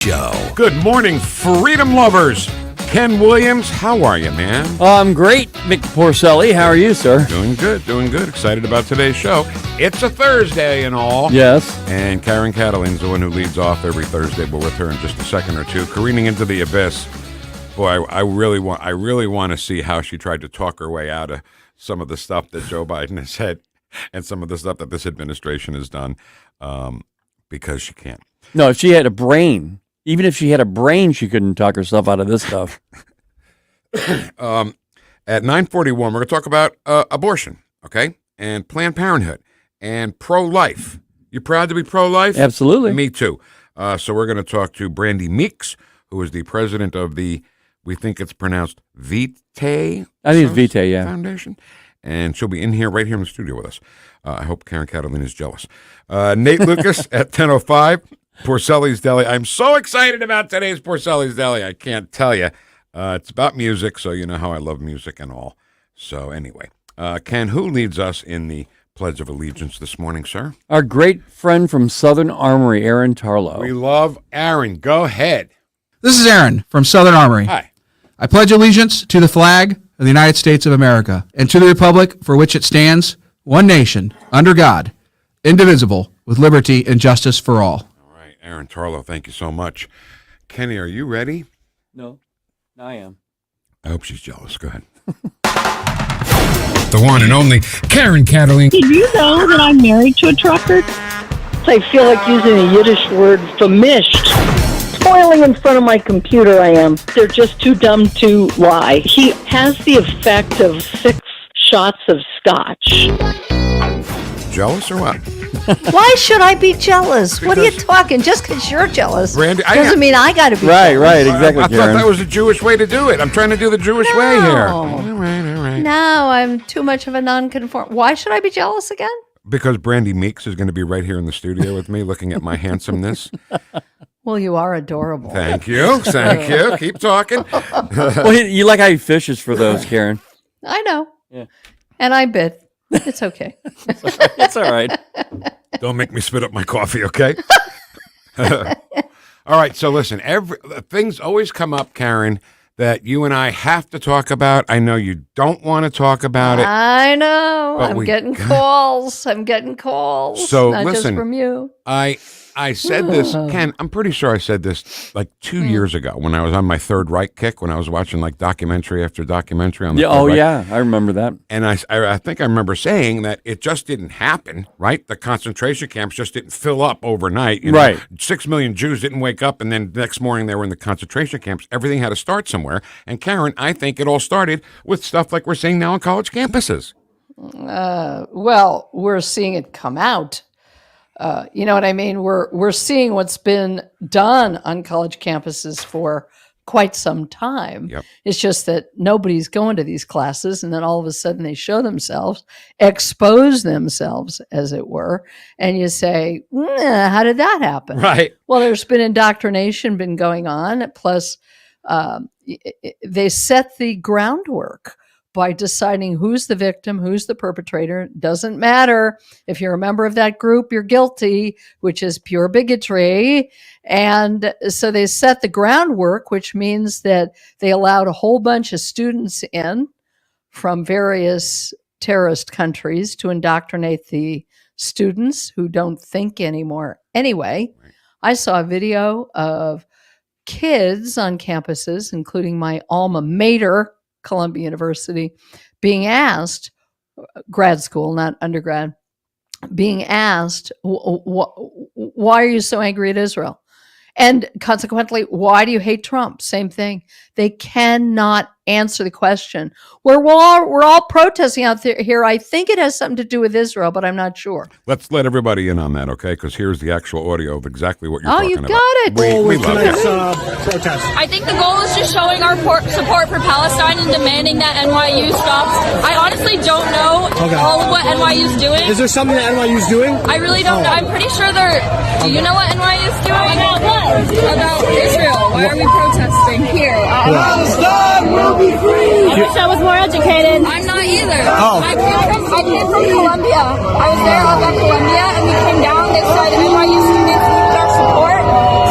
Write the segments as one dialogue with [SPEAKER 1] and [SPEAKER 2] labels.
[SPEAKER 1] Show.
[SPEAKER 2] Good morning, freedom lovers. Ken Williams, how are you, man?
[SPEAKER 3] I'm great, Vic Porcelli. How are you, sir?
[SPEAKER 2] Doing good, doing good. Excited about today's show. It's a Thursday and all.
[SPEAKER 3] Yes.
[SPEAKER 2] And Karen Kataline's the one who leads off every Thursday, but with her in just a second or two. Careening into the abyss. Boy, I really want to see how she tried to talk her way out of some of the stuff that Joe Biden has said and some of the stuff that this administration has done, because she can't.
[SPEAKER 3] No, if she had a brain, even if she had a brain, she couldn't talk herself out of this stuff.
[SPEAKER 2] At 9:41, we're going to talk about abortion, okay, and Planned Parenthood and pro-life. You proud to be pro-life?
[SPEAKER 3] Absolutely.
[SPEAKER 2] Me too. So we're going to talk to Brandy Meeks, who is the president of the, we think it's pronounced Vitae.
[SPEAKER 3] I think it's Vitae, yeah.
[SPEAKER 2] Foundation. And she'll be right here in the studio with us. I hope Karen Kataline is jealous. Nate Lucas at 10:05. Porcelli's Deli. I'm so excited about today's Porcelli's Deli. I can't tell you. It's about music, so you know how I love music and all. So anyway, Ken, who leads us in the Pledge of Allegiance this morning, sir?
[SPEAKER 3] Our great friend from Southern Armory, Aaron Tarlow.
[SPEAKER 2] We love Aaron. Go ahead.
[SPEAKER 4] This is Aaron from Southern Armory.
[SPEAKER 2] Hi.
[SPEAKER 4] I pledge allegiance to the flag of the United States of America and to the republic for which it stands, one nation, under God, indivisible, with liberty and justice for all.
[SPEAKER 2] Aaron Tarlow, thank you so much. Kenny, are you ready?
[SPEAKER 3] No, I am.
[SPEAKER 2] I hope she's jealous. Go ahead. The one and only Karen Kataline.
[SPEAKER 5] Did you know that I'm married to a trucker? I feel like using a Yiddish word, famished. Toiling in front of my computer I am. They're just too dumb to lie. He has the effect of 6 shots of scotch.
[SPEAKER 2] Jealous or what?
[SPEAKER 6] Why should I be jealous? What are you talking? Just because you're jealous
[SPEAKER 2] Brandy,
[SPEAKER 6] doesn't mean I got to be
[SPEAKER 3] Right,
[SPEAKER 6] jealous.
[SPEAKER 3] right, exactly,
[SPEAKER 2] I
[SPEAKER 3] Karen.
[SPEAKER 2] thought that was a Jewish way to do it. I'm trying to do the Jewish way here. All right.
[SPEAKER 6] No, I'm too much of a nonconform. Why should I be jealous again?
[SPEAKER 2] Because Brandy Meeks is going to be right here in the studio with me looking at my handsomeness.
[SPEAKER 6] Well, you are adorable.
[SPEAKER 2] Thank you. Thank you. Keep talking.
[SPEAKER 3] Well, you like how he fishes for those, Karen.
[SPEAKER 6] I know.
[SPEAKER 3] Yeah.
[SPEAKER 6] And I bid. It's okay.
[SPEAKER 3] It's all right.
[SPEAKER 2] Don't make me spit up my coffee, okay? All right, so listen, things always come up, Karen, that you and I have to talk about. I know you don't want to talk about it.
[SPEAKER 6] I know.
[SPEAKER 2] But
[SPEAKER 6] I'm getting calls. I'm getting calls.
[SPEAKER 2] So
[SPEAKER 6] not
[SPEAKER 2] listen,
[SPEAKER 6] just from you.
[SPEAKER 2] I said this, Ken, I'm pretty sure I said this like 2 years ago when I was on my Third Reich kick, when I was watching like documentary after documentary on the Third Reich.
[SPEAKER 3] Yeah, I remember that.
[SPEAKER 2] And I think I remember saying that it just didn't happen, right? The concentration camps just didn't fill up overnight. You know?
[SPEAKER 3] Right.
[SPEAKER 2] 6 million Jews didn't wake up and then the next morning they were in the concentration camps. Everything had to start somewhere. And Karen, I think it all started with stuff like we're seeing now on college campuses.
[SPEAKER 6] Well, we're seeing it come out. You know what I mean? We're seeing what's been done on college campuses for quite some time.
[SPEAKER 2] Yep.
[SPEAKER 6] It's just that nobody's going to these classes, and then all of a sudden they show themselves, expose themselves, as it were, and you say, how did that happen?
[SPEAKER 2] Right.
[SPEAKER 6] Well, there's been indoctrination been going on, plus they set the groundwork by deciding who's the victim, who's the perpetrator. Doesn't matter. If you're a member of that group, you're guilty, which is pure bigotry. And so they set the groundwork, which means that they allowed a whole bunch of students in from various terrorist countries to indoctrinate the students who don't think anymore. Anyway, I saw a video of kids on campuses, including my alma mater, Columbia University, being asked, grad school, not undergrad, being asked, why are you so angry at Israel? And consequently, why do you hate Trump? Same thing. They cannot answer the question. We're all protesting out there here. I think it has something to do with Israel, but I'm not sure.
[SPEAKER 2] Let's let everybody in on that, okay? Because here's the actual audio of exactly what you're talking about.
[SPEAKER 6] Oh, you got it.
[SPEAKER 2] We love it.
[SPEAKER 7] Protest. I think the goal is just showing our support for Palestine and demanding that NYU stops. I honestly don't know all of what NYU's doing.
[SPEAKER 8] Is there something that NYU's doing?
[SPEAKER 7] I really don't know. I'm pretty sure they're... Do you know what NYU's doing? About Israel. Why are we protesting here?
[SPEAKER 8] Palestine will be free!
[SPEAKER 7] I wish I was more educated. I'm not either. I came from Columbia. I was there up at Columbia, and we came down. They said NYU students needed our support.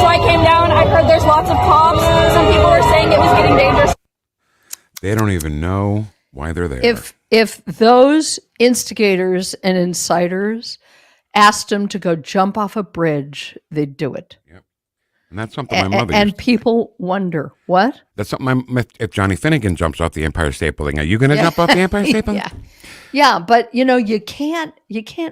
[SPEAKER 7] So I came down. I heard heard there's lots of cops. Some people were saying it was getting dangerous.
[SPEAKER 2] They don't even know why they're there.
[SPEAKER 6] If those instigators and inciters asked them to go jump off a bridge, they'd do it.
[SPEAKER 2] Yep. And that's something my mother
[SPEAKER 6] And
[SPEAKER 2] used to
[SPEAKER 6] people wonder, what?
[SPEAKER 2] That's something if Johnny Finnegan jumps off the Empire State Building, are you going to jump off the Empire State Building?
[SPEAKER 6] Yeah, but you can't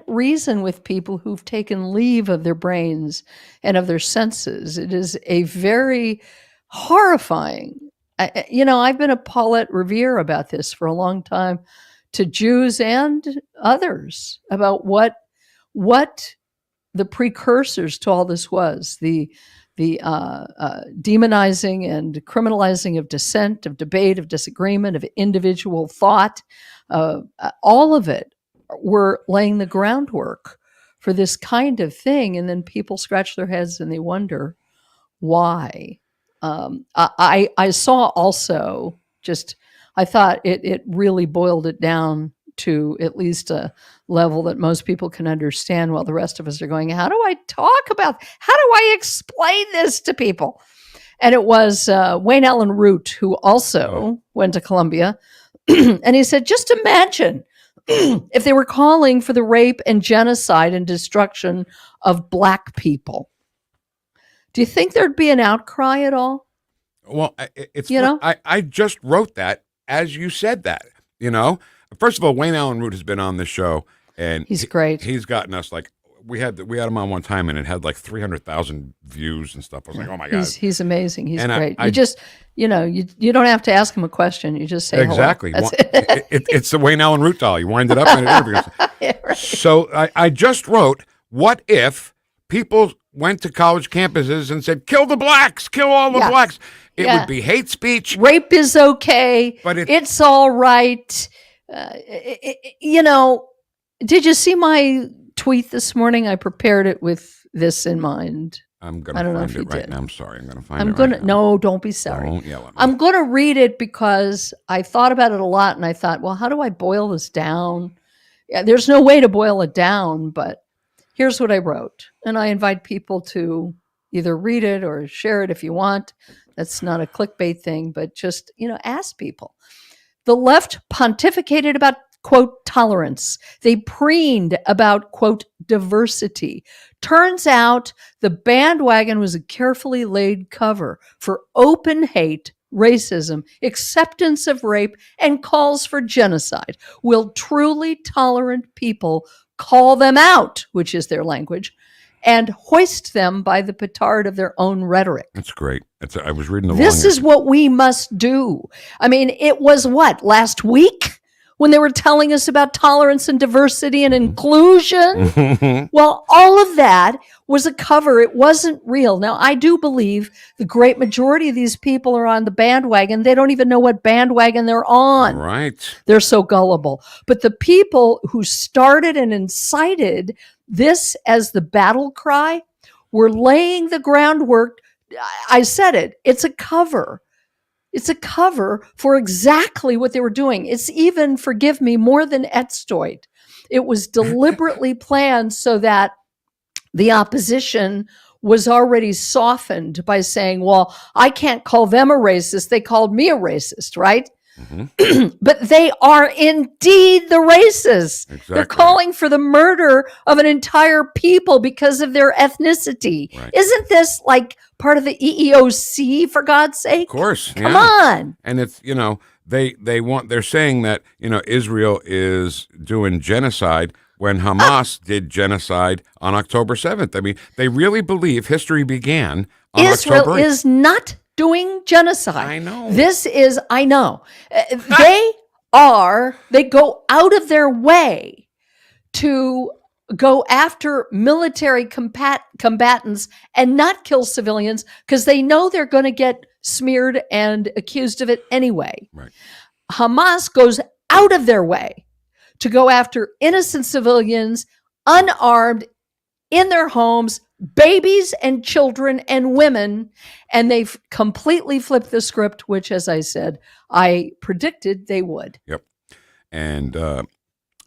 [SPEAKER 6] reason with people who've taken leave of their brains and of their senses. It is a very horrifying. I've been a Paulette Revere about this for a long time, to Jews and others, about what the precursors to all this was, the demonizing and criminalizing of dissent, of debate, of disagreement, of individual thought. All of it were laying the groundwork for this kind of thing. And then people scratch their heads and they wonder why. I saw also I thought it really boiled it down to at least a level that most people can understand, while the rest of us are going, how do I explain this to people? And it was Wayne Allen Root, who also went to Columbia. And he said, just imagine if they were calling for the rape and genocide and destruction of Black people. Do you think there'd be an outcry at all?
[SPEAKER 2] Well, I just wrote that as you said that. First of all, Wayne Allen Root has been on this show, and
[SPEAKER 6] he's great.
[SPEAKER 2] He's gotten us we had him on one time, and it had 300,000 views and stuff. I was like, oh my god,
[SPEAKER 6] he's amazing. He's
[SPEAKER 2] and
[SPEAKER 6] great. You don't have to ask him a question. You just say
[SPEAKER 2] exactly.
[SPEAKER 6] Hello.
[SPEAKER 2] It's the Wayne Allen Root doll. You wind it up and it
[SPEAKER 6] right.
[SPEAKER 2] So I just wrote, what if people went to college campuses and said, kill the Blacks, kill all the Blacks? It would be hate speech.
[SPEAKER 6] Rape is okay, but it's all right. Did you see my tweet this morning? I prepared it with this in mind.
[SPEAKER 2] I don't know if you did. Now. I'm sorry. I'm going to find it right now.
[SPEAKER 6] No, don't be sorry.
[SPEAKER 2] Don't yell at me.
[SPEAKER 6] I'm going to read it because I thought about it a lot, and I thought, well, how do I boil this down? Yeah, there's no way to boil it down, but here's what I wrote. And I invite people to either read it or share it if you want. That's not a clickbait thing, but just, ask people. The left pontificated about, quote, tolerance. They preened about, quote, diversity. Turns out the bandwagon was a carefully laid cover for open hate, racism, acceptance of rape, and calls for genocide. Will truly tolerant people call them out, which is their language, and hoist them by the petard of their own rhetoric?
[SPEAKER 2] That's great. I was reading
[SPEAKER 6] This is what we must do. I mean, it was last week when they were telling us about tolerance and diversity and inclusion? Well, all of that was a cover. It wasn't real. Now, I do believe the great majority of these people are on the bandwagon. They don't even know what bandwagon they're on.
[SPEAKER 2] Right.
[SPEAKER 6] They're so gullible. But the people who started and incited this as the battle cry were laying the groundwork. I said it. It's a cover. It's a cover for exactly what they were doing. It's even, forgive me, more than etstoid. It was deliberately planned so that the opposition was already softened by saying, well, I can't call them a racist. They called me a racist, right? Mm-hmm. But they are indeed the racists. Exactly. They're calling for the murder of an entire people because of their ethnicity. Right. Isn't this part of the EEOC, for God's sake?
[SPEAKER 2] Of course.
[SPEAKER 6] Come on.
[SPEAKER 2] And it's, they're saying that, Israel is doing genocide when Hamas did genocide on October 7th. I mean, they really believe history began on
[SPEAKER 6] Israel
[SPEAKER 2] October 8th.
[SPEAKER 6] Is not doing genocide.
[SPEAKER 2] I know.
[SPEAKER 6] I know. They go out of their way to go after military combatants and not kill civilians because they know they're going to get smeared and accused of it anyway.
[SPEAKER 2] Right.
[SPEAKER 6] Hamas goes out of their way to go after innocent civilians, unarmed, in their homes, babies and children and women, and they've completely flipped the script, which, as I said, I predicted they would.
[SPEAKER 2] Yep. And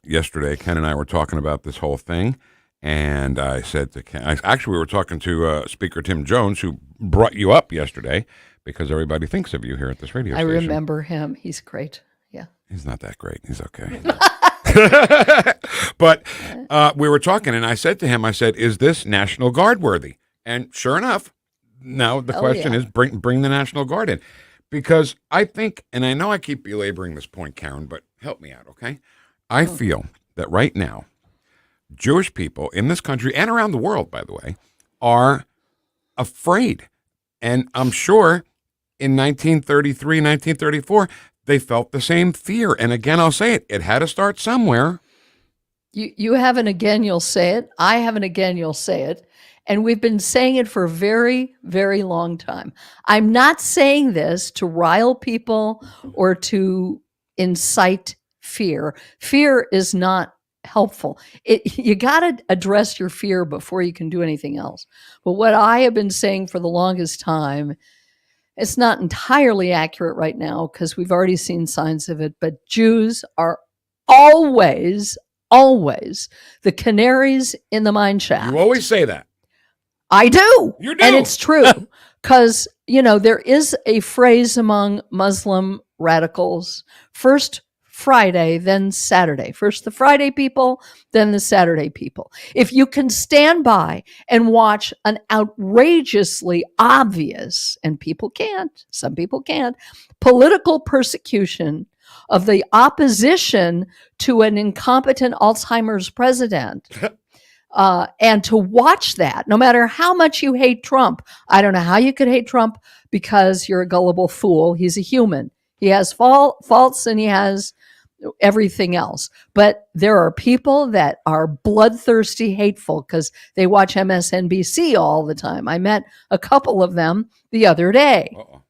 [SPEAKER 2] yesterday, Ken and I were talking about this whole thing, And I said to Ken, actually, we were talking to Speaker Tim Jones, who brought you up yesterday because everybody thinks of you here at this radio
[SPEAKER 6] I
[SPEAKER 2] station.
[SPEAKER 6] remember him. He's great. Yeah.
[SPEAKER 2] He's not that great. He's okay. But we were talking, and I said to him, I said, is this National Guard worthy? And sure enough, now the question is bring the National Guard in. Because I think, and I know I keep belaboring this point, Karen, but help me out, okay? I feel that right now, Jewish people in this country and around the world, by the way, are afraid. And I'm sure in 1933, 1934, they felt the same fear. And again, I'll say it, it had to start somewhere.
[SPEAKER 6] You have an again, you'll say it. I have an again, you'll say it. And we've been saying it for a very, very long time. I'm not saying this to rile people or to incite fear. Fear is not helpful. You got to address your fear before you can do anything else. But what I have been saying for the longest time, it's not entirely accurate right now because we've already seen signs of it, but Jews are always the canaries in the mine shaft.
[SPEAKER 2] You always say that.
[SPEAKER 6] I do.
[SPEAKER 2] You do.
[SPEAKER 6] And it's true because, there is a phrase among Muslim radicals, first Friday, then Saturday. First the Friday people, then the Saturday people. If you can stand by and watch an outrageously obvious, and some people can't, political persecution of the opposition to an incompetent Alzheimer's president, and to watch that, no matter how much you hate Trump, I don't know how you could hate Trump because you're a gullible fool. He's a human. He has faults and he has everything else. But there are people that are bloodthirsty, hateful because they watch MSNBC all the time. I met a couple of them the other day.
[SPEAKER 2] Uh-oh.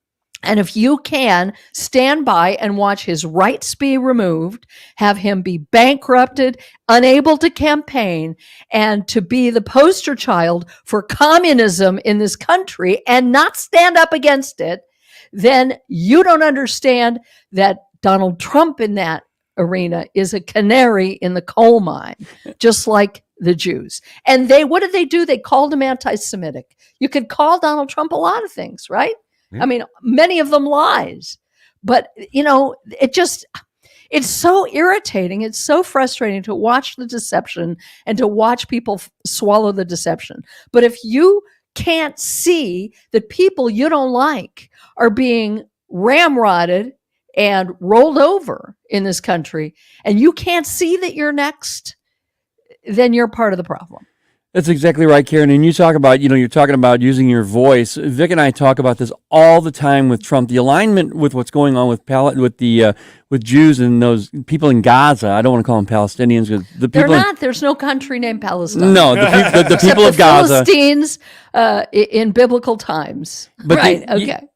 [SPEAKER 6] And if you can stand by and watch his rights be removed, have him be bankrupted, unable to campaign, and to be the poster child for communism in this country and not stand up against it, then you don't understand that Donald Trump in that arena is a canary in the coal mine, just like the Jews. And what did they do? They called him anti-Semitic. You could call Donald Trump a lot of things, right? I mean, many of them lies, but it's so irritating. It's so frustrating to watch the deception and to watch people swallow the deception. But if you can't see that people you don't like are being ramrodded and rolled over in this country, and you can't see that you're next, then you're part of the problem.
[SPEAKER 3] That's exactly right, Karen. And you talk about, you're talking about using your voice. Vic and I talk about this all the time with Trump. The alignment with what's going on with Jews and those people in Gaza. I don't want to call them Palestinians. The people
[SPEAKER 6] They're not. There's no country named Palestine.
[SPEAKER 3] No, the people of Gaza.
[SPEAKER 6] Philistines in biblical times.
[SPEAKER 3] But
[SPEAKER 6] right. Okay.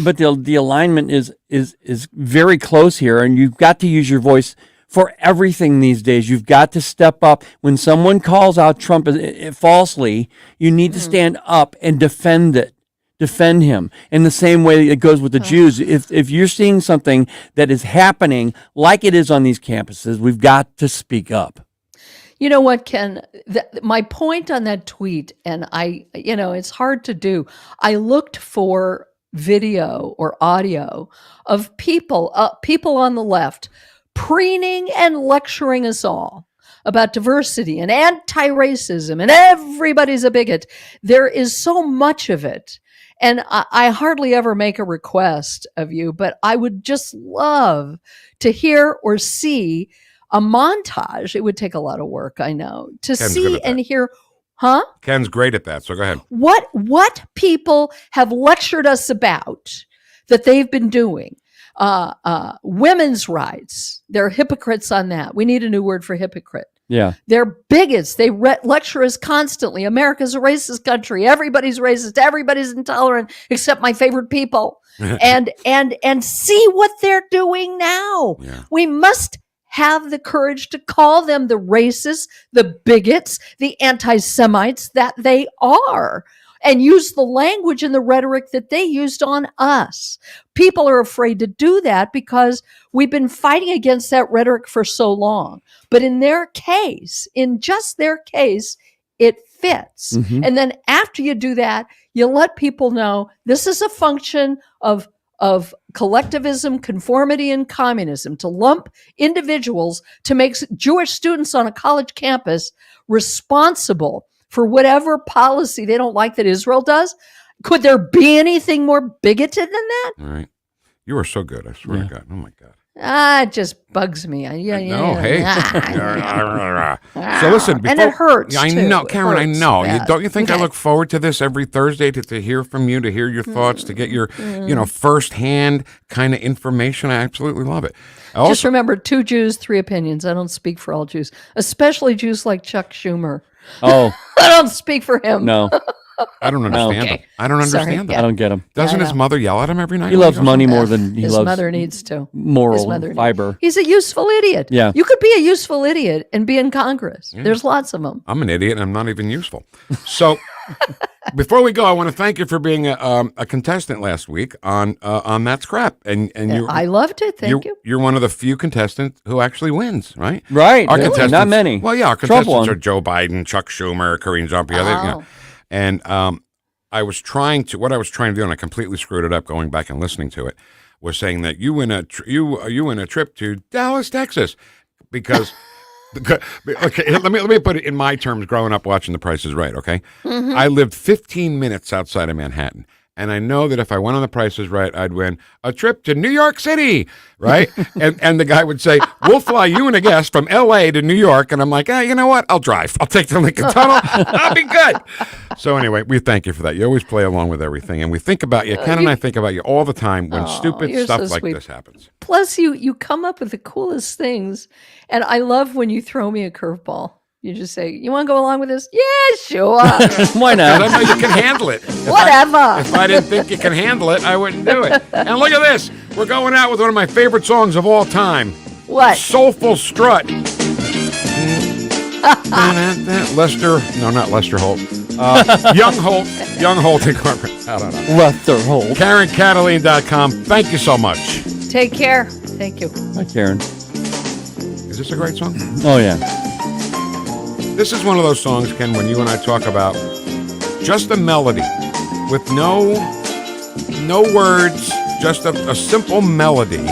[SPEAKER 3] But the alignment is very close here, and you've got to use your voice for everything these days. You've got to step up. When someone calls out Trump falsely, you need to stand up and defend him. In the same way it goes with the Jews. If you're seeing something that is happening like it is on these campuses, we've got to speak up.
[SPEAKER 6] You know what, Ken? My point on that tweet, and it's hard to do. I looked for video or audio of people on the left preening and lecturing us all about diversity and anti-racism and everybody's a bigot. There is so much of it. And I hardly ever make a request of you, but I would just love to hear or see a montage. It would take a lot of work, I know, to
[SPEAKER 2] Ken's
[SPEAKER 6] see and hear. Huh?
[SPEAKER 2] Ken's great at that, so go ahead.
[SPEAKER 6] What people have lectured us about that they've been doing. Women's rights. They're hypocrites on that. We need a new word for hypocrite.
[SPEAKER 3] Yeah.
[SPEAKER 6] They're bigots. They lecture us constantly. America's a racist country. Everybody's racist. Everybody's intolerant except my favorite people. and see what they're doing now.
[SPEAKER 2] Yeah.
[SPEAKER 6] We must have the courage to call them the racists, the bigots, the anti-Semites that they are. and use the language and the rhetoric that they used on us. People are afraid to do that because we've been fighting against that rhetoric for so long. But in their case, in just their case, it fits. And then after you do that, you let people know this is a function of collectivism, conformity, and communism, to lump individuals, to make Jewish students on a college campus responsible for whatever policy they don't like that Israel does. Could there be anything more bigoted than that?
[SPEAKER 2] All right. You are so good. I swear to God. Oh, my God.
[SPEAKER 6] It just bugs me.
[SPEAKER 2] No, hey. So listen.
[SPEAKER 6] And it hurts,
[SPEAKER 2] I
[SPEAKER 6] too.
[SPEAKER 2] know,
[SPEAKER 6] It
[SPEAKER 2] Karen, I
[SPEAKER 6] hurts
[SPEAKER 2] know.
[SPEAKER 6] bad.
[SPEAKER 2] Don't you think I
[SPEAKER 6] Okay.
[SPEAKER 2] look forward to this every Thursday to hear from you, to hear your thoughts, to get your, firsthand kind of information? I absolutely love it.
[SPEAKER 6] Just remember, 2 Jews, 3 opinions. I don't speak for all Jews, especially Jews like Chuck Schumer.
[SPEAKER 3] Oh,
[SPEAKER 6] I don't speak for him.
[SPEAKER 3] no.
[SPEAKER 2] I don't understand
[SPEAKER 6] Okay.
[SPEAKER 2] them. I don't
[SPEAKER 6] Sorry.
[SPEAKER 2] understand them.
[SPEAKER 3] I don't get him.
[SPEAKER 2] Doesn't
[SPEAKER 6] I
[SPEAKER 2] his
[SPEAKER 6] know.
[SPEAKER 2] mother yell at him every night?
[SPEAKER 3] He
[SPEAKER 2] when
[SPEAKER 3] loves
[SPEAKER 2] goes
[SPEAKER 3] money
[SPEAKER 2] home?
[SPEAKER 3] more than he
[SPEAKER 6] His
[SPEAKER 3] loves
[SPEAKER 6] mother needs to. His
[SPEAKER 3] moral
[SPEAKER 6] mother
[SPEAKER 3] fiber.
[SPEAKER 6] He's a useful idiot.
[SPEAKER 3] Yeah.
[SPEAKER 6] You could be a useful idiot and be in Congress. There's lots of them.
[SPEAKER 2] I'm an idiot and I'm not even useful. So before we go, I want to thank you for being a contestant last week on That's Crap. And you,
[SPEAKER 6] I loved it. Thank you.
[SPEAKER 2] You're one of the few contestants who actually wins, right?
[SPEAKER 3] Right.
[SPEAKER 2] Our
[SPEAKER 3] Really?
[SPEAKER 2] contestants,
[SPEAKER 3] Not many.
[SPEAKER 2] Well, yeah, our
[SPEAKER 3] Trump
[SPEAKER 2] contestants
[SPEAKER 3] won.
[SPEAKER 2] are Joe Biden, Chuck Schumer, Karine Jean-Pierre.
[SPEAKER 6] Oh.
[SPEAKER 2] And I was trying to do, and I completely screwed it up going back and listening to it, was saying that you win a trip to Dallas, Texas, because okay, let me put it in my terms. Growing up watching The Price is Right, okay, I lived 15 minutes outside of Manhattan. And I know that if I went on The Price is Right, I'd win a trip to New York City, right? and the guy would say, we'll fly you and a guest from L.A. to New York. And I'm like, you know what? I'll drive. I'll take the Lincoln Tunnel. I'll be good. So anyway, we thank you for that. You always play along with everything. And we think about you. Ken and I think about you all the time when stupid
[SPEAKER 6] you're
[SPEAKER 2] stuff
[SPEAKER 6] so
[SPEAKER 2] like
[SPEAKER 6] sweet.
[SPEAKER 2] this happens.
[SPEAKER 6] Plus, you come up with the coolest things. And I love when you throw me a curveball. You just say, you want to go along with this? Yeah, sure.
[SPEAKER 3] Why
[SPEAKER 2] I
[SPEAKER 3] not?
[SPEAKER 2] know you can handle it.
[SPEAKER 6] Whatever.
[SPEAKER 2] If I didn't think you can handle it, I wouldn't do it. And look at this. We're going out with one of my favorite songs of all time.
[SPEAKER 6] What?
[SPEAKER 2] Soulful Strut. Lester, no, not Lester Holt. Young Holt Incorporated. I don't know.
[SPEAKER 3] Lester Holt.
[SPEAKER 2] KarenKataline.com. Thank you so much.
[SPEAKER 6] Take care. Thank you.
[SPEAKER 3] Hi, Karen.
[SPEAKER 2] Is this a great song?
[SPEAKER 3] Oh, yeah.
[SPEAKER 2] This is one of those songs, Ken, when you and I talk about just a melody with no words, just a simple melody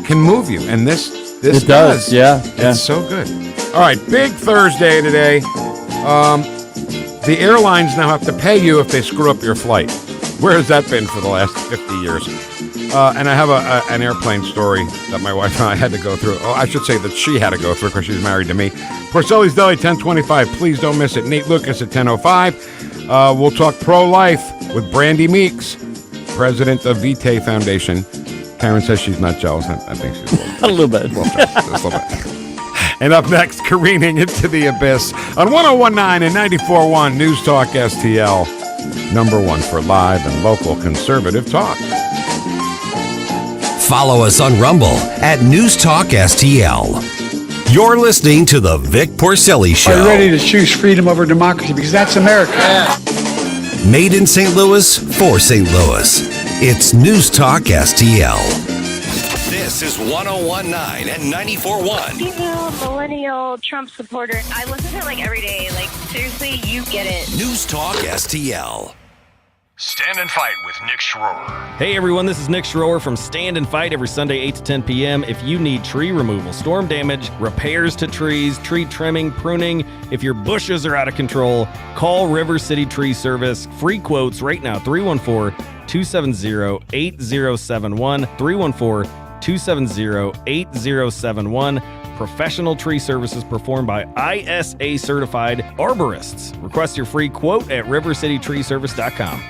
[SPEAKER 2] can move you. And this
[SPEAKER 3] It does. Yeah. Yeah.
[SPEAKER 2] It's so good. All right, big Thursday today. The airlines now have to pay you if they screw up your flight. Where has that been for the last 50 years? And I have an airplane story that my wife and I had to go through. Oh, I should say that she had to go through because she's married to me. Porcelli's Deli, 10:25. Please don't miss it. Nate Lucas at 10:05. We'll talk pro-life with Brandy Meeks, president of Vitae Foundation. Karen says she's not jealous. I think she's
[SPEAKER 3] A little bit.
[SPEAKER 2] just a little bit. And up next, careening into the abyss on 101.9 and 94.1 News Talk STL. #1 for live and local conservative talk.
[SPEAKER 1] Follow us on Rumble at News Talk STL. You're listening to the Vic Porcelli Show.
[SPEAKER 9] Are you ready to choose freedom over democracy? Because that's America.
[SPEAKER 1] Made in St. Louis for St. Louis. It's News Talk STL. This is 101.9 and 94.1.
[SPEAKER 10] Female millennial Trump supporter. I listen to it like every day. Like, seriously, you get it.
[SPEAKER 1] News Talk STL.
[SPEAKER 11] Stand and Fight with Nick Schroer.
[SPEAKER 12] Hey everyone, this is Nick Schroer from Stand and Fight every Sunday 8 to 10 p.m. If you need tree removal, storm damage, repairs to trees, tree trimming, pruning, if your bushes are out of control, call River City Tree Service. Free quotes right now, 314-270-8071, 314-270-8071. Professional tree services performed by ISA certified arborists. Request your free quote at rivercitytreeservice.com.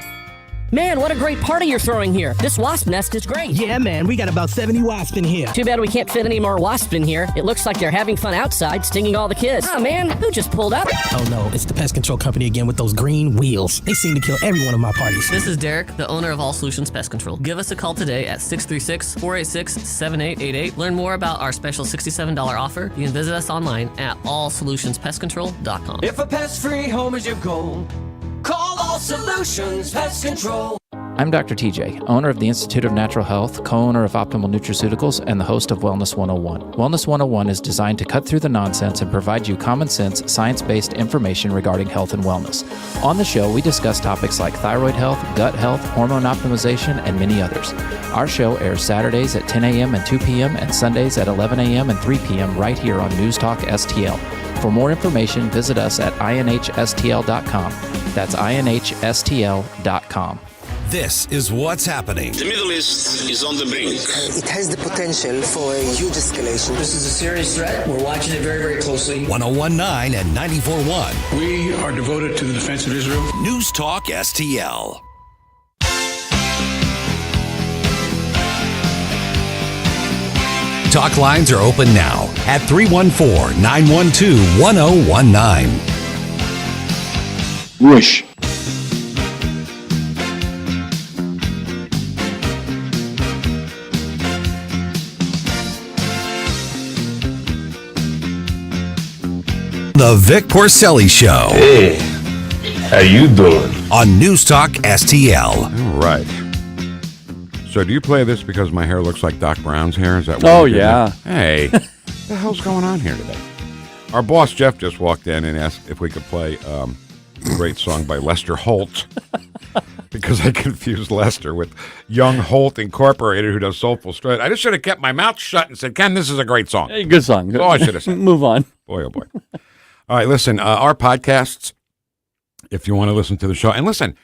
[SPEAKER 13] Man, what a great party you're throwing here. This wasp nest is great.
[SPEAKER 14] Yeah, man, we got about 70 wasps in here.
[SPEAKER 13] Too bad we can't fit any more wasps in here. It looks like they're having fun outside, stinging all the kids. Oh, man, who just pulled up?
[SPEAKER 14] Oh, no, it's the pest control company again with those green wheels. They seem to kill every one of my parties.
[SPEAKER 15] This is Derek, the owner of All Solutions Pest Control. Give us a call today at 636-486-7888. Learn more about our special $67 offer. You can visit us online at allsolutionspestcontrol.com.
[SPEAKER 16] If a pest-free home is your goal, call All Solutions Pest Control.
[SPEAKER 17] I'm Dr. TJ, owner of the Institute of Natural Health, co-owner of Optimal Nutraceuticals, and the host of Wellness 101. Wellness 101 is designed to cut through the nonsense and provide you common sense, science-based information regarding health and wellness. On the show, we discuss topics like thyroid health, gut health, hormone optimization, and many others. Our show airs Saturdays at 10 a.m. and 2 p.m. and Sundays at 11 a.m. and 3 p.m. right here on NewstalkSTL. For more information, visit us at inhstl.com. That's inhstl.com.
[SPEAKER 1] This is what's happening.
[SPEAKER 18] The Middle East is on the brink.
[SPEAKER 19] It has the potential for a huge escalation.
[SPEAKER 16] This is a serious threat. We're watching it very, very closely.
[SPEAKER 1] 1019 and 94.1.
[SPEAKER 9] We are devoted to the defense of Israel.
[SPEAKER 1] News Talk STL. Talk lines are open now at 314-912-1019.
[SPEAKER 9] Whoosh.
[SPEAKER 1] The Vic Porcelli Show.
[SPEAKER 18] Hey, how you doing?
[SPEAKER 1] On News Talk STL.
[SPEAKER 2] All right. So do you play this because my hair looks like Doc Brown's hair? Is that what
[SPEAKER 3] Oh,
[SPEAKER 2] you're doing?
[SPEAKER 3] yeah.
[SPEAKER 2] Hey, what the hell's going on here today? Our boss, Jeff, just walked in and asked if we could play a great song by Lester Holt. Because I confused Lester with Young Holt Incorporated, who does Soulful Strut. I just should have kept my mouth shut and said, Ken, this is a great song.
[SPEAKER 3] Hey, good song.
[SPEAKER 2] That's all I should have said.
[SPEAKER 3] Move on.
[SPEAKER 2] Boy, oh boy. All right, listen, our podcasts, if you want to listen to the show, and listen,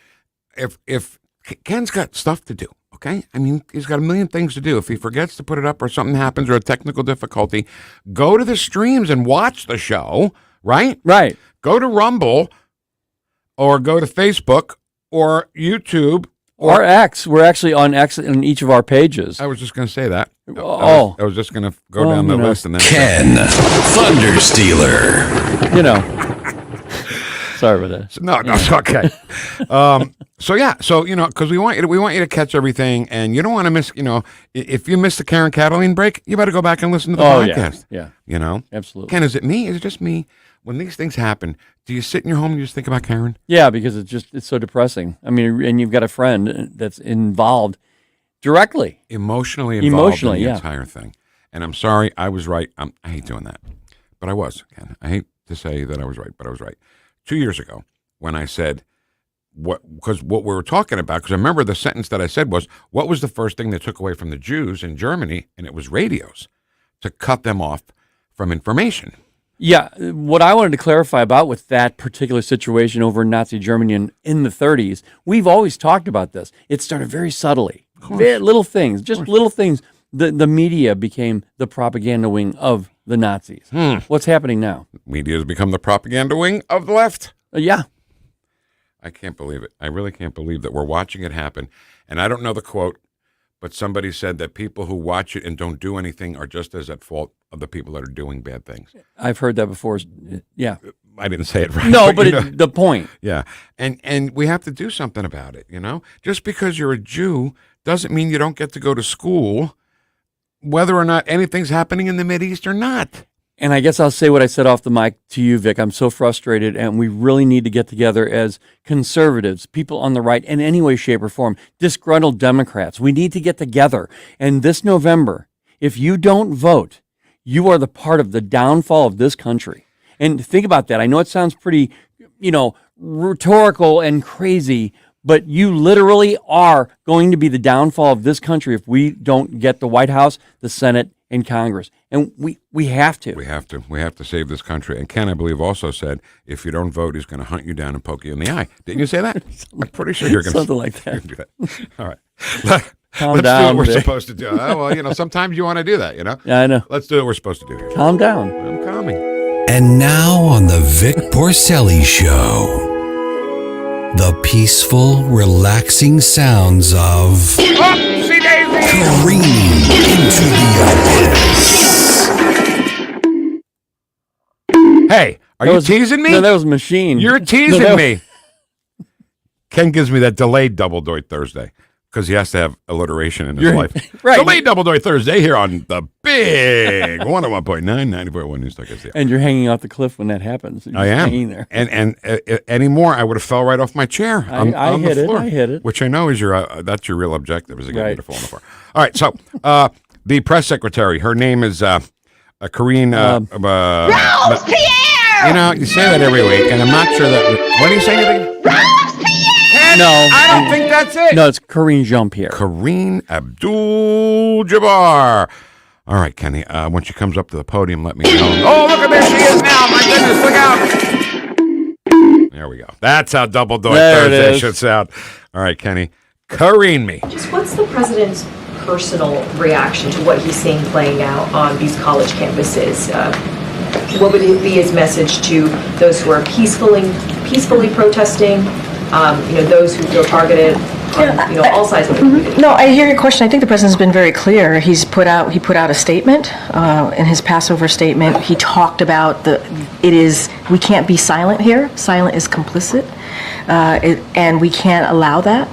[SPEAKER 2] if Ken's got stuff to do, okay? I mean, he's got a million things to do. If he forgets to put it up or something happens or a technical difficulty, go to the streams and watch the show, right?
[SPEAKER 3] Right.
[SPEAKER 2] Go to Rumble or go to Facebook or YouTube.
[SPEAKER 3] Or X. We're actually on X in each of our pages.
[SPEAKER 2] I was just going to say that.
[SPEAKER 3] Oh.
[SPEAKER 2] I was just going to go down the list. And then
[SPEAKER 1] Ken, Thunder Stealer.
[SPEAKER 3] You know. Sorry about that.
[SPEAKER 2] No, it's okay. So because we want you to catch everything, and you don't want to miss. If you miss the Karen Kataline break, you better go back and listen to the podcast.
[SPEAKER 3] Yeah. Absolutely.
[SPEAKER 2] Ken, is it me? Is it just me? When these things happen, do you sit in your home and you just think about Karen?
[SPEAKER 3] Yeah, because it's so depressing. I mean, and you've got a friend that's involved directly,
[SPEAKER 2] emotionally involved in the
[SPEAKER 3] yeah.
[SPEAKER 2] entire thing. And I'm sorry, I was right. I hate doing that, but I was. Ken, I hate to say that I was right, but I was right. 2 years ago, when I said what we were talking about, because I remember the sentence that I said was, what was the first thing they took away from the Jews in Germany? And it was radios, to cut them off from information.
[SPEAKER 3] Yeah, what I wanted to clarify about with that particular situation over in Nazi Germany in the 30s, we've always talked about this. It started very subtly, little things, just little things. The media became the propaganda wing of the Nazis. What's happening now?
[SPEAKER 2] Media has become the propaganda wing of the left.
[SPEAKER 3] Yeah.
[SPEAKER 2] I can't believe it. I really can't believe that we're watching it happen. And I don't know the quote, but somebody said that people who watch it and don't do anything are just as at fault of the people that are doing bad things.
[SPEAKER 3] I've heard that before. Yeah.
[SPEAKER 2] I didn't say it right.
[SPEAKER 3] No, but the point.
[SPEAKER 2] Yeah. And we have to do something about it, Just because you're a Jew doesn't mean you don't get to go to school, whether or not anything's happening in the Mideast or not.
[SPEAKER 3] And I guess I'll say what I said off the mic to you, Vic. I'm so frustrated, and we really need to get together as conservatives, people on the right, in any way, shape, or form, disgruntled Democrats. We need to get together. And this November, if you don't vote, you are the part of the downfall of this country. And think about that. I know it sounds pretty, rhetorical and crazy, but you literally are going to be the downfall of this country if we don't get the White House, the Senate, and Congress. And we have to.
[SPEAKER 2] We have to. We have to save this country. And Ken, I believe, also said, if you don't vote, he's going to hunt you down and poke you in the eye. Didn't you say that? I'm pretty sure you're going to
[SPEAKER 3] something like that.
[SPEAKER 2] Do that. All right.
[SPEAKER 3] Calm
[SPEAKER 2] Let's
[SPEAKER 3] down,
[SPEAKER 2] do what we're
[SPEAKER 3] Vic.
[SPEAKER 2] supposed to do. Oh, well, sometimes you want to do that,
[SPEAKER 3] Yeah, I know.
[SPEAKER 2] Let's do what we're supposed to do here.
[SPEAKER 3] Calm down.
[SPEAKER 2] I'm calming.
[SPEAKER 1] And now on the Vic Porcelli Show, the peaceful, relaxing sounds of careening into the abyss.
[SPEAKER 2] Hey, are you teasing me?
[SPEAKER 3] No, that was a machine.
[SPEAKER 2] You're teasing me. Ken gives me that delayed Double Doit Thursday. because he has to have alliteration in his life.
[SPEAKER 3] Right.
[SPEAKER 2] So late Doubledoy Thursday here on the big 101.9, 94.1 NewstalkSTL.
[SPEAKER 3] And you're hanging off the cliff when that happens. You're
[SPEAKER 2] I
[SPEAKER 3] just
[SPEAKER 2] am.
[SPEAKER 3] hanging there.
[SPEAKER 2] And anymore, I would have fell right off my chair.
[SPEAKER 3] I hit it.
[SPEAKER 2] Which I know is that's your real objective, is to get me to fall on the floor. All right, so the press secretary, her name is Karine.
[SPEAKER 8] Robespierre!
[SPEAKER 2] You know, you say that every week, and I'm not sure that. What do you say today?
[SPEAKER 3] No,
[SPEAKER 2] I don't think that's it.
[SPEAKER 3] No, it's Karine Jean-Pierre.
[SPEAKER 2] Karine Abdul-Jabbar. All right, Kenny. When she comes up to the podium, let me know. Oh, look at there she is now! My goodness, look out! There we go. That's how Doubledoy Thursday should sound. All right, Kenny. Karine me.
[SPEAKER 20] Just what's the president's personal reaction to what he's seeing playing out on these college campuses? What would be his message to those who are peacefully protesting? Those who feel targeted on all sides of it.
[SPEAKER 21] No, I hear your question. I think the president's been very clear. He put out a statement in his Passover statement. He talked about we can't be silent here. Silent is complicit, and we can't allow that.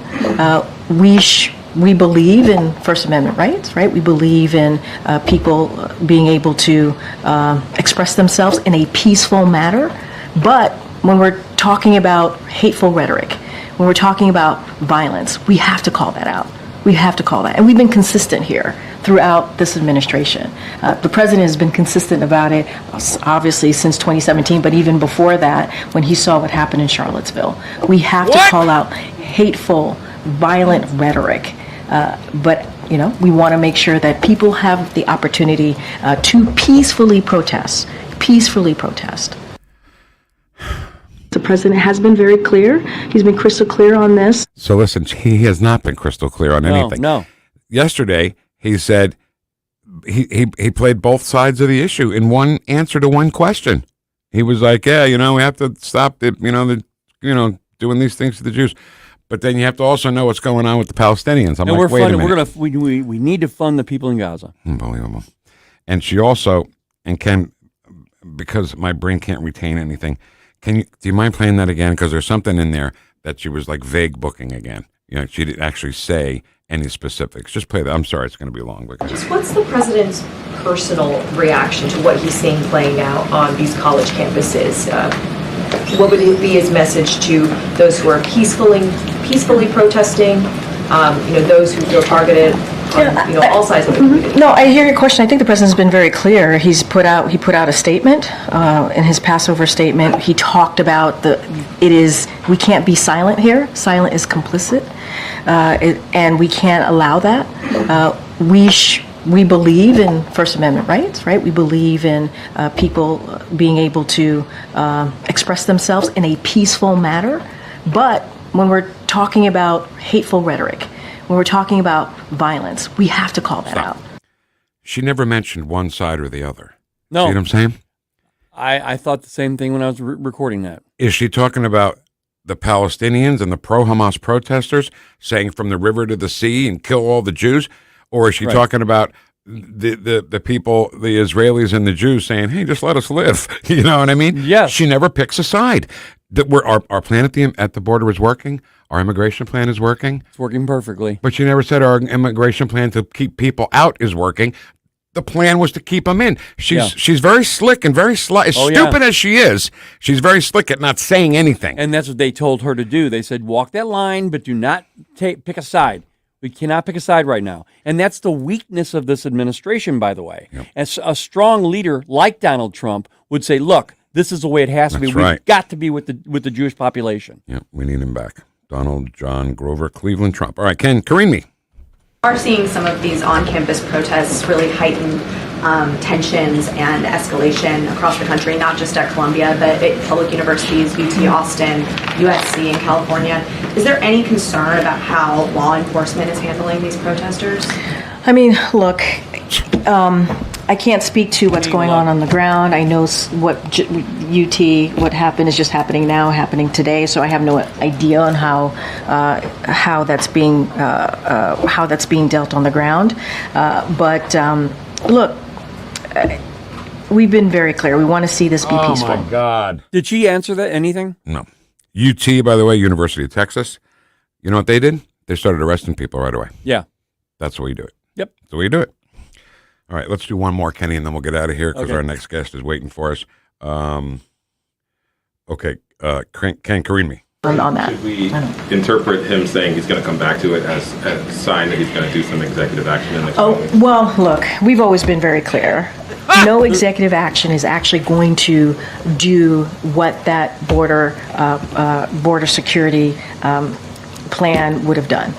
[SPEAKER 21] We believe in First Amendment rights, right? We believe in people being able to express themselves in a peaceful manner, but when we're talking about hateful rhetoric, when we're talking about violence, we have to call that out. We have to call that. And we've been consistent here throughout this administration. The president has been consistent about it, obviously, since 2017, but even before that, when he saw what happened in Charlottesville. We have to call out hateful, violent rhetoric. But we want to make sure that people have the opportunity to peacefully protest. The president has been very clear. He's been crystal clear on this.
[SPEAKER 2] So listen, he has not been crystal clear on anything.
[SPEAKER 3] No.
[SPEAKER 2] Yesterday, he said he played both sides of the issue in one answer to one question. He was like, "Yeah, we have to stop doing these things to the Jews." But then you have to also know what's going on with the Palestinians. I'm like, wait a minute.
[SPEAKER 3] We need to fund the people in Gaza.
[SPEAKER 2] Unbelievable. And she also, and Ken, because my brain can't retain anything, do you mind playing that again? Because there's something in there that she was like vague booking again. She didn't actually say any specifics. Just play that. I'm sorry, it's going to be long.
[SPEAKER 20] Just what's the president's personal reaction to what he's seeing playing out on these college campuses? What would be his message to those who are peacefully protesting? Those who feel targeted on all sides of it.
[SPEAKER 21] No, I hear your question. I think the president's been very clear. He put out a statement in his Passover statement. He talked about we can't be silent here. Silent is complicit, and we can't allow that. We believe in First Amendment rights, right? We believe in people being able to express themselves in a peaceful manner. But when we're talking about hateful rhetoric, when we're talking about violence, we have to call that out.
[SPEAKER 2] She never mentioned one side or the other.
[SPEAKER 3] No.
[SPEAKER 2] See what I'm saying?
[SPEAKER 3] I thought the same thing when I was recording that.
[SPEAKER 2] Is she talking about the Palestinians and the pro-Hamas protesters saying from the river to the sea and kill all the Jews? Or is she talking about the people, the Israelis and the Jews saying, hey, just let us live? You know what I mean?
[SPEAKER 3] Yes.
[SPEAKER 2] She never picks a side. Our plan at the border is working. Our immigration plan is working.
[SPEAKER 3] It's working perfectly.
[SPEAKER 2] But she never said our immigration plan to keep people out is working. The plan was to keep them in. She's very slick and very sly. As stupid as she is, she's very slick at not saying anything.
[SPEAKER 3] And that's what they told her to do. They said, walk that line, but do not pick a side. We cannot pick a side right now. And that's the weakness of this administration, by the way. Yep. As a strong leader like Donald Trump would say, look, this is the way it has to be. We've got to be with the Jewish population.
[SPEAKER 2] Yeah, we need him back. Donald John Grover Cleveland Trump. All right, Karine me.
[SPEAKER 20] Are seeing some of these on-campus protests really heighten tensions and escalation across the country, not just at Columbia, but at public universities, UT Austin, USC in California. Is there any concern about how law enforcement is handling these protesters?
[SPEAKER 21] I mean, look, I can't speak to what's going on the ground. I know what happened is just happening now, happening today. So I have no idea on how that's being dealt on the ground. But look, we've been very clear. We want to see this be peaceful.
[SPEAKER 2] Oh my God!
[SPEAKER 3] Did she answer that? Anything?
[SPEAKER 2] No. UT, by the way, University of Texas. You know what they did? they started arresting people right away.
[SPEAKER 3] Yeah.
[SPEAKER 2] That's the way you do it.
[SPEAKER 3] Yep.
[SPEAKER 2] That's the way you do it. All right, let's do one more, Kenny, and then we'll get out of here because
[SPEAKER 3] Okay.
[SPEAKER 2] our next guest is waiting for us. Okay, can Karine me?
[SPEAKER 21] On that.
[SPEAKER 4] Should we interpret him saying he's going to come back to it as a sign that he's going to do some executive action in the
[SPEAKER 21] Well, look, we've always been very clear. No executive action is actually going to do what that border security plan would have done.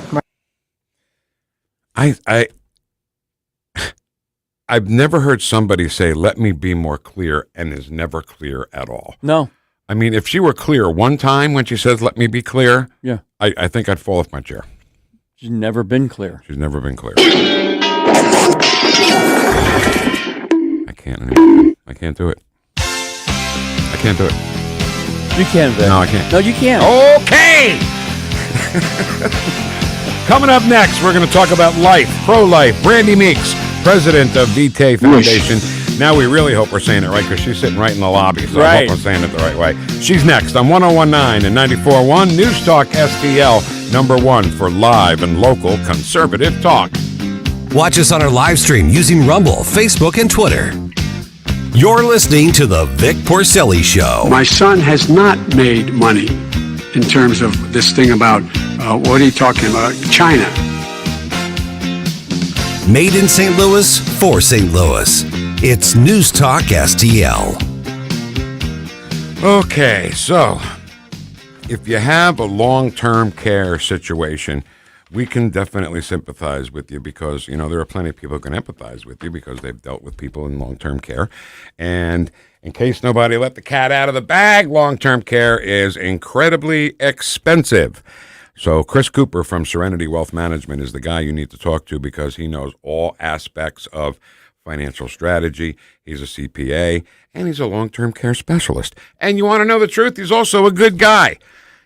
[SPEAKER 2] I've never heard somebody say, "Let me be more clear," and is never clear at all.
[SPEAKER 3] No.
[SPEAKER 2] I mean, if she were clear one time when she says, "Let me be clear,"
[SPEAKER 3] yeah,
[SPEAKER 2] I think I'd fall off my chair.
[SPEAKER 3] She's never been clear.
[SPEAKER 2] She's never been clear. I can't anymore. I can't do it. I can't do it.
[SPEAKER 3] You can, Vic.
[SPEAKER 2] No, I can't.
[SPEAKER 3] No, you can't.
[SPEAKER 2] Okay! Coming up next, we're going to talk about life, pro-life. Brandy Meeks, president of Vitae Foundation. Now we really hope we're saying it right because she's sitting right in the lobby, so I hope I'm saying it the right way. She's next on 101.9 and 94.1 News Talk STL, #1 for live and local conservative talk.
[SPEAKER 1] Watch us on our live stream using Rumble, Facebook, and Twitter. You're listening to the Vic Porcelli Show.
[SPEAKER 9] My son has not made money in terms of this thing about, what are you talking about, China.
[SPEAKER 1] Made in St. Louis for St. Louis. It's News Talk STL.
[SPEAKER 2] Okay, so if you have a long-term care situation, we can definitely sympathize with you because, you know, there are plenty of people who can empathize with you because they've dealt with people in long-term care. And in case nobody let the cat out of the bag, long-term care is incredibly expensive. So Chris Cooper from Serenity Wealth Management is the guy you need to talk to because he knows all aspects of financial strategy. He's a CPA, and he's a long-term care specialist. And you want to know the truth? He's also a good guy.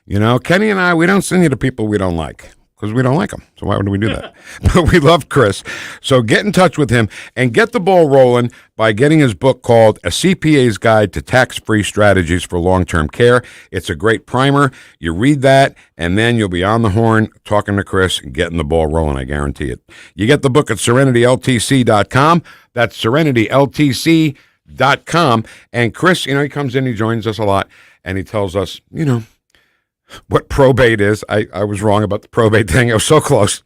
[SPEAKER 2] You know, Kenny and I, we don't send you to people we don't like because we don't like them. So why would we do that? But we love Chris. So get in touch with him and get the ball rolling by getting his book called A CPA's Guide to Tax-Free Strategies for Long-Term Care. It's a great primer. You read that, and then you'll be on the horn talking to Chris and getting the ball rolling, I guarantee it. You get the book at serenityltc.com. That's serenityltc.com. And Chris, you know, he comes in, he joins us a lot, and he tells us, you know, what probate is. I was wrong about the probate thing. I was so close.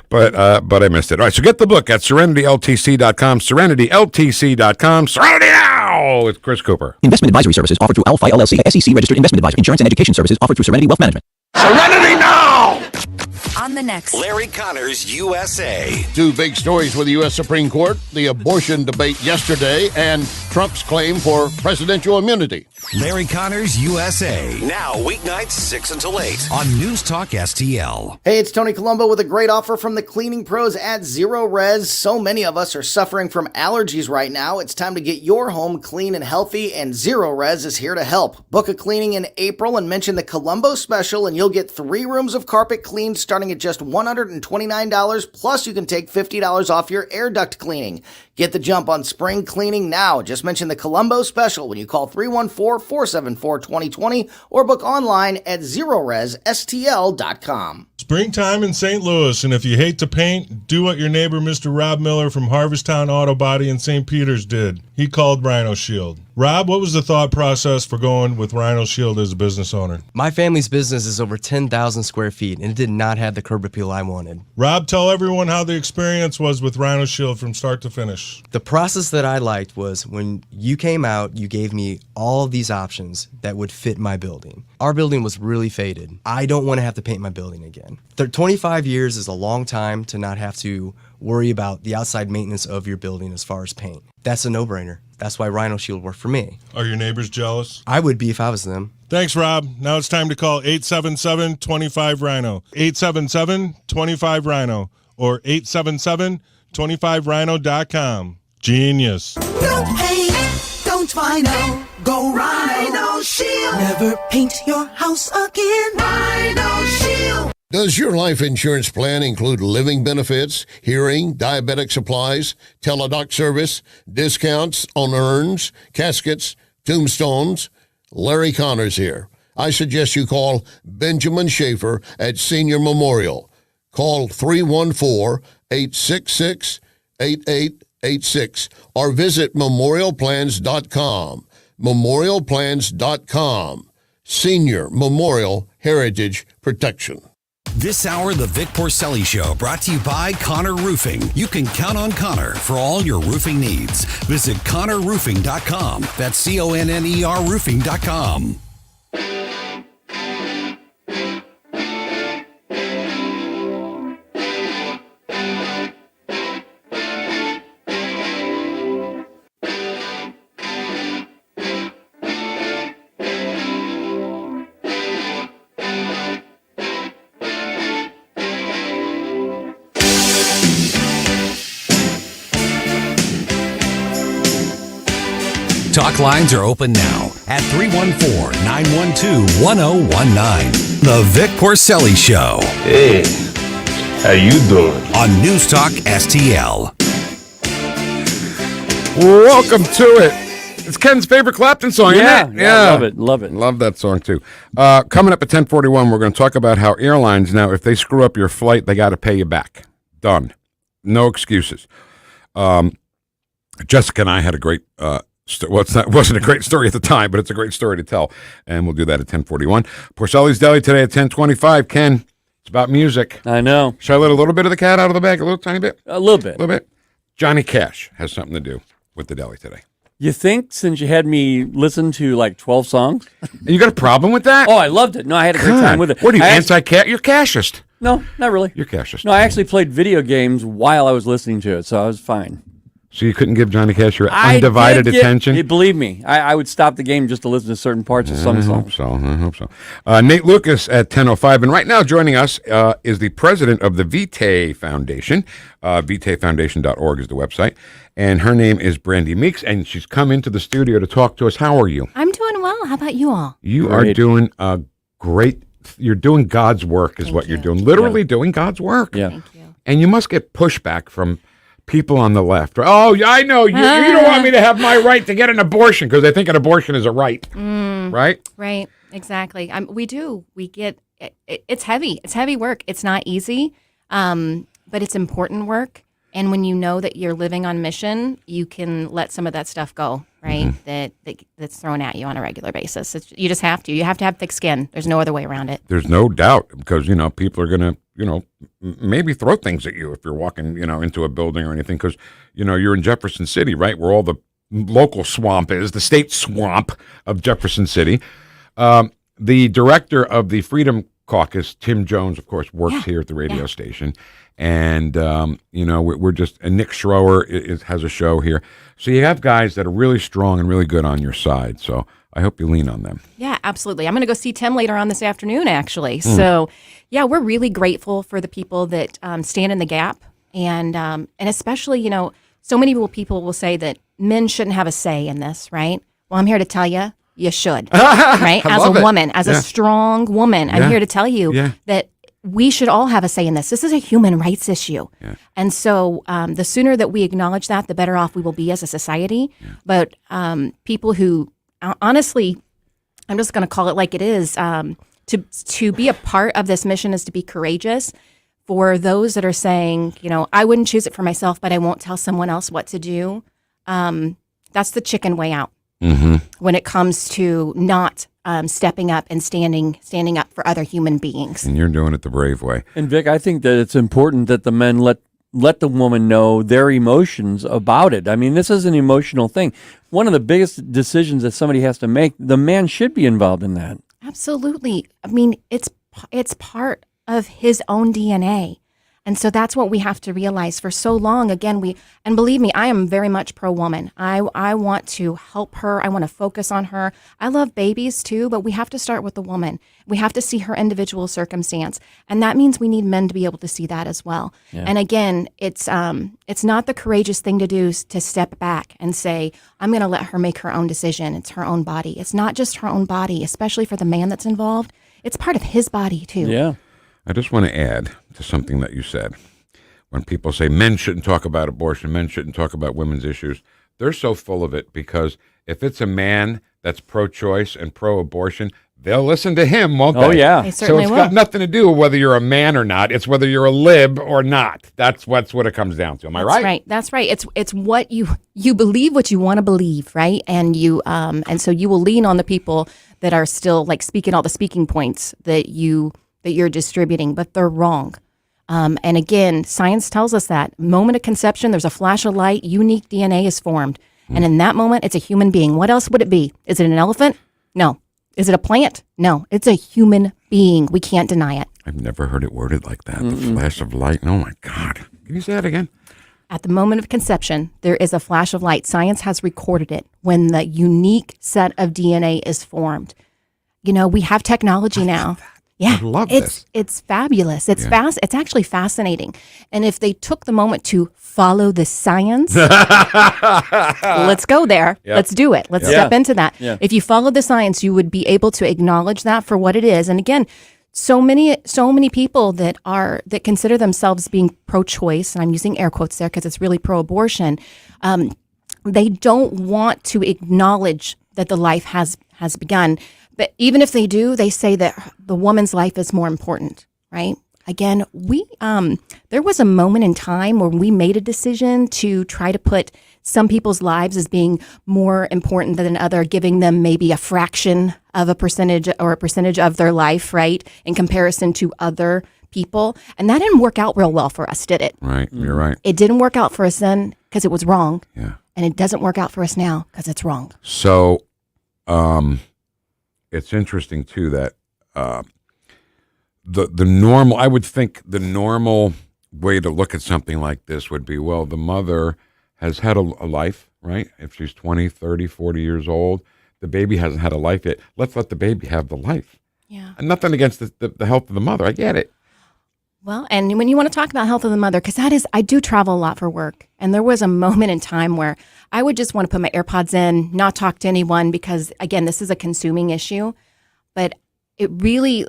[SPEAKER 2] but I missed it. All right, so get the book at serenityltc.com, serenityltc.com. Serenity now! It's Chris Cooper.
[SPEAKER 22] Investment advisory services offered through Alphi LLC, SEC registered investment advisor. Insurance and education services offered through Serenity Wealth Management.
[SPEAKER 1] Serenity now!
[SPEAKER 23] On the next
[SPEAKER 1] Larry Connors USA.
[SPEAKER 24] Two big stories with the U.S. Supreme Court, the abortion debate yesterday and Trump's claim for presidential immunity.
[SPEAKER 1] Larry Connors USA. Now weeknights 6 until 8 on News Talk STL.
[SPEAKER 25] Hey, it's Tony Colombo with a great offer from the cleaning pros at Zero Res. So many of us are suffering from allergies right now. It's time to get your home clean and healthy, and Zero Res is here to help. Book a cleaning in April and mention the Colombo special, and you'll get 3 rooms of carpet cleaned starting at just $129, plus you can take $50 off your air duct cleaning. Get the jump on spring cleaning now. Just mention the Colombo special when you call 314-474-2020 or book online at ZeroResSTL.com.
[SPEAKER 26] Springtime in St. Louis, and if you hate to paint, do what your neighbor Mr. Rob Miller from Harvesttown Auto Body in St. Peters did. He called Rhino Shield. Rob, what was the thought process for going with Rhino Shield as a business owner?
[SPEAKER 27] My family's business is over 10,000 square feet, and it did not have the curb appeal I wanted.
[SPEAKER 26] Rob, tell everyone how the experience was with Rhino Shield from start to finish.
[SPEAKER 27] The process that I liked was when you came out, you gave me all of these options that would fit my building. Our building was really faded. I don't want to have to paint my building again. 25 years is a long time to not have to worry about the outside maintenance of your building as far as paint. That's a no-brainer. That's why Rhino Shield worked for me.
[SPEAKER 26] Are your neighbors jealous?
[SPEAKER 27] I would be if I was them.
[SPEAKER 26] Thanks, Rob. Now it's time to call 877-25-RHINO. 877-25-RHINO or 877-25rhino.com. Genius.
[SPEAKER 28] No paint, don't Rhino. Go Rhino Shield. Never paint your house again. Rhino Shield.
[SPEAKER 24] Does your life insurance plan include living benefits, hearing, diabetic supplies, teledoc service, discounts on urns, caskets, tombstones? Larry Connors here. I suggest you call Benjamin Schaefer at Senior Memorial. Call 314-866-8886 or visit memorialplans.com. Memorialplans.com. Senior Memorial Heritage Protection.
[SPEAKER 1] This hour, the Vic Porcelli Show, brought to you by Connor Roofing. You can count on Connor for all your roofing needs. Visit ConnorRoofing.com. That's CONNER Roofing.com. Talk lines are open now at 314-912-1019. The Vic Porcelli Show.
[SPEAKER 18] Hey, how you doing?
[SPEAKER 1] On NewstalkSTL.
[SPEAKER 2] Welcome to it. It's Ken's favorite Clapton song, isn't it?
[SPEAKER 3] Yeah, love it, love it.
[SPEAKER 2] Love that song, too. Coming up at 10:41, we're going to talk about how airlines now, if they screw up your flight, they got to pay you back. Done. No excuses. Jessica and I had a great... it wasn't a great story at the time, but it's a great story to tell, and we'll do that at 10:41. Porcelli's Deli today at 10:25. Ken, it's about music.
[SPEAKER 3] I know.
[SPEAKER 2] Should I let a little bit of the cat out of the bag? A little tiny bit?
[SPEAKER 3] A little bit.
[SPEAKER 2] A little bit. Johnny Cash has something to do with the deli today.
[SPEAKER 3] You think since you had me listen to like 12 songs?
[SPEAKER 2] You got a problem with that?
[SPEAKER 3] Oh, I loved it. No, I had a great time with it.
[SPEAKER 2] What are you, anti-cat? You're cashist.
[SPEAKER 3] No, not really.
[SPEAKER 2] You're cashist.
[SPEAKER 3] No, I actually played video games while I was listening to it, so I was fine.
[SPEAKER 2] So you couldn't give Johnny Cash your undivided attention?
[SPEAKER 3] Believe me, I would stop the game just to listen to certain parts of some songs.
[SPEAKER 2] I hope so. Nate Lucas at 10:05. And right now joining us is the president of the Vitae Foundation. VitaeFoundation.org is the website. And her name is Brandy Meeks, and she's come into the studio to talk to us. How are you?
[SPEAKER 5] I'm doing well. How about you all?
[SPEAKER 2] You are doing great. You're doing God's work is what you're doing. Literally doing God's work.
[SPEAKER 3] Yeah.
[SPEAKER 5] Thank you.
[SPEAKER 2] And you must get pushback from people on the left. Oh, yeah, I know. You don't want me to have my right to get an abortion because they think an abortion is a right. Right?
[SPEAKER 5] Right. Exactly. We do. We get it's heavy. It's heavy work. It's not easy, but it's important work. And when you know that you're living on mission, you can let some of that stuff go, right? That's thrown at you on a regular basis. You just have to. You have to have thick skin. There's no other way around it.
[SPEAKER 2] There's no doubt because, people are going to, maybe throw things at you if you're walking, into a building or anything because, you're in Jefferson City, right, where all the local swamp is, the state swamp of Jefferson City. The director of the Freedom Caucus, Tim Jones, of course, works here at the radio station. And, we're just, and Nick Schroer has a show here. So you have guys that are really strong and really good on your side. So I hope you lean on them.
[SPEAKER 5] Yeah, absolutely. I'm going to go see Tim later on this afternoon, actually. So, yeah, we're really grateful for the people that stand in the gap. And especially, so many people will say that men shouldn't have a say in this, right? Well, I'm here to tell you, you should, right? As a woman, as a strong woman, I'm here to tell you that we should all have a say in this. This is a human rights issue. Yeah. And so the sooner that we acknowledge that, the better off we will be as a society. Yeah. But people who, honestly, I'm just going to call it like it is, to be a part of this mission is to be courageous. For those that are saying, I wouldn't choose it for myself, but I won't tell someone else what to do, that's the chicken way out. When it comes to not stepping up and standing up for other human beings.
[SPEAKER 2] And you're doing it the brave way.
[SPEAKER 3] And Vic, I think that it's important that the men let the woman know their emotions about it. I mean, this is an emotional thing. One of the biggest decisions that somebody has to make, the man should be involved in that.
[SPEAKER 5] Absolutely. I mean, it's part of his own DNA. And so that's what we have to realize. For so long, again, and believe me, I am very much pro-woman. I want to help her. I want to focus on her. I love babies too, but we have to start with the woman. We have to see her individual circumstance. And that means we need men to be able to see that as well. Yeah. And again, it's not the courageous thing to do is to step back and say, I'm going to let her make her own decision. It's her own body. It's not just her own body, especially for the man that's involved. It's part of his body too.
[SPEAKER 3] Yeah.
[SPEAKER 2] I just want to add to something that you said. When people say men shouldn't talk about abortion, men shouldn't talk about women's issues, they're so full of it because if it's a man that's pro-choice and pro-abortion, they'll listen to him, won't they?
[SPEAKER 3] Oh, yeah.
[SPEAKER 5] They
[SPEAKER 2] So
[SPEAKER 5] certainly
[SPEAKER 2] it's
[SPEAKER 5] will.
[SPEAKER 2] got nothing to do with whether you're a man or not. It's whether you're a lib or not. That's what it comes down to. Am I right?
[SPEAKER 5] That's right. It's what you believe what you want to believe, right? And you and so you will lean on the people that are still like speaking all the speaking points that you're distributing, but they're wrong. And again, science tells us that moment of conception, there's a flash of light, unique DNA is formed. And in that moment, it's a human being. What else would it be? Is it an elephant? No. Is it a plant? No. It's a human being. We can't deny it.
[SPEAKER 2] I've never heard it worded like that. The flash of light. Oh, my God. Can you say that again?
[SPEAKER 5] At the moment of conception, there is a flash of light. Science has recorded it when the unique set of DNA is formed. You know, we have technology now. Yeah,
[SPEAKER 2] I love this.
[SPEAKER 5] It's fabulous. It's It's actually fascinating. And if they took the moment to follow the science, let's go there.
[SPEAKER 2] Yep.
[SPEAKER 5] Let's do it. Let's step into that.
[SPEAKER 3] Yeah.
[SPEAKER 5] If you follow the science, you would be able to acknowledge that for what it is. And again, so many people that consider themselves being pro-choice, and I'm using air quotes there because it's really pro-abortion. They don't want to acknowledge that the life has begun. But even if they do, they say that the woman's life is more important, right? Again, there was a moment in time where we made a decision to try to put some people's lives as being more important than other, giving them maybe a fraction of a percentage or a percentage of their life, right, in comparison to other people. And that didn't work out real well for us, did it?
[SPEAKER 2] Right. You're right.
[SPEAKER 5] It didn't work out for us then because it was wrong.
[SPEAKER 2] Yeah.
[SPEAKER 5] And it doesn't work out for us now because it's wrong.
[SPEAKER 2] So, it's interesting too that the normal, I would think the normal way to look at something like this would be, well, the mother has had a life, right? If she's 20, 30, 40 years old, the baby hasn't had a life yet. Let's let the baby have the life.
[SPEAKER 5] Yeah.
[SPEAKER 2] And nothing against the health of the mother. I get it.
[SPEAKER 5] Well, and when you want to talk about health of the mother, because I do travel a lot for work. And there was a moment in time where I would just want to put my AirPods in, not talk to anyone, because again, this is a consuming issue. But it really,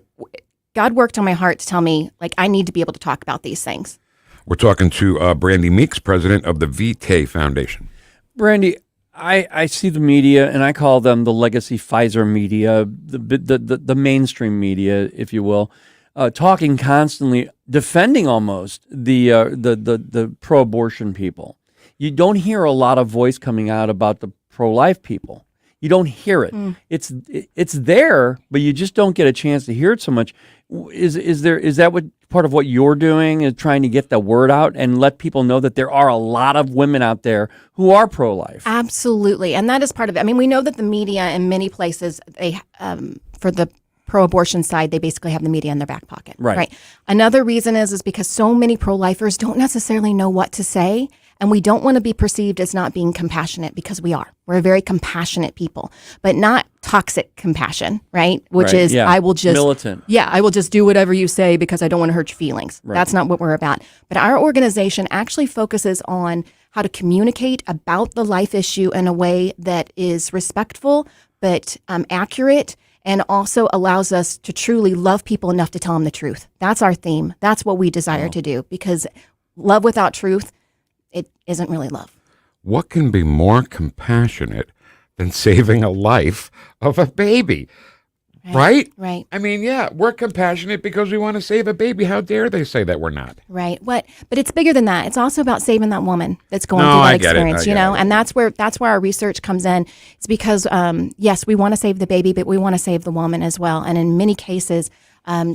[SPEAKER 5] God worked on my heart to tell me, like, I need to be able to talk about these things.
[SPEAKER 2] We're talking to Brandy Meeks, president of the Vitae Foundation.
[SPEAKER 3] Brandy, I see the media, and I call them the legacy Pfizer media, the mainstream media, if you will, talking constantly, defending almost the pro-abortion people. You don't hear a lot of voice coming out about the pro-life people. You don't hear it. It's there, but you just don't get a chance to hear it so much. Is that what part of what you're doing, is trying to get the word out and let people know that there are a lot of women out there who are pro-life?
[SPEAKER 5] Absolutely, and that is part of it. I mean, we know that the media in many places, they for the pro-abortion side, they basically have the media in their back pocket. Right. Another reason is because so many pro-lifers don't necessarily know what to say. And we don't want to be perceived as not being compassionate, because we are. We're a very compassionate people, but not toxic compassion, right? Which is, I will just
[SPEAKER 3] militant.
[SPEAKER 5] Yeah, I will just do whatever you say because I don't want to hurt your feelings. Right. That's not what we're about. But our organization actually focuses on how to communicate about the life issue in a way that is respectful, but accurate, and also allows us to truly love people enough to tell them the truth. That's our theme. That's what we desire to do, because love without truth, it isn't really love.
[SPEAKER 2] What can be more compassionate than saving a life of a baby? Right?
[SPEAKER 5] Right.
[SPEAKER 2] I mean, yeah, we're compassionate because we want to save a baby. How dare they say that we're not?
[SPEAKER 5] Right. But it's bigger than that. It's also about saving that woman that's going through that
[SPEAKER 2] I get
[SPEAKER 5] experience,
[SPEAKER 2] it.
[SPEAKER 5] And that's where our research comes in. It's because, yes, we want to save the baby, but we want to save the woman as well. And in many cases,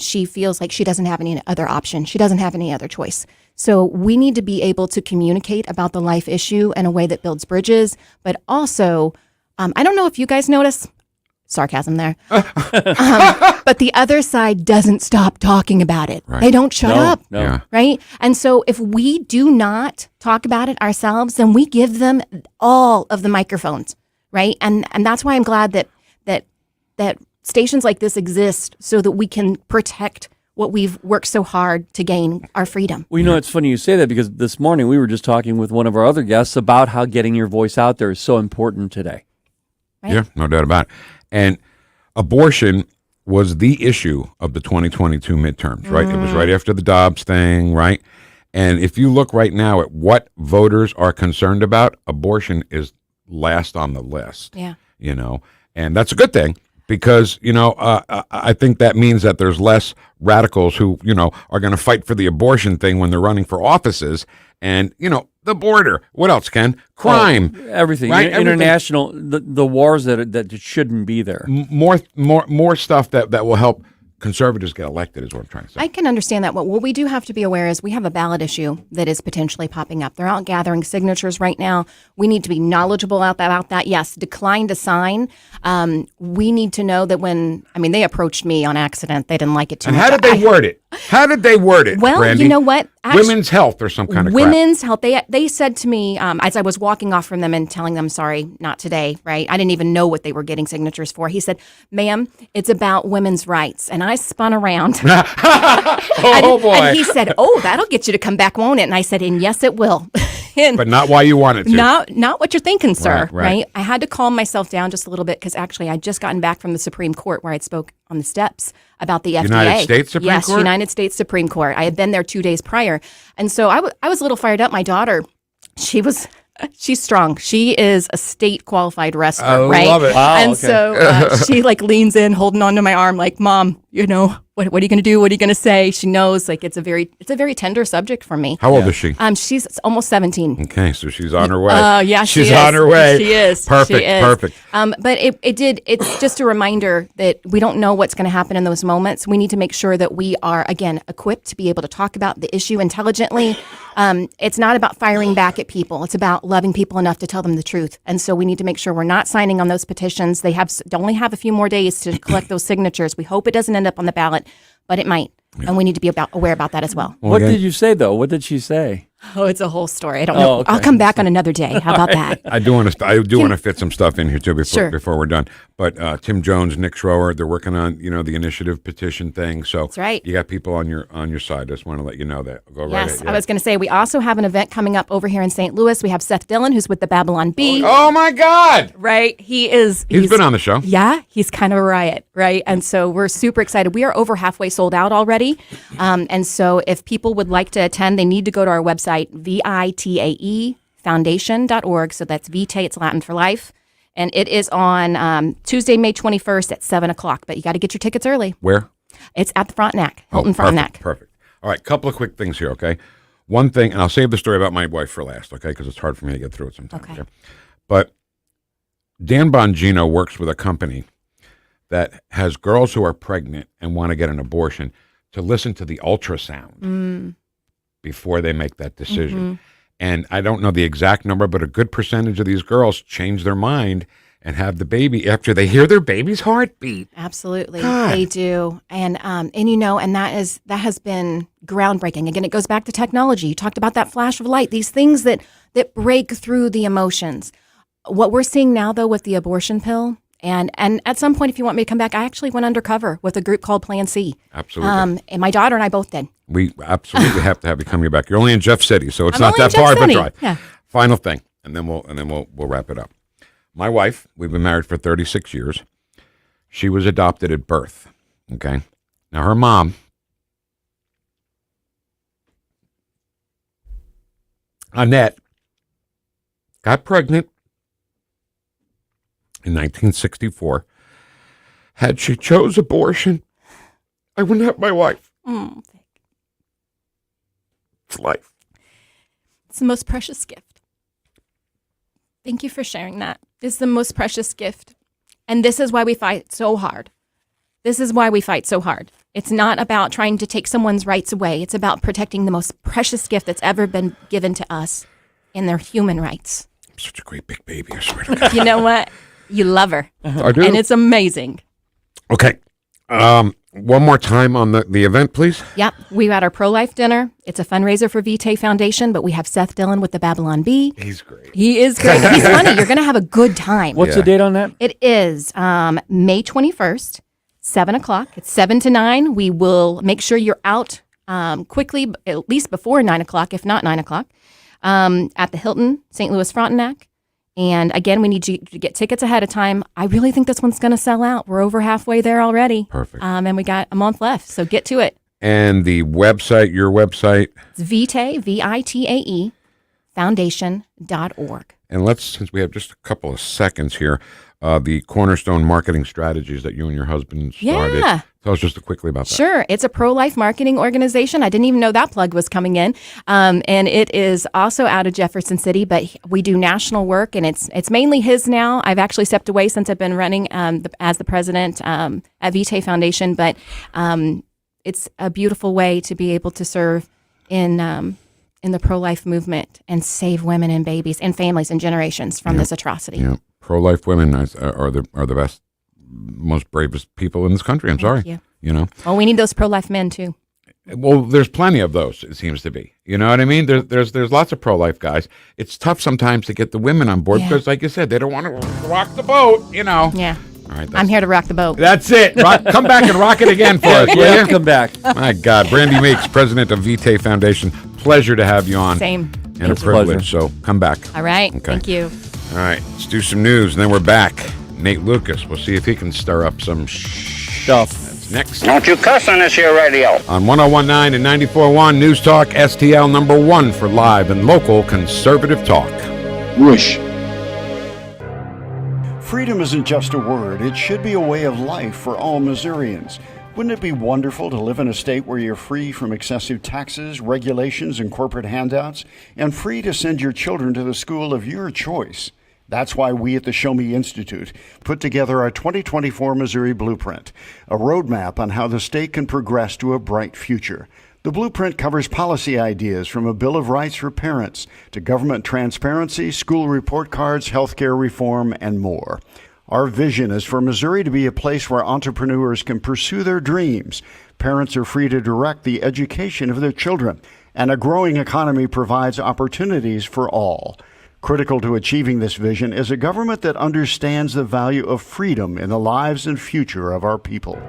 [SPEAKER 5] she feels like she doesn't have any other option. She doesn't have any other choice. So we need to be able to communicate about the life issue in a way that builds bridges, but also, I don't know if you guys notice, sarcasm there, but the other side doesn't stop talking about it. Right. They don't shut up, right? And so if we do not talk about it ourselves, then we give them all of the microphones, right? And that's why I'm glad that stations like this exist, so that we can protect what we've worked so hard to gain, our freedom.
[SPEAKER 3] Well, it's funny you say that, because this morning we were just talking with one of our other guests about how getting your voice out there is so important today.
[SPEAKER 5] Right?
[SPEAKER 2] Yeah, no doubt about it. And abortion was the issue of the 2022 midterms, right? It was right after the Dobbs thing, right? And if you look right now at what voters are concerned about, abortion is last on the list.
[SPEAKER 5] Yeah.
[SPEAKER 2] And that's a good thing. because, I think that means that there's less radicals who, are going to fight for the abortion thing when they're running for offices. And, the border. What else, Ken? Crime.
[SPEAKER 3] Everything.
[SPEAKER 2] Right?
[SPEAKER 3] International, the wars that shouldn't be there.
[SPEAKER 2] More stuff that will help conservatives get elected is what I'm trying to say.
[SPEAKER 5] I can understand that. What we do have to be aware is we have a ballot issue that is potentially popping up. They're out gathering signatures right now. We need to be knowledgeable about that. Yes, decline to sign. We need to know that they approached me on accident. They didn't like it too much.
[SPEAKER 2] And how did they word it? How did they word it,
[SPEAKER 5] Well,
[SPEAKER 2] Brandy?
[SPEAKER 5] you know what?
[SPEAKER 2] Women's health or some kind of
[SPEAKER 5] Women's health. They said to me, as I was walking off from them and telling them, sorry, not today, right? I didn't even know what they were getting signatures for. He said, ma'am, it's about women's rights. And I spun around.
[SPEAKER 2] Boy.
[SPEAKER 5] And he said, oh, that'll get you to come back, won't it? And I said, and yes, it will.
[SPEAKER 2] But not why you wanted to.
[SPEAKER 5] Not what you're thinking, sir.
[SPEAKER 2] Right.
[SPEAKER 5] I had to calm myself down just a little bit because actually I'd just gotten back from the Supreme Court where I'd spoke on the steps about the FDA.
[SPEAKER 2] United States Supreme Court?
[SPEAKER 5] Yes, United States Supreme Court. I had been there 2 days prior. And so I was a little fired up. My daughter, she's strong. She is a state qualified wrestler, right?
[SPEAKER 2] I love it.
[SPEAKER 3] Wow,
[SPEAKER 5] and
[SPEAKER 3] okay.
[SPEAKER 5] so she leans in, holding onto my arm, like, Mom, what are you going to do? What are you going to say? She knows, it's a very tender subject for me.
[SPEAKER 2] How old is she?
[SPEAKER 5] She's almost 17.
[SPEAKER 2] Okay, so she's on her way.
[SPEAKER 5] Yeah,
[SPEAKER 2] she's
[SPEAKER 5] she is.
[SPEAKER 2] on her way.
[SPEAKER 5] She is.
[SPEAKER 2] Perfect.
[SPEAKER 5] She is.
[SPEAKER 2] Perfect.
[SPEAKER 5] But it's just a reminder that we don't know what's going to happen in those moments. We need to make sure that we are, again, equipped to be able to talk about the issue intelligently. It's not about firing back at people. It's about loving people enough to tell them the truth. And so we need to make sure we're not signing on those petitions. They only have a few more days to collect those signatures. We hope it doesn't end up on the ballot, but it might. Yeah. And we need to be aware about that as well.
[SPEAKER 3] What did you say, though? What did she say?
[SPEAKER 5] Oh, it's a whole story. I don't know.
[SPEAKER 3] Okay.
[SPEAKER 5] I'll come back on another day. How about that?
[SPEAKER 2] I do want to fit some stuff in here too before we're done. But Tim Jones, Nick Schroer, they're working on the initiative petition thing. So
[SPEAKER 5] that's right.
[SPEAKER 2] You got people on your side. I just want to let you know that. Go right ahead.
[SPEAKER 5] Yes, I was going to say we also have an event coming up over here in St. Louis. We have Seth Dillon, who's with the Babylon Bee.
[SPEAKER 2] Oh my God!
[SPEAKER 5] Right, he's
[SPEAKER 2] been on the show.
[SPEAKER 5] Yeah, he's kind of a riot, right? And so we're super excited. We are over halfway sold out already, and so if people would like to attend, they need to go to our website Vitae foundation.org. So that's Vitae, it's Latin for life. And it is on Tuesday, May 21st at 7 o'clock. But you got to get your tickets early.
[SPEAKER 2] Where?
[SPEAKER 5] It's at the Frontenac, Hilton Frontenac.
[SPEAKER 2] Perfect. All right, couple of quick things here, okay? One thing, and I'll save the story about my wife for last, okay? Because it's hard for me to get through it sometimes. Okay. But Dan Bongino works with a company that has girls who are pregnant and want to get an abortion to listen to the ultrasound before they make that decision. Mm-hmm. And I don't know the exact number, but a good percentage of these girls change their mind and have the baby after they hear their baby's heartbeat.
[SPEAKER 5] Absolutely.
[SPEAKER 2] God.
[SPEAKER 5] They do. And that has been groundbreaking. Again, it goes back to technology. You talked about that flash of light, these things that break through the emotions. What we're seeing now, though, with the abortion pill, and at some point, if you want me to come back, I actually went undercover with a group called Plan C.
[SPEAKER 2] Absolutely.
[SPEAKER 5] And my daughter and I both did.
[SPEAKER 2] We absolutely have to have you come back. You're only in Jeff City, so it's not that far of a drive.
[SPEAKER 5] Yeah.
[SPEAKER 2] Final thing, and then we'll wrap it up. My wife, we've been married for 36 years. She was adopted at birth. Okay. Now her mom, Annette, got pregnant in 1964. Had she chose abortion, I wouldn't have my wife. It's life.
[SPEAKER 5] It's the most precious gift. Thank you for sharing that. It's the most precious gift. And this is why we fight so hard. This is why we fight so hard. It's not about trying to take someone's rights away. It's about protecting the most precious gift that's ever been given to us in their human rights.
[SPEAKER 2] I'm such a great big baby, I swear to God.
[SPEAKER 5] You know what? You love her.
[SPEAKER 2] I do.
[SPEAKER 5] And it's amazing.
[SPEAKER 2] Okay. One more time on the event, please.
[SPEAKER 5] Yep. We had our pro-life dinner. It's a fundraiser for Vitae Foundation, but we have Seth Dillon with the Babylon Bee.
[SPEAKER 2] He's great.
[SPEAKER 5] He is great. He's funny. You're going to have a good time.
[SPEAKER 3] What's the date on that?
[SPEAKER 5] It is May 21st, 7 o'clock. It's 7 to 9. We will make sure you're out quickly, at least before 9 o'clock, if not 9 o'clock, at the Hilton St. Louis Frontenac. And again, we need you to get tickets ahead of time. I really think this one's going to sell out. We're over halfway there already.
[SPEAKER 2] Perfect.
[SPEAKER 5] And we got a month left, so get to it.
[SPEAKER 2] And the website, your website?
[SPEAKER 5] It's Vitae, Vitae, foundation.org.
[SPEAKER 2] And since we have just a couple of seconds here, the Cornerstone marketing strategies that you and your husband started.
[SPEAKER 5] Yeah.
[SPEAKER 2] Tell us just quickly about that.
[SPEAKER 5] Sure. It's a pro-life marketing organization. I didn't even know that plug was coming in. And it is also out of Jefferson City, but we do national work, and it's mainly his now. I've actually stepped away since I've been running as the president at Vitae Foundation, but it's a beautiful way to be able to serve in the pro-life movement and save women and babies and families and generations from this atrocity.
[SPEAKER 2] Yeah. Pro-life women are the best, most bravest people in this country. I'm sorry. You know.
[SPEAKER 5] Well, we need those pro-life men too.
[SPEAKER 2] Well, there's plenty of those. It seems to be. You know what I mean? There's lots of pro-life guys. It's tough sometimes to get the women on board because, like you said, they don't want to rock the boat. You know.
[SPEAKER 5] Yeah.
[SPEAKER 2] All right.
[SPEAKER 5] I'm here to rock the boat.
[SPEAKER 2] That's it. Come back and rock it again for us, will you?
[SPEAKER 3] Come back.
[SPEAKER 2] My God, Brandy Meeks, president of Vitae Foundation. Pleasure to have you on.
[SPEAKER 5] Same.
[SPEAKER 2] And a privilege. So come back.
[SPEAKER 5] All right.
[SPEAKER 2] Okay.
[SPEAKER 5] Thank you.
[SPEAKER 2] All right. Let's do some news, and then we're back. Nate Lucas. We'll see if he can stir up some stuff. That's next.
[SPEAKER 6] Don't you cuss on this here radio.
[SPEAKER 2] On 101.9 and 94.1 News Talk STL, #1 for live and local conservative talk.
[SPEAKER 7] Whoosh. Freedom isn't just a word. It should be a way of life for all Missourians. Wouldn't it be wonderful to live in a state where you're free from excessive taxes, regulations, and corporate handouts, and free to send your children to the school of your choice? That's why we at the Show Me Institute put together our 2024 Missouri Blueprint, a roadmap on how the state can progress to a bright future. The blueprint covers policy ideas from a Bill of Rights for parents to government transparency, school report cards, healthcare reform, and more. Our vision is for Missouri to be a place where entrepreneurs can pursue their dreams, parents are free to direct the education of their children, and a growing economy provides opportunities for all. Critical to achieving this vision is a government that understands the value of freedom in the lives and future of our people.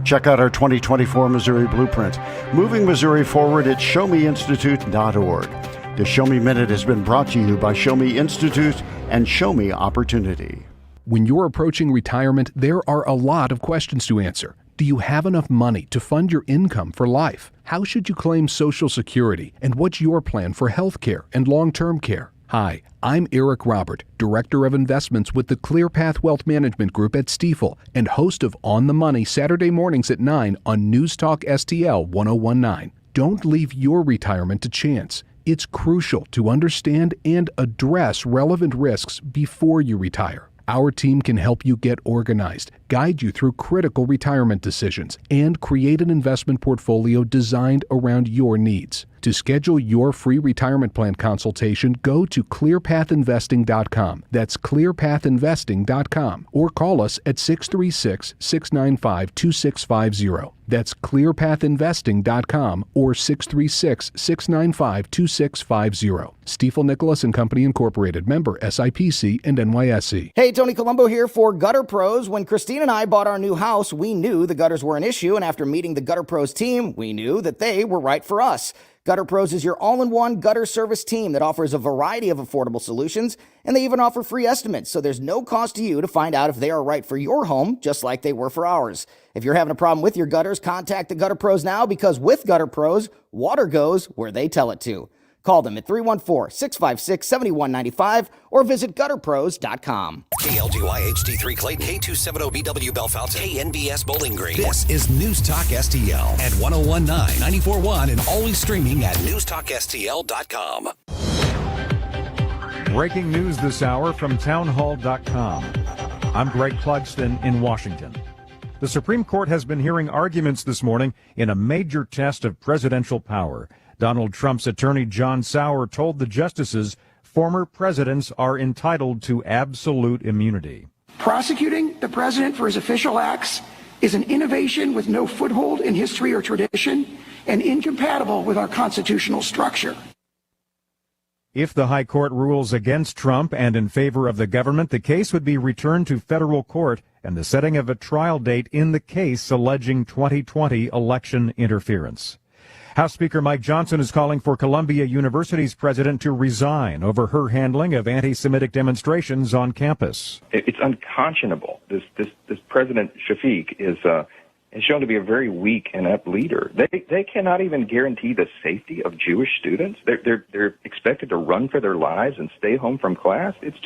[SPEAKER 7] Check out our 2024 Missouri Blueprint, moving Missouri forward at showmeinstitute.org. The Show Me Minute has been brought to you by Show Me Institute and Show Me Opportunity.
[SPEAKER 10] When you're approaching retirement, there are a lot of questions to answer. Do you have enough money to fund your income for life? How should you claim Social Security? And what's your plan for health care and long-term care? Hi, I'm Eric Robert, Director of Investments with the ClearPath Wealth Management Group at Stifel and host of On the Money Saturday mornings at 9 on News Talk STL 1019. Don't leave your retirement to chance. It's crucial to understand and address relevant risks before you retire. Our team can help you get organized, guide you through critical retirement decisions, and create an investment portfolio designed around your needs. To schedule your free retirement plan consultation, go to clearpathinvesting.com. That's clearpathinvesting.com. Or call us at 636-695-2650. That's clearpathinvesting.com or 636-695-2650. Stifel Nicholas and Company Incorporated, member SIPC and NYSE.
[SPEAKER 25] Hey, Tony Colombo here for Gutter Pros. When Christine and I bought our new house, we knew the gutters were an issue, and after meeting the Gutter Pros team, we knew that they were right for us. Gutter Pros is your all-in-one gutter service team that offers a variety of affordable solutions, and they even offer free estimates, so there's no cost to you to find out if they are right for your home, just like they were for ours. If you're having a problem with your gutters, contact the Gutter Pros now, because with Gutter Pros, water goes where they tell it to. Call them at 314-656-7195 or visit gutterpros.com.
[SPEAKER 1] KLGY HD3 Clayton, K270BW Bellefonte, KNBS Bowling Green. This is News Talk STL at 101.9, 94.1, and always streaming at newstalkstl.com.
[SPEAKER 11] Breaking news this hour from townhall.com. I'm Greg Clugston in Washington. The Supreme Court has been hearing arguments this morning in a major test of presidential power. Donald Trump's attorney John Sauer told the justices former presidents are entitled to absolute immunity.
[SPEAKER 12] Prosecuting the president for his official acts is an innovation with no foothold in history or tradition and incompatible with our constitutional structure.
[SPEAKER 11] If the High Court rules against Trump and in favor of the government, the case would be returned to federal court and the setting of a trial date in the case alleging 2020 election interference. House Speaker Mike Johnson is calling for Columbia University's president to resign over her handling of anti-Semitic demonstrations on campus.
[SPEAKER 13] It's unconscionable. This President Shafiq is shown to be a very weak and inept leader. They cannot even guarantee the safety of Jewish students. They're expected to run for their lives and stay home from class. It's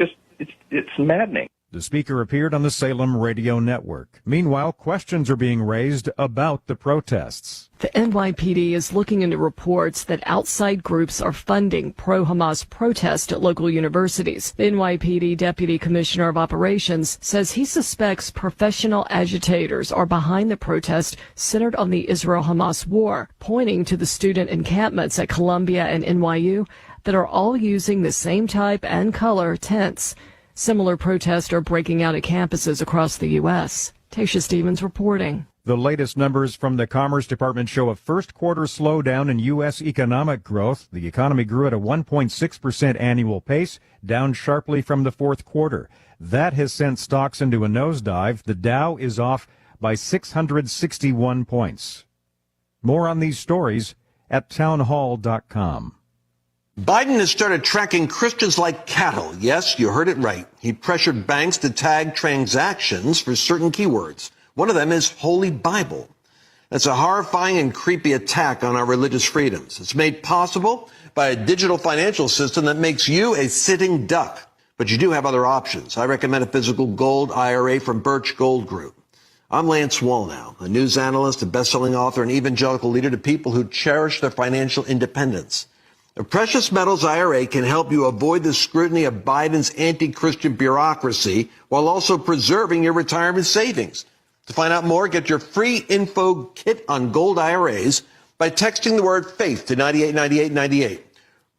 [SPEAKER 13] maddening.
[SPEAKER 11] The speaker appeared on the Salem radio network. Meanwhile, questions are being raised about the protests.
[SPEAKER 8] The NYPD is looking into reports that outside groups are funding pro-Hamas protests at local universities. The NYPD Deputy Commissioner of Operations says he suspects professional agitators are behind the protest centered on the Israel-Hamas war, pointing to the student encampments at Columbia and NYU that are all using the same type and color tents. Similar protests are breaking out at campuses across the U.S. Tasha Stevens reporting.
[SPEAKER 11] The latest numbers from the Commerce Department show a first quarter slowdown in U.S. economic growth. The economy grew at a 1.6% annual pace, down sharply from the fourth quarter. That has sent stocks into a nosedive. The Dow is off by 661 points. More on these stories at townhall.com.
[SPEAKER 14] Biden has started tracking Christians like cattle. Yes, you heard it right. He pressured banks to tag transactions for certain keywords. One of them is Holy Bible. That's a horrifying and creepy attack on our religious freedoms. It's made possible by a digital financial system that makes you a sitting duck. But you do have other options. I recommend a physical gold IRA from Birch Gold Group. I'm Lance Wallnow, a news analyst, a best-selling author, and evangelical leader to people who cherish their financial independence. A precious metals IRA can help you avoid the scrutiny of Biden's anti-Christian bureaucracy while also preserving your retirement savings. To find out more, get your free info kit on gold IRAs by texting the word faith to 989898.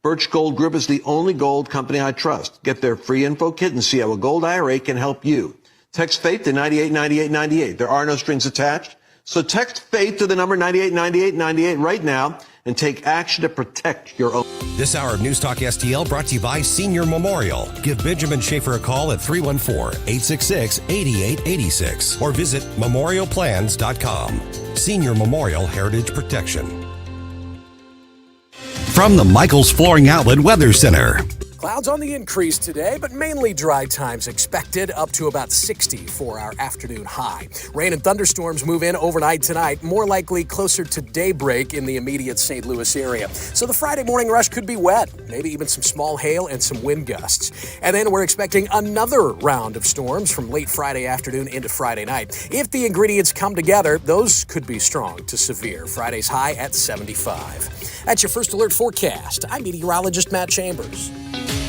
[SPEAKER 14] Birch Gold Group is the only gold company I trust. Get their free info kit and see how a gold IRA can help you. Text faith to 989898. There are no strings attached. So text faith to the number 989898 right now and take action to protect your own.
[SPEAKER 1] This hour of News Talk STL brought to you by Senior Memorial. Give Benjamin Schaefer a call at 314-866-8886 or visit memorialplans.com. Senior Memorial Heritage Protection. From the Michaels Flooring Outlet Weather Center.
[SPEAKER 15] Clouds on the increase today, but mainly dry times expected, up to about 60 for our afternoon high. Rain and thunderstorms move in overnight tonight, more likely closer to daybreak in the immediate St. Louis area. So the Friday morning rush could be wet, maybe even some small hail and some wind gusts. And then we're expecting another round of storms from late Friday afternoon into Friday night. If the ingredients come together, those could be strong to severe. Friday's high at 75. That's your first alert forecast. I'm meteorologist Matt Chambers.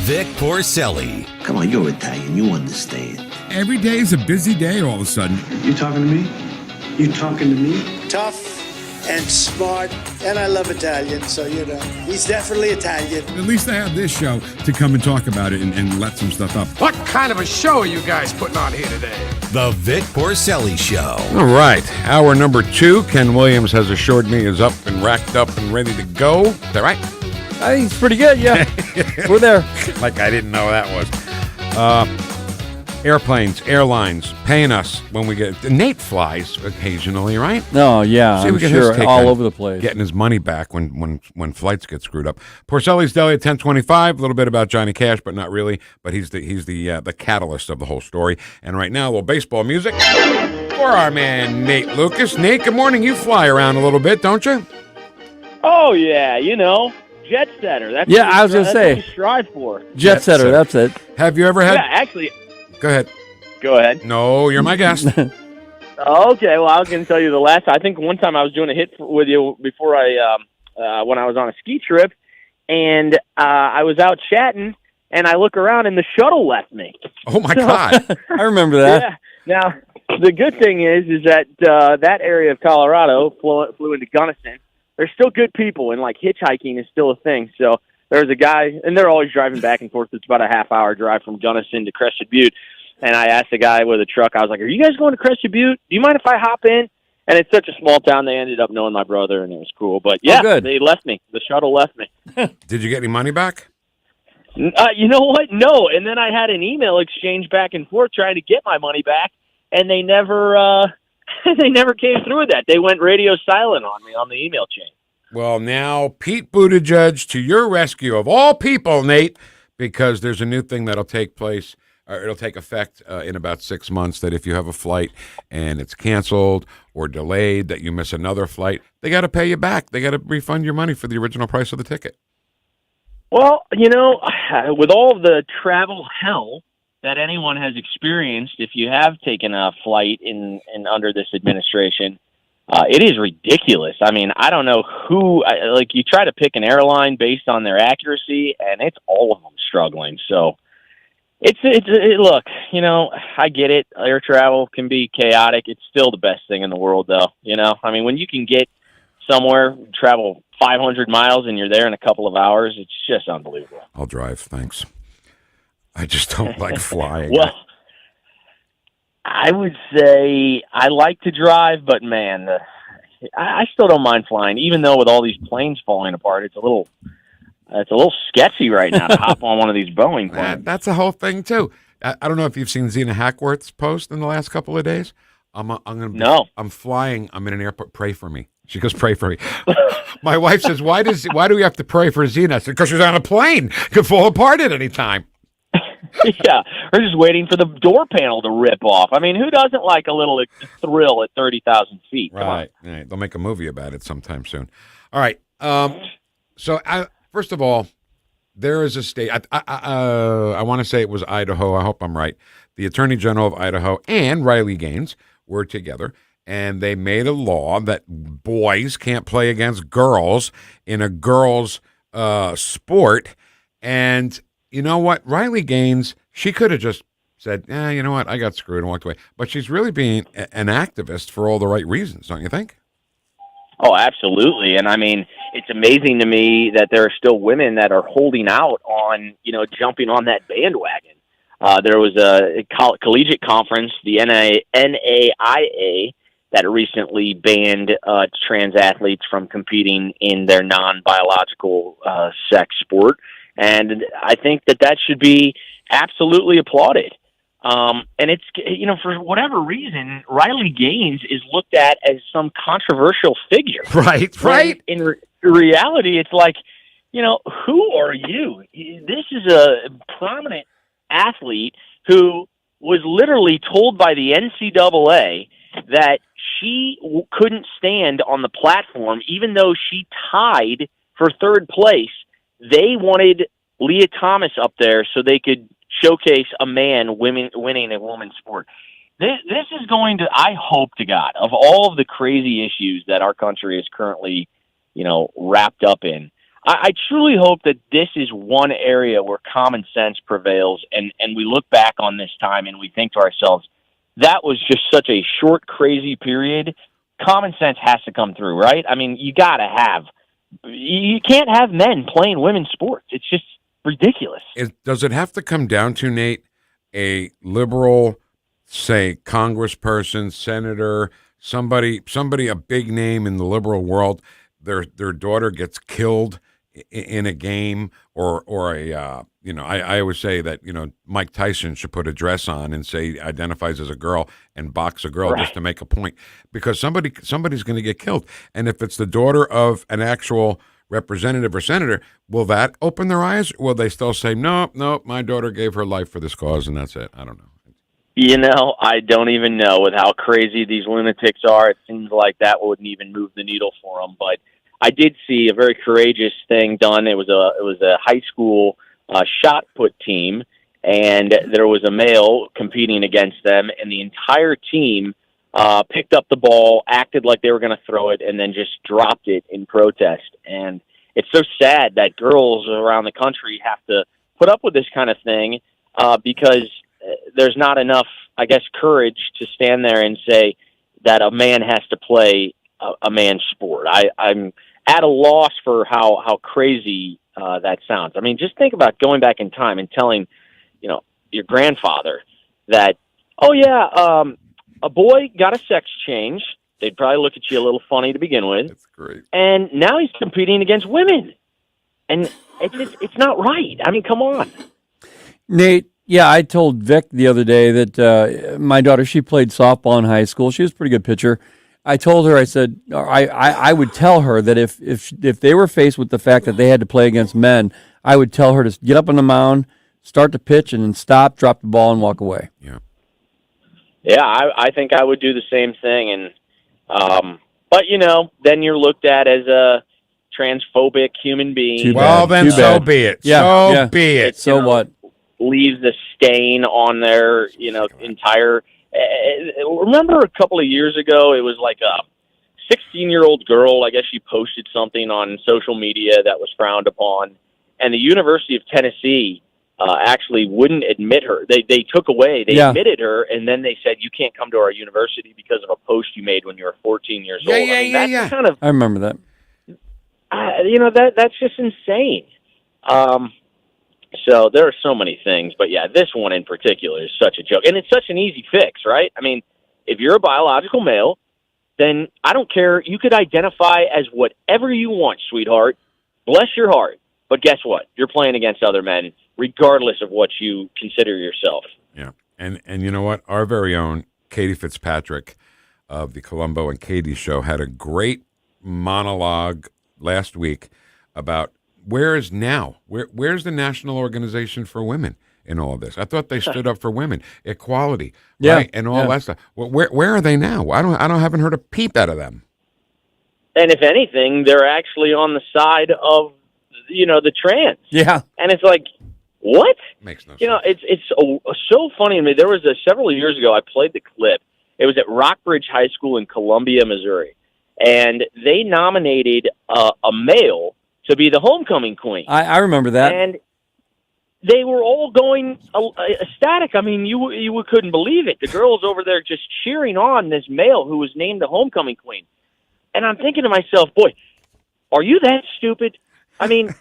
[SPEAKER 1] Vic Porcelli.
[SPEAKER 16] Come on, you're Italian. You understand.
[SPEAKER 17] Every day is a busy day all of a sudden.
[SPEAKER 16] You talking to me? You talking to me?
[SPEAKER 19] Tough and smart, and I love Italian, so he's definitely Italian.
[SPEAKER 17] At least I have this show to come and talk about it and let some stuff up.
[SPEAKER 20] What kind of a show are you guys putting on here today?
[SPEAKER 1] The Vic Porcelli Show.
[SPEAKER 2] All right, hour number 2. Ken Williams has assured me is up and racked up and ready to go. Is that right?
[SPEAKER 3] I think it's pretty good, yeah. We're there.
[SPEAKER 2] Like I didn't know that was. Airplanes, airlines, paying us when we get... Nate flies occasionally, right?
[SPEAKER 3] No, yeah, I'm sure, all over the place.
[SPEAKER 2] Getting his money back when flights get screwed up. Porcelli's Deli at 10:25. A little bit about Johnny Cash, but not really. But he's the catalyst of the whole story. And right now, a little baseball music for our man Nate Lucas. Nate, good morning. You fly around a little bit, don't you?
[SPEAKER 23] Oh yeah, jet setter. That's
[SPEAKER 3] I was gonna say.
[SPEAKER 23] What we strive for.
[SPEAKER 3] Jet setter. That's it.
[SPEAKER 2] Have you ever had?
[SPEAKER 23] Yeah, actually.
[SPEAKER 2] Go ahead.
[SPEAKER 23] Go ahead.
[SPEAKER 2] No, you're my guest.
[SPEAKER 23] Okay, well, I was going to tell you I think one time I was doing a hit with you before when I was on a ski trip, and I was out chatting, and I look around, and the shuttle left me.
[SPEAKER 2] Oh, my God.
[SPEAKER 3] I remember that.
[SPEAKER 23] Yeah. Now, the good thing is that that area of Colorado flew into Gunnison. There's still good people, and, hitchhiking is still a thing, so there's a guy, and they're always driving back and forth. It's about a half-hour drive from Gunnison to Crested Butte. And I asked the guy with a truck, I was like, are you guys going to Crested Butte? Do you mind if I hop in? And it's such a small town, they ended up knowing my brother, and it was cool. But, yeah, they left me. The shuttle left me.
[SPEAKER 2] Did you get any money back?
[SPEAKER 23] You know what? No. And then I had an email exchange back and forth trying to get my money back, and they never came through with that. They went radio silent on me on the email chain.
[SPEAKER 2] Well, now Pete Buttigieg to your rescue of all people, Nate, because there's a new thing that'll take place, or it'll take effect in about 6 months, that if you have a flight and it's canceled or delayed, that you miss another flight, they got to pay you back. They got to refund your money for the original price of the ticket.
[SPEAKER 23] Well, with all the travel hell that anyone has experienced if you have taken a flight in under this administration. It is ridiculous. I mean, I don't know who, like, you try to pick an airline based on their accuracy, and it's all of them struggling. So look, you know, I get it. Air travel can be chaotic. It's still the best thing in the world, though. You know, I mean, when you can get somewhere, travel 500 miles, and you're there in a couple of hours, it's just unbelievable.
[SPEAKER 2] I'll drive, thanks. I just don't like flying.
[SPEAKER 23] Well, I would say I like to drive, but man, I still don't mind flying, even though with all these planes falling apart, it's a little sketchy right now to hop on one of these Boeing planes.
[SPEAKER 2] That's a whole thing too. I don't know if you've seen Zena Hackworth's post in the last couple of days. I'm flying. I'm in an airport. Pray for me. She goes, pray for me. My wife says, why do we have to pray for Zena? I said, because she's on a plane. Could fall apart at any time.
[SPEAKER 23] Yeah, or just waiting for the door panel to rip off. I mean, who doesn't like a little thrill at 30,000 feet?
[SPEAKER 2] Right. They'll make a movie about it sometime soon. All right. So, first of all, there is a state. I want to say it was Idaho. I hope I'm right. The Attorney General of Idaho and Riley Gaines were together, and they made a law that boys can't play against girls in a girls' sport. And you know what? Riley Gaines, she could have just said, you know what? I got screwed and walked away. But she's really being an activist for all the right reasons, don't you think?
[SPEAKER 23] Oh, absolutely. And I mean, it's amazing to me that there are still women that are holding out on, you know, jumping on that bandwagon. There was a collegiate conference, the NAIA, that recently banned trans athletes from competing in their non-biological sex sport. And I think that should be absolutely applauded. And it's, you know, for whatever reason, Riley Gaines is looked at as some controversial figure.
[SPEAKER 2] Right.
[SPEAKER 23] In reality, it's like, you know, who are you? This is a prominent athlete who was literally told by the NCAA that she couldn't stand on the platform, even though she tied for third place. They wanted Leah Thomas up there so they could showcase a man winning a women's sport. This is going to, I hope to God, of all of the crazy issues that our country is currently, you know, wrapped up in, I truly hope that this is one area where common sense prevails, and we look back on this time and we think to ourselves, that was just such a short, crazy period. Common sense has to come through, right? I mean, you can't have men playing women's sports. It's just ridiculous.
[SPEAKER 2] Does it have to come down to, Nate, a liberal, say, congressperson, senator, somebody, a big name in the liberal world, their daughter gets killed in a game, or a you know, I always say that, you know, Mike Tyson should put a dress on and say identifies as a girl and box a girl, right, just to make a point, because somebody's going to get killed. And if it's the daughter of an actual representative or senator, will that open their eyes? Or will they still say, no, my daughter gave her life for this cause and that's it? I don't know.
[SPEAKER 23] You know, I don't even know. With how crazy these lunatics are, it seems like that wouldn't even move the needle for them. But I did see a very courageous thing done. It was a high school shot put team, and there was a male competing against them, and the entire team picked up the ball, acted like they were going to throw it, and then just dropped it in protest. And it's so sad that girls around the country have to put up with this kind of thing because there's not enough, I guess, courage to stand there and say that a man has to play a man's sport. I'm at a loss for how crazy that sounds. I mean, just think about going back in time and telling, you know, your grandfather that, oh yeah, a boy got a sex change. They'd probably look at you a little funny to begin with.
[SPEAKER 2] That's great.
[SPEAKER 23] And now he's competing against women, and it's not right. I mean, come on,
[SPEAKER 3] Nate. Yeah, I told Vic the other day that my daughter, she played softball in high school. She was a pretty good pitcher. I told her, I said, I would tell her that if they were faced with the fact that they had to play against men, I would tell her to get up on the mound, start to pitch, and then stop, drop the ball, and walk away.
[SPEAKER 2] Yeah.
[SPEAKER 23] Yeah, I think I would do the same thing. And but, you know, then you're looked at as a transphobic human being.
[SPEAKER 2] Well, then so be it.
[SPEAKER 3] Yeah,
[SPEAKER 2] so be it.
[SPEAKER 3] So what?
[SPEAKER 23] leaves a stain on their, entire. Remember a couple of years ago, it was like a 16-year-old girl. I guess she posted something on social media that was frowned upon, and the University of Tennessee actually wouldn't admit her. They took away. They admitted her, and then they said you can't come to our university because of a post you made when you were 14 years old. That's kind of.
[SPEAKER 3] I remember that.
[SPEAKER 23] That's just insane. So there are so many things, but yeah, this one in particular is such a joke, and it's such an easy fix, right? I mean, if you're a biological male, then I don't care. You could identify as whatever you want, sweetheart. Bless your heart. But guess what? You're playing against other men, regardless of what you consider yourself.
[SPEAKER 2] Yeah, and you know what? Our very own Katie Fitzpatrick of the Columbo and Katie Show had a great monologue last week about where's the National Organization for Women in all of this? I thought they stood up for women, equality, right, and all that stuff. Well, where are they now? I haven't heard a peep out of them.
[SPEAKER 23] And if anything, they're actually on the side of the trans.
[SPEAKER 3] Yeah,
[SPEAKER 23] and it's like, what?
[SPEAKER 2] Makes no sense.
[SPEAKER 23] It's so funny to me. There was several years ago. I played the clip. It was at Rockbridge High School in Columbia, Missouri, and they nominated a male to be the homecoming queen.
[SPEAKER 3] I remember that.
[SPEAKER 23] And they were all going ecstatic. I mean, you couldn't believe it. The girls over there just cheering on this male who was named the homecoming queen. And I'm thinking to myself, boy, are you that stupid? I mean,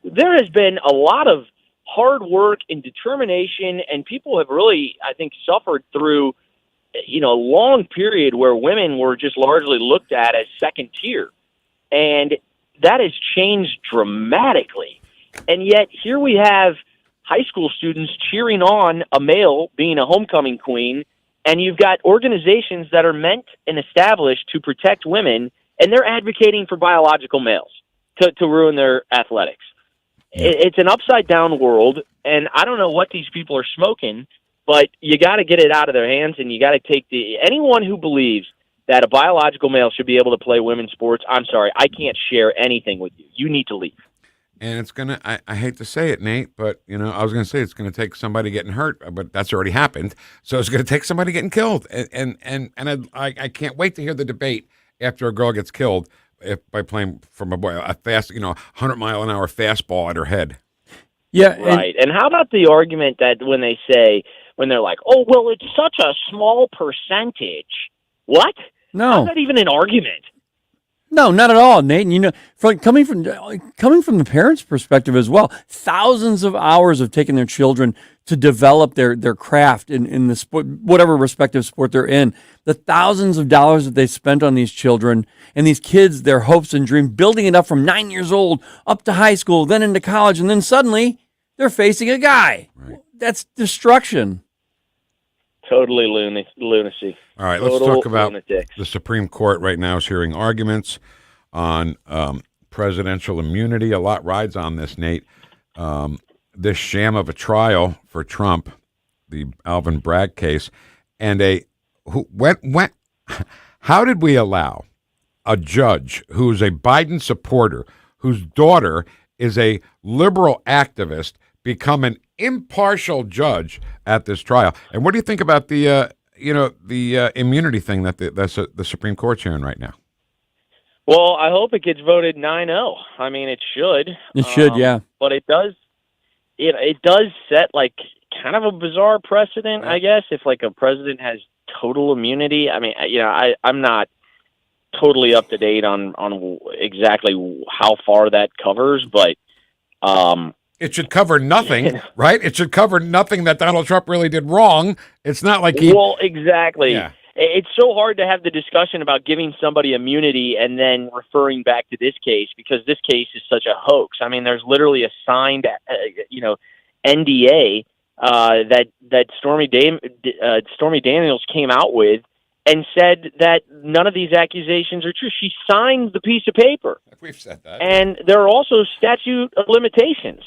[SPEAKER 23] there has been a lot of hard work and determination, and people have really, I think, suffered through, a long period where women were just largely looked at as second tier. And that has changed dramatically. And yet here we have high school students cheering on a male being a homecoming queen, and you've got organizations that are meant and established to protect women, and they're advocating for biological males to ruin their athletics. It's an upside-down world, and I don't know what these people are smoking, but you got to get it out of their hands, and you got to take anyone who believes that a biological male should be able to play women's sports, I'm sorry, I can't share anything with you. You need to leave.
[SPEAKER 2] And it's going to, I hate to say it, Nate, but, I was going to say it's going to take somebody getting hurt, but that's already happened. So it's going to take somebody getting killed. And I can't wait to hear the debate after a girl gets killed by playing from a fast, 100-mile-an-hour fastball at her head.
[SPEAKER 3] Yeah.
[SPEAKER 23] Right. And how about the argument that when they're like, oh, well, it's such a small percentage. What?
[SPEAKER 3] No.
[SPEAKER 23] How's that even an argument?
[SPEAKER 3] No, not at all, Nate. And coming from the parents' perspective as well, thousands of hours of taking their children to develop their craft in the sport, whatever respective sport they're in, the thousands of dollars that they spent on these children and these kids, their hopes and dreams, building it up from 9 years old up to high school, then into college, and then suddenly they're facing a guy. Right. That's destruction.
[SPEAKER 23] Totally lunacy.
[SPEAKER 2] All right, let's talk about the Supreme Court right now is hearing arguments on presidential immunity. A lot rides on this, Nate. This sham of a trial for Trump, the Alvin Bragg case, and how did we allow a judge who's a Biden supporter, whose daughter is a liberal activist, become an impartial judge at this trial? And what do you think about the immunity thing that the Supreme Court's hearing right now?
[SPEAKER 23] Well, I hope it gets voted 9-0. I mean, it should.
[SPEAKER 3] It should, yeah.
[SPEAKER 23] But it does. It does set like kind of a bizarre precedent, I guess. If like a president has total immunity, I mean, I'm not totally up to date on exactly how far that covers, but
[SPEAKER 2] it should cover nothing, right? It should cover nothing that Donald Trump really did wrong. It's not like he...
[SPEAKER 23] Well, exactly.
[SPEAKER 2] Yeah.
[SPEAKER 23] It's so hard to have the discussion about giving somebody immunity and then referring back to this case because this case is such a hoax. I mean, there's literally a signed, NDA that Stormy Daniels came out with and said that none of these accusations are true. She signed the piece of paper.
[SPEAKER 2] We've said that.
[SPEAKER 23] And there are also statute of limitations.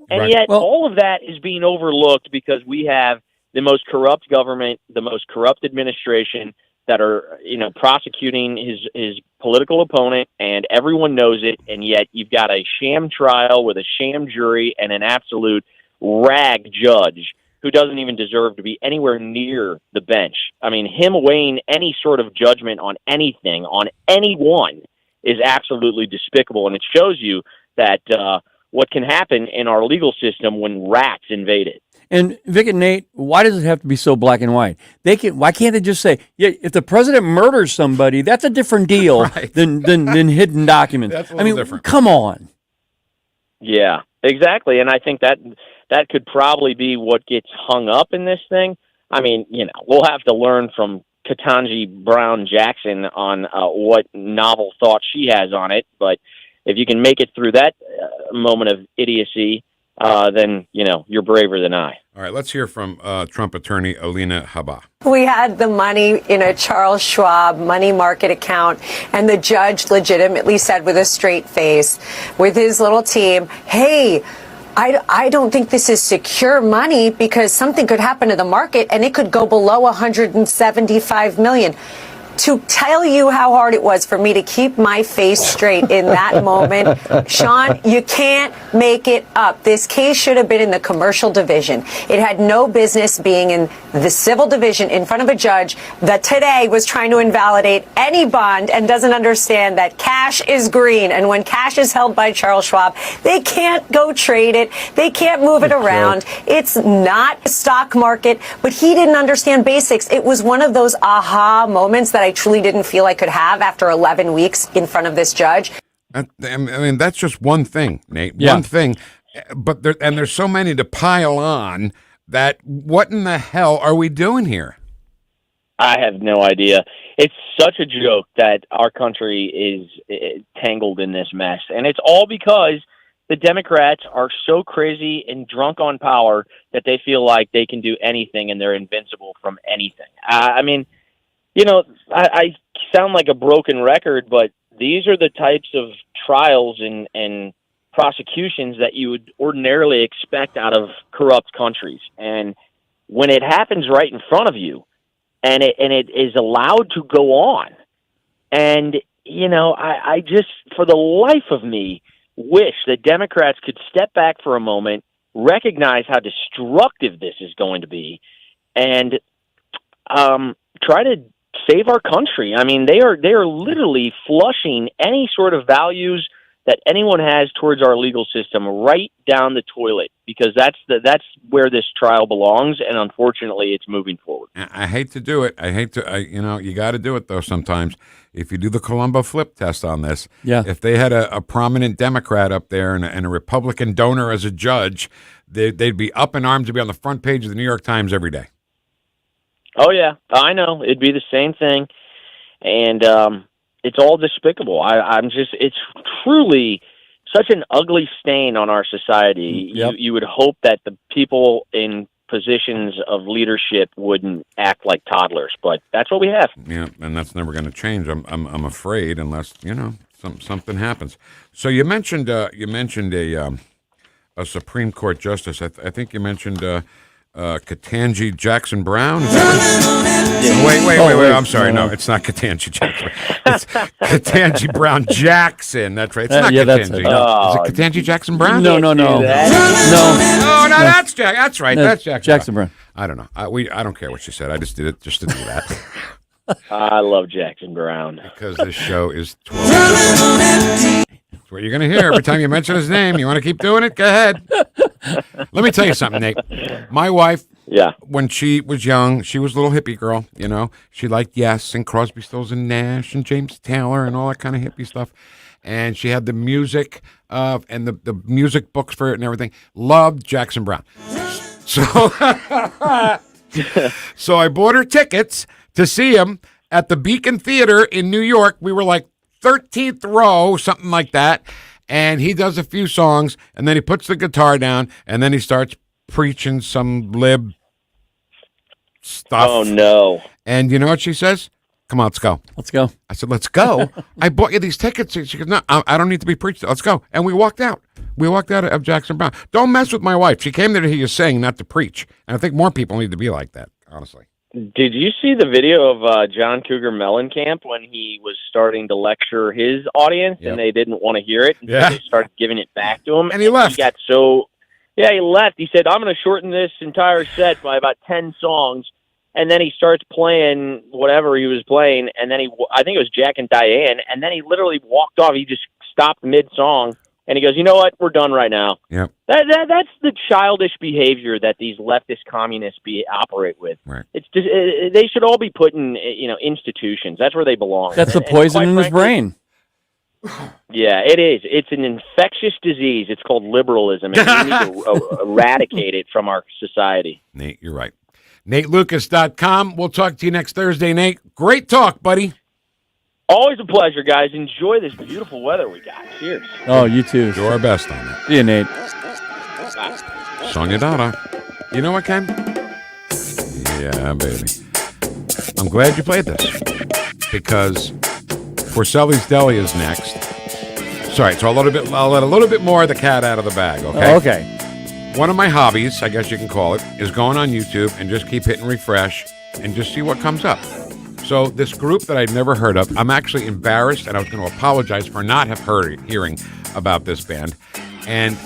[SPEAKER 23] And yet all of that is being overlooked because we have the most corrupt government, the most corrupt administration that are, prosecuting his political opponent, and everyone knows it, and yet you've got a sham trial with a sham jury and an absolute rag judge who doesn't even deserve to be anywhere near the bench. I mean, him weighing any sort of judgment on anything, on anyone, is absolutely despicable, and it shows you that what can happen in our legal system when rats invade it.
[SPEAKER 3] And Vic and Nate, why does it have to be so black and white? Why can't they just say, yeah, if the president murders somebody, that's a different deal than hidden documents.
[SPEAKER 2] That's a little different.
[SPEAKER 3] Come on.
[SPEAKER 23] Yeah, exactly. And I think that could probably be what gets hung up in this thing. I mean, we'll have to learn from Ketanji Brown Jackson on what novel thought she has on it. But if you can make it through that moment of idiocy, then, you're braver than I.
[SPEAKER 2] All right, let's hear from Trump attorney Alina Habba.
[SPEAKER 4] We had the money in a Charles Schwab money market account, and the judge legitimately said with a straight face, with his little team, hey, I don't think this is secure money because something could happen to the market and it could go below 175 million. To tell you how hard it was for me to keep my face straight in that moment, Sean, you can't make it up. This case should have been in the commercial division. It had no business being in the civil division in front of a judge that today was trying to invalidate any bond and doesn't understand that cash is green. And when cash is held by Charles Schwab, they can't go trade it. They can't move it around. It's not a stock market, but he didn't understand basics. It was one of those aha moments that I truly didn't feel I could have after 11 weeks in front of this judge.
[SPEAKER 2] I mean, that's just one thing, Nate.
[SPEAKER 3] Yeah.
[SPEAKER 2] One thing. But there's so many to pile on that what in the hell are we doing here?
[SPEAKER 23] I have no idea. It's such a joke that our country is tangled in this mess. And it's all because the Democrats are so crazy and drunk on power that they feel like they can do anything and they're invincible from anything. I mean, I sound like a broken record, but these are the types of trials and prosecutions that you would ordinarily expect out of corrupt countries. And when it happens right in front of you and it is allowed to go on, and, I just, for the life of me, wish that Democrats could step back for a moment, recognize how destructive this is going to be, and try to save our country. I mean, they are literally flushing any sort of values that anyone has towards our legal system right down the toilet, because that's where this trial belongs, and unfortunately, it's moving forward.
[SPEAKER 2] I hate to do it. You got to do it though sometimes. If you do the Columbo flip test on this, if they had a prominent Democrat up there and a Republican donor as a judge, they'd be up in arms to be on the front page of the New York Times every day.
[SPEAKER 23] Oh, yeah, I know. It'd be the same thing. And it's all despicable. It's truly such an ugly stain on our society.
[SPEAKER 3] Yep.
[SPEAKER 23] You would hope that the people in positions of leadership wouldn't act like toddlers, but that's what we have.
[SPEAKER 2] Yeah, and that's never going to change. I'm afraid, unless, something happens. So you mentioned a Supreme Court justice. I think you mentioned Ketanji Jackson Brown. Wait. I'm sorry. No, it's not Ketanji Jackson. It's Ketanji Brown Jackson. That's right. It's not Ketanji.
[SPEAKER 3] That's it.
[SPEAKER 2] Is it Ketanji Jackson Brown?
[SPEAKER 3] No.
[SPEAKER 2] That's Jack. That's right. That's
[SPEAKER 3] Jackson Brown.
[SPEAKER 2] I don't know. I don't care what she said. I just did it just to do that.
[SPEAKER 23] I love Jackson Brown.
[SPEAKER 2] Because this show is 12 years old. That's what you're going to hear every time you mention his name. You want to keep doing it? Go ahead. Let me tell you something, Nate. My wife, when she was young, she was a little hippie girl, She liked Yes and Crosby, Stills and Nash and James Taylor and all that kind of hippie stuff. And she had the music and the music books for it and everything. Loved Jackson Brown. So, so I bought her tickets to see him at the Beacon Theater in New York. We were like 13th row, something like that. And he does a few songs, and then he puts the guitar down, and then he starts preaching some lib stuff.
[SPEAKER 23] Oh, no.
[SPEAKER 2] And you know what she says? Come on, let's go.
[SPEAKER 3] Let's go.
[SPEAKER 2] I said, let's go. I bought you these tickets. She goes, no, I don't need to be preached. Let's go. And we walked out. We walked out of Jackson Brown. Don't mess with my wife. She came there to hear you sing, not to preach. And I think more people need to be like that, honestly.
[SPEAKER 23] Did you see the video of John Cougar Mellencamp when he was starting to lecture his audience and they didn't want to hear it? And so they started giving it back to him.
[SPEAKER 2] And he left.
[SPEAKER 23] He got so Yeah, he left. He said, I'm going to shorten this entire set by about 10 songs. And then he starts playing whatever he was playing. And then I think it was Jack and Diane. And then he literally walked off. He just stopped mid-song. And he goes, you know what? We're done right now.
[SPEAKER 2] Yep.
[SPEAKER 23] That's the childish behavior that these leftist communists operate with.
[SPEAKER 2] Right.
[SPEAKER 23] It's just, they should all be put in institutions. That's where they belong.
[SPEAKER 3] That's the poison in his brain.
[SPEAKER 23] Yeah, it is. It's an infectious disease. It's called liberalism, and we need to eradicate it from our society.
[SPEAKER 2] Nate, you're right. NateLucas.com. We'll talk to you next Thursday, Nate. Great talk, buddy.
[SPEAKER 23] Always a pleasure, guys. Enjoy this beautiful weather we got. Cheers.
[SPEAKER 3] Oh, you too.
[SPEAKER 2] Do our best on it.
[SPEAKER 3] See you, Nate.
[SPEAKER 2] Sonia Dada. You know what, Ken? Yeah, baby. I'm glad you played this because Porcelli's Deli is next. Sorry, so I'll let a little bit more of the cat out of the bag, okay?
[SPEAKER 3] Okay.
[SPEAKER 2] One of my hobbies, I guess you can call it, is going on YouTube and just keep hitting refresh and just see what comes up. So this group that I'd never heard of, I'm actually embarrassed, and I was going to apologize for not hearing about this band. And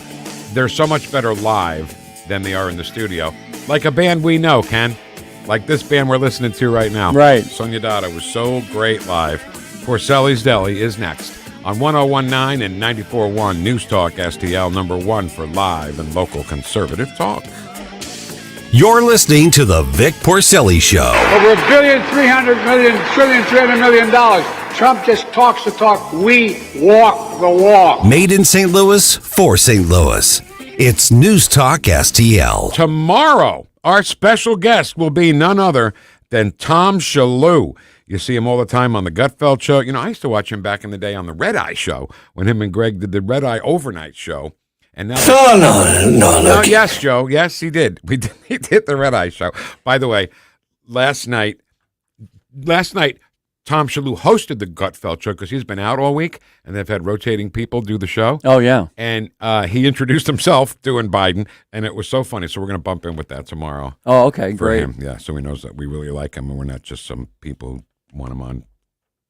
[SPEAKER 2] they're so much better live than they are in the studio. Like a band we know, Ken. Like this band we're listening to right now.
[SPEAKER 3] Right.
[SPEAKER 2] Sonia Dada was so great live. Porcelli's Deli is next on 101.9 and 94.1 News Talk STL, number 1 for live and local conservative talk.
[SPEAKER 1] You're listening to the Vic Porcelli Show.
[SPEAKER 20] Over $1 billion, $300 million, $1 trillion, $300 million. Trump just talks the talk. We walk the walk.
[SPEAKER 1] Made in St. Louis for St. Louis. It's News Talk STL.
[SPEAKER 2] Tomorrow, our special guest will be none other than Tom Shalhoub. You see him all the time on the Gutfeld Show. You know, I used to watch him back in the day on the Red Eye Show when him and Greg did the Red Eye Overnight Show. And now, no, yes, Joe. Yes, he did. He did the Red Eye Show. By the way, last night, Tom Shalhoub hosted the Gutfeld Show because he's been out all week, and they've had rotating people do the show.
[SPEAKER 3] Oh, yeah.
[SPEAKER 2] And he introduced himself doing Biden, and it was so funny. So we're going to bump in with that tomorrow.
[SPEAKER 3] Oh, okay,
[SPEAKER 2] for
[SPEAKER 3] great.
[SPEAKER 2] him. Yeah, so he knows that we really like him, and we're not just some people who want him on.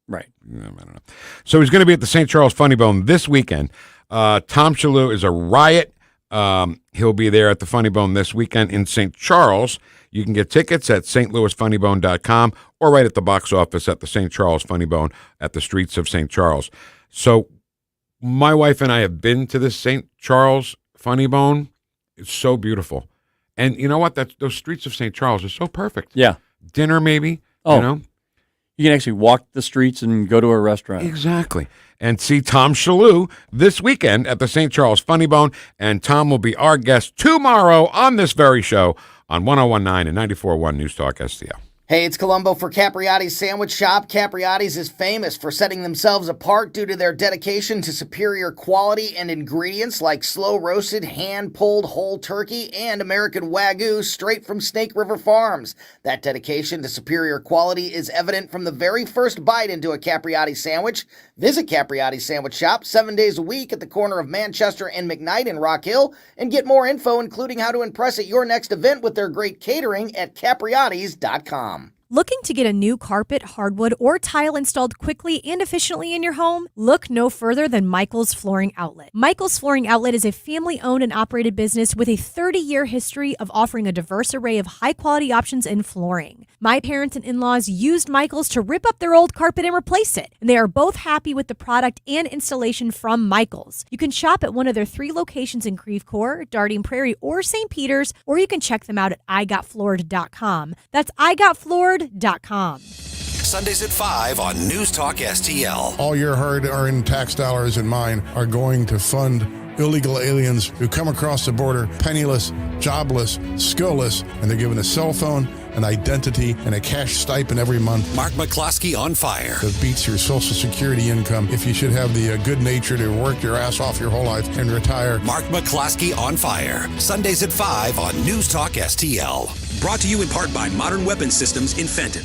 [SPEAKER 3] Right.
[SPEAKER 2] I don't know. So he's going to be at the St. Charles Funny Bone this weekend. Tom Shalhoub is a riot. He'll be there at the Funny Bone this weekend in St. Charles. You can get tickets at stlouisfunnybone.com or right at the box office at the St. Charles Funny Bone at the streets of St. Charles. So my wife and I have been to this St. Charles Funny Bone. It's so beautiful. And you know what? Those streets of St. Charles are so perfect.
[SPEAKER 3] Yeah.
[SPEAKER 2] Dinner maybe,
[SPEAKER 3] Oh.
[SPEAKER 2] you know?
[SPEAKER 3] You can actually walk the streets and go to a restaurant.
[SPEAKER 2] Exactly. And see Tom Shalhoub this weekend at the St. Charles Funny Bone. And Tom will be our guest tomorrow on this very show on 101.9 and 94.1 News Talk STL.
[SPEAKER 25] Hey, it's Columbo for Capriotti's Sandwich Shop. Capriotti's is famous for setting themselves apart due to their dedication to superior quality and ingredients like slow-roasted, hand-pulled whole turkey and American Wagyu straight from Snake River Farms. That dedication to superior quality is evident from the very first bite into a Capriotti sandwich. Visit Capriotti's Sandwich Shop 7 days a week at the corner of Manchester and McKnight in Rock Hill and get more info, including how to impress at your next event with their great catering at capriottis.com.
[SPEAKER 9] Looking to get a new carpet, hardwood, or tile installed quickly and efficiently in your home? Look no further than Michael's Flooring Outlet. Michael's Flooring Outlet is a family-owned and operated business with a 30-year history of offering a diverse array of high-quality options in flooring. My parents and in-laws used Michael's to rip up their old carpet and replace it, and they are both happy with the product and installation from Michael's. You can shop at one of their 3 locations in Creve Coeur, Darting Prairie, or St. Peters, or you can check them out at igotfloored.com. That's igotfloored.com.
[SPEAKER 1] Sundays at 5 on News Talk STL.
[SPEAKER 18] All your hard-earned tax dollars and mine are going to fund illegal aliens who come across the border penniless, jobless, skillless, and they're given a cell phone, an identity, and a cash stipend every month.
[SPEAKER 1] Mark McCloskey on fire.
[SPEAKER 18] That beats your Social Security income if you should have the good nature to work your ass off your whole life and retire.
[SPEAKER 1] Mark McCloskey on fire. Sundays at 5 on News Talk STL.
[SPEAKER 21] Brought to you in part by Modern Weapon Systems in Fenton.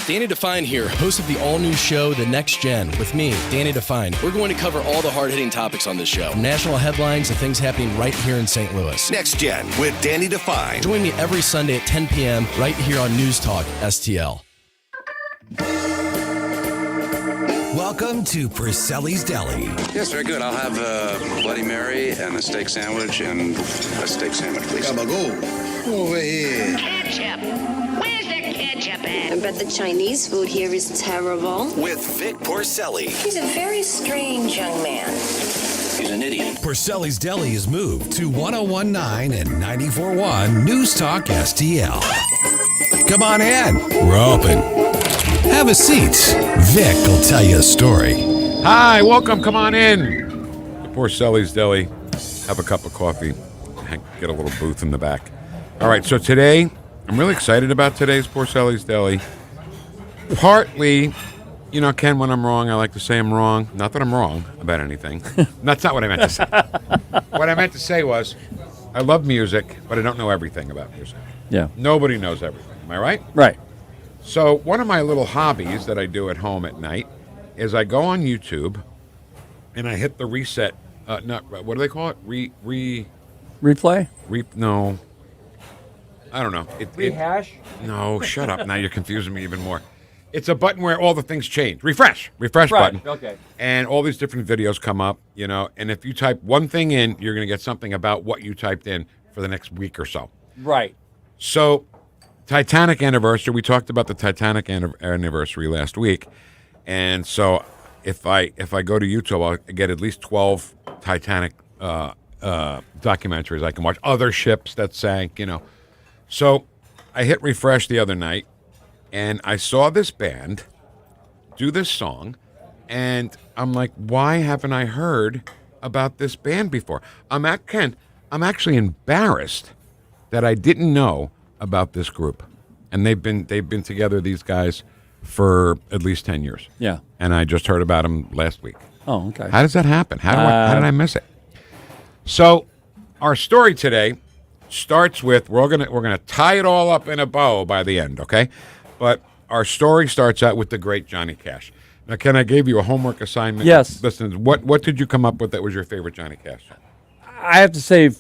[SPEAKER 22] Danny Define here, host of the all-new show, The Next Gen, with me, Danny Define. We're going to cover all the hard-hitting topics on this show, from national headlines to things happening right here in St. Louis.
[SPEAKER 1] Next Gen with Danny Define.
[SPEAKER 22] Join me every Sunday at 10 p.m. right here on News Talk STL.
[SPEAKER 1] Welcome to Porcelli's Deli.
[SPEAKER 5] Yes, very good. I'll have a Bloody Mary and a steak sandwich and a steak sandwich, please.
[SPEAKER 16] Gabagool. Over here.
[SPEAKER 6] Ketchup. Where's the ketchup at? I bet the Chinese food here is terrible.
[SPEAKER 1] With Vic Porcelli.
[SPEAKER 6] He's a very strange young man.
[SPEAKER 5] He's an idiot.
[SPEAKER 1] Porcelli's Deli is moved to 1019 and 94.1 News Talk STL. Come on in. We're open. Have a seat. Vic will tell you a story.
[SPEAKER 2] Hi, welcome. Come on in to Porcelli's Deli. Have a cup of coffee. Get a little booth in the back. All right, so today, I'm really excited about today's Porcelli's Deli. Partly, you know, Ken, when I'm wrong, I like to say I'm wrong. Not that I'm wrong about anything. That's not what I meant to say. What I meant to say was, I love music, but I don't know everything about music.
[SPEAKER 3] Yeah.
[SPEAKER 2] Nobody knows everything. Am I right?
[SPEAKER 3] Right.
[SPEAKER 2] So one of my little hobbies that I do at home at night is I go on YouTube and I hit the reset. What do they call it?
[SPEAKER 3] Replay?
[SPEAKER 2] No. I don't know.
[SPEAKER 3] Rehash?
[SPEAKER 2] No, shut up. Now you're confusing me even more. It's a button where all the things change. Refresh button.
[SPEAKER 3] Okay.
[SPEAKER 2] And all these different videos come up, you know, and if you type one thing in, you're going to get something about what you typed in for the next week or so.
[SPEAKER 3] Right.
[SPEAKER 2] So, Titanic anniversary, we talked about the Titanic anniversary last week. And so, if I go to YouTube, I'll get at least 12 Titanic documentaries I can watch. Other ships that sank, you know. So, I hit refresh the other night. And I saw this band do this song, and I'm like, why haven't I heard about this band before? I'm actually embarrassed that I didn't know about this group. And they've been together, these guys, for at least 10 years.
[SPEAKER 3] Yeah.
[SPEAKER 2] And I just heard about them last week.
[SPEAKER 3] Oh, okay.
[SPEAKER 2] How does that happen? How did I miss it? So, our story today starts with we're gonna tie it all up in a bow by the end, okay? But our story starts out with the great Johnny Cash. Now, Ken, I gave you a homework assignment.
[SPEAKER 3] Yes.
[SPEAKER 2] Listen, what did you come up with that was your favorite Johnny Cash song?
[SPEAKER 3] I have to say,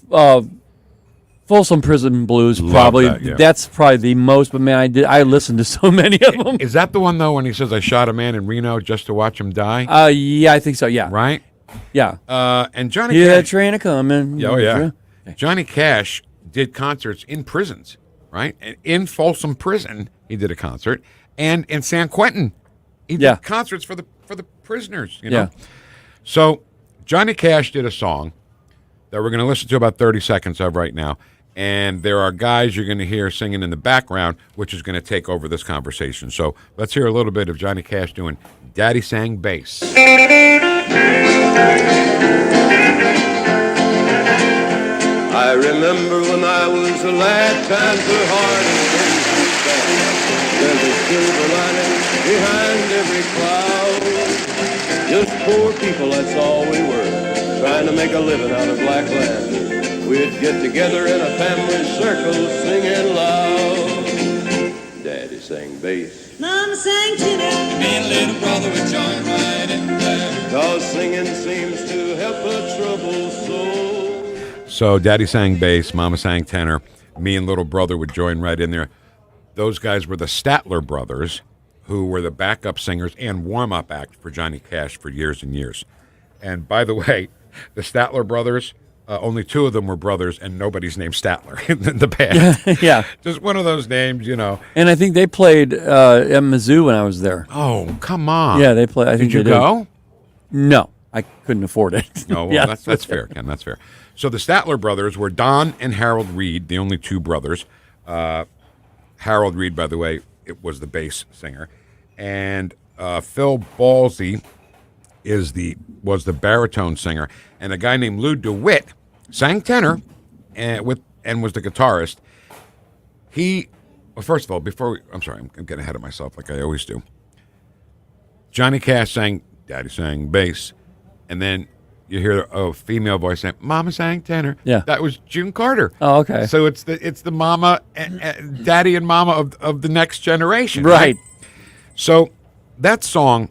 [SPEAKER 3] Folsom Prison Blues,
[SPEAKER 2] Love
[SPEAKER 3] probably.
[SPEAKER 2] that, yeah.
[SPEAKER 3] That's probably the most, but man, I listened to so many of them.
[SPEAKER 2] Is that the one, though, when he says, I shot a man in Reno just to watch him die?
[SPEAKER 3] Yeah, I think so, yeah.
[SPEAKER 2] Right?
[SPEAKER 3] Yeah.
[SPEAKER 2] And Johnny
[SPEAKER 3] Hear
[SPEAKER 2] Cash.
[SPEAKER 3] that train a-coming.
[SPEAKER 2] Oh, yeah. Johnny Cash did concerts in prisons, right? And in Folsom Prison, he did a concert. And in San Quentin, he did concerts for the prisoners, you know?
[SPEAKER 3] Yeah.
[SPEAKER 2] So Johnny Cash did a song that we're going to listen to about 30 seconds of right now. And there are guys you're going to hear singing in the background, which is going to take over this conversation. So let's hear a little bit of Johnny Cash doing Daddy Sang Bass.
[SPEAKER 7] I remember when I was a lad, times were hard and things were bad. There's a silver lining behind every cloud. Just poor people, that's all we were, trying to make a living out of black land. We'd get together in a family circle, singing loud. Daddy sang bass,
[SPEAKER 6] Mama sang tenor.
[SPEAKER 7] me and little brother would join right in there. 'Cause singing seems to help a troubled soul.
[SPEAKER 2] So Daddy sang bass, Mama sang tenor. Me and little brother would join right in there. Those guys were the Statler brothers, who were the backup singers and warm-up act for Johnny Cash for years and years. And by the way, the Statler brothers, only two of them were brothers, and nobody's named Statler in the band.
[SPEAKER 3] Yeah.
[SPEAKER 2] Just one of those names, you know.
[SPEAKER 3] And I think they played at Mizzou when I was there.
[SPEAKER 2] Oh, come on.
[SPEAKER 3] Yeah, they played. I think
[SPEAKER 2] Did you
[SPEAKER 3] they
[SPEAKER 2] go?
[SPEAKER 3] No, I couldn't afford it.
[SPEAKER 2] Oh, well, that's fair, Ken. That's fair. So the Statler brothers were Don and Harold Reed, the only two brothers. Harold Reed, by the way, it was the bass singer, and Phil Ballsy was the baritone singer, and a guy named Lou DeWitt sang tenor, and was the guitarist. Well, first of all, I'm sorry, I'm getting ahead of myself like I always do. Johnny Cash sang Daddy sang bass, and then you hear a female voice saying, Mama sang tenor.
[SPEAKER 3] Yeah.
[SPEAKER 2] That was June Carter.
[SPEAKER 3] Oh, okay.
[SPEAKER 2] So it's the mama, and daddy and mama of the next generation.
[SPEAKER 3] Right.
[SPEAKER 2] So that song,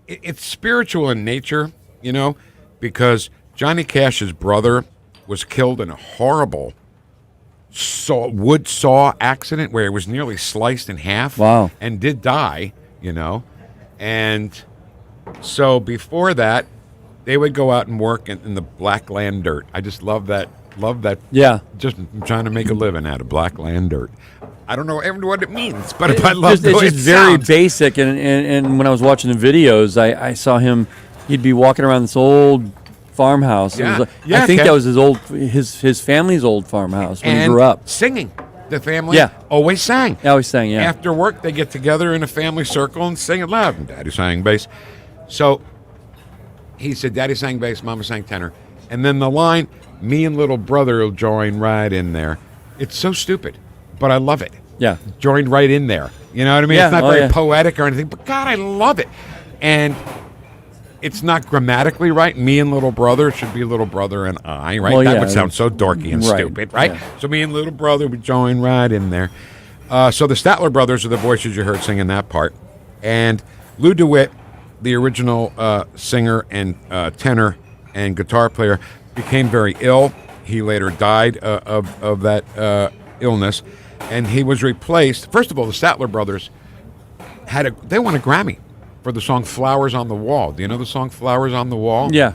[SPEAKER 2] it's spiritual in nature, you know, because Johnny Cash's brother was killed in a horrible wood saw accident where he was nearly sliced in half.
[SPEAKER 3] Wow.
[SPEAKER 2] And did die, you know. And So before that, they would go out and work in the black land dirt. I just love that.
[SPEAKER 3] Yeah.
[SPEAKER 2] Just trying to make a living out of black land dirt. I don't know what it means, but I love
[SPEAKER 3] It's just very basic. And when I was watching the videos, I saw him. He'd be walking around this old farmhouse.
[SPEAKER 2] Yeah.
[SPEAKER 3] It was I think that was his family's old farmhouse when he grew up.
[SPEAKER 2] Singing. The family always sang.
[SPEAKER 3] Always sang, yeah.
[SPEAKER 2] After work, they get together in a family circle and sing it loud. And Daddy sang bass. So he said, Daddy sang bass, Mama sang tenor. And then the line, me and little brother will join right in there. It's so stupid, but I love it.
[SPEAKER 3] Yeah.
[SPEAKER 2] Joined right in there. You know what I mean?
[SPEAKER 3] Yeah.
[SPEAKER 2] It's not very poetic or anything, but God, I love it. And it's not grammatically right. Me and little brother should be little brother and I, right?
[SPEAKER 3] Well,
[SPEAKER 2] that
[SPEAKER 3] yeah.
[SPEAKER 2] would sound so dorky and stupid, right?
[SPEAKER 3] Yeah.
[SPEAKER 2] So me and little brother would join right in there. So the Statler brothers are the voices you heard singing that part. And Lou DeWitt, the original singer and tenor and guitar player, became very ill. He later died of that illness. And he was replaced. First of all, the Statler brothers they won a Grammy for the song Flowers on the Wall. Do you know the song Flowers on the Wall?
[SPEAKER 3] Yeah.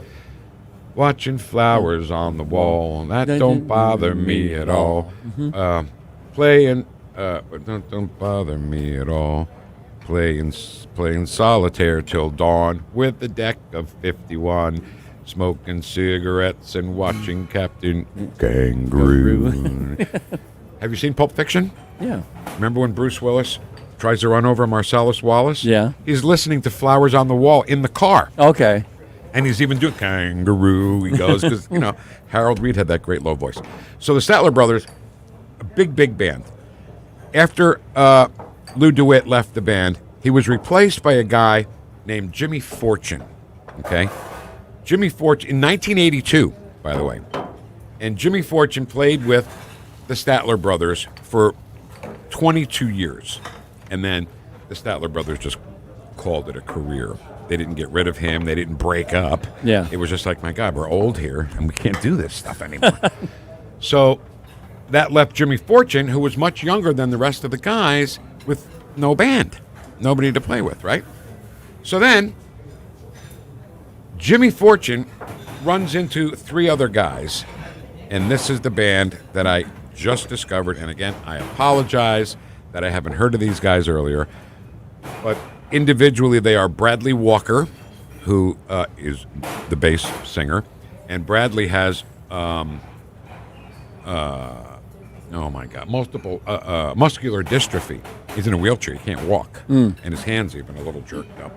[SPEAKER 2] Watching flowers on the wall, that don't bother me at all.
[SPEAKER 3] Mm-hmm.
[SPEAKER 2] Playing, don't bother me at all. Playing solitaire till dawn with a deck of 51. Smoking cigarettes and watching Captain Kangaroo. Have you seen Pulp Fiction?
[SPEAKER 3] Yeah.
[SPEAKER 2] Remember when Bruce Willis tries to run over Marcellus Wallace?
[SPEAKER 3] Yeah.
[SPEAKER 2] He's listening to Flowers on the Wall in the car.
[SPEAKER 3] Okay.
[SPEAKER 2] And he's even doing kangaroo, he goes, because, Harold Reed had that great low voice. So the Statler brothers, a big band. After Lou DeWitt left the band, he was replaced by a guy named Jimmy Fortune, okay? Jimmy Fortune, in 1982, by the way. And Jimmy Fortune played with the Statler brothers for 22 years. And then the Statler brothers just called it a career. They didn't get rid of him. They didn't break up.
[SPEAKER 3] Yeah.
[SPEAKER 2] It was just like, my God, we're old here, and we can't do this stuff anymore. So that left Jimmy Fortune, who was much younger than the rest of the guys, with no band. Nobody to play with, right? So then Jimmy Fortune runs into three other guys, and this is the band that I just discovered. And again, I apologize that I haven't heard of these guys earlier, but individually they are Bradley Walker, who is the bass singer, and Bradley has multiple muscular dystrophy. He's in a wheelchair, he can't walk, and his hands even a little jerked up,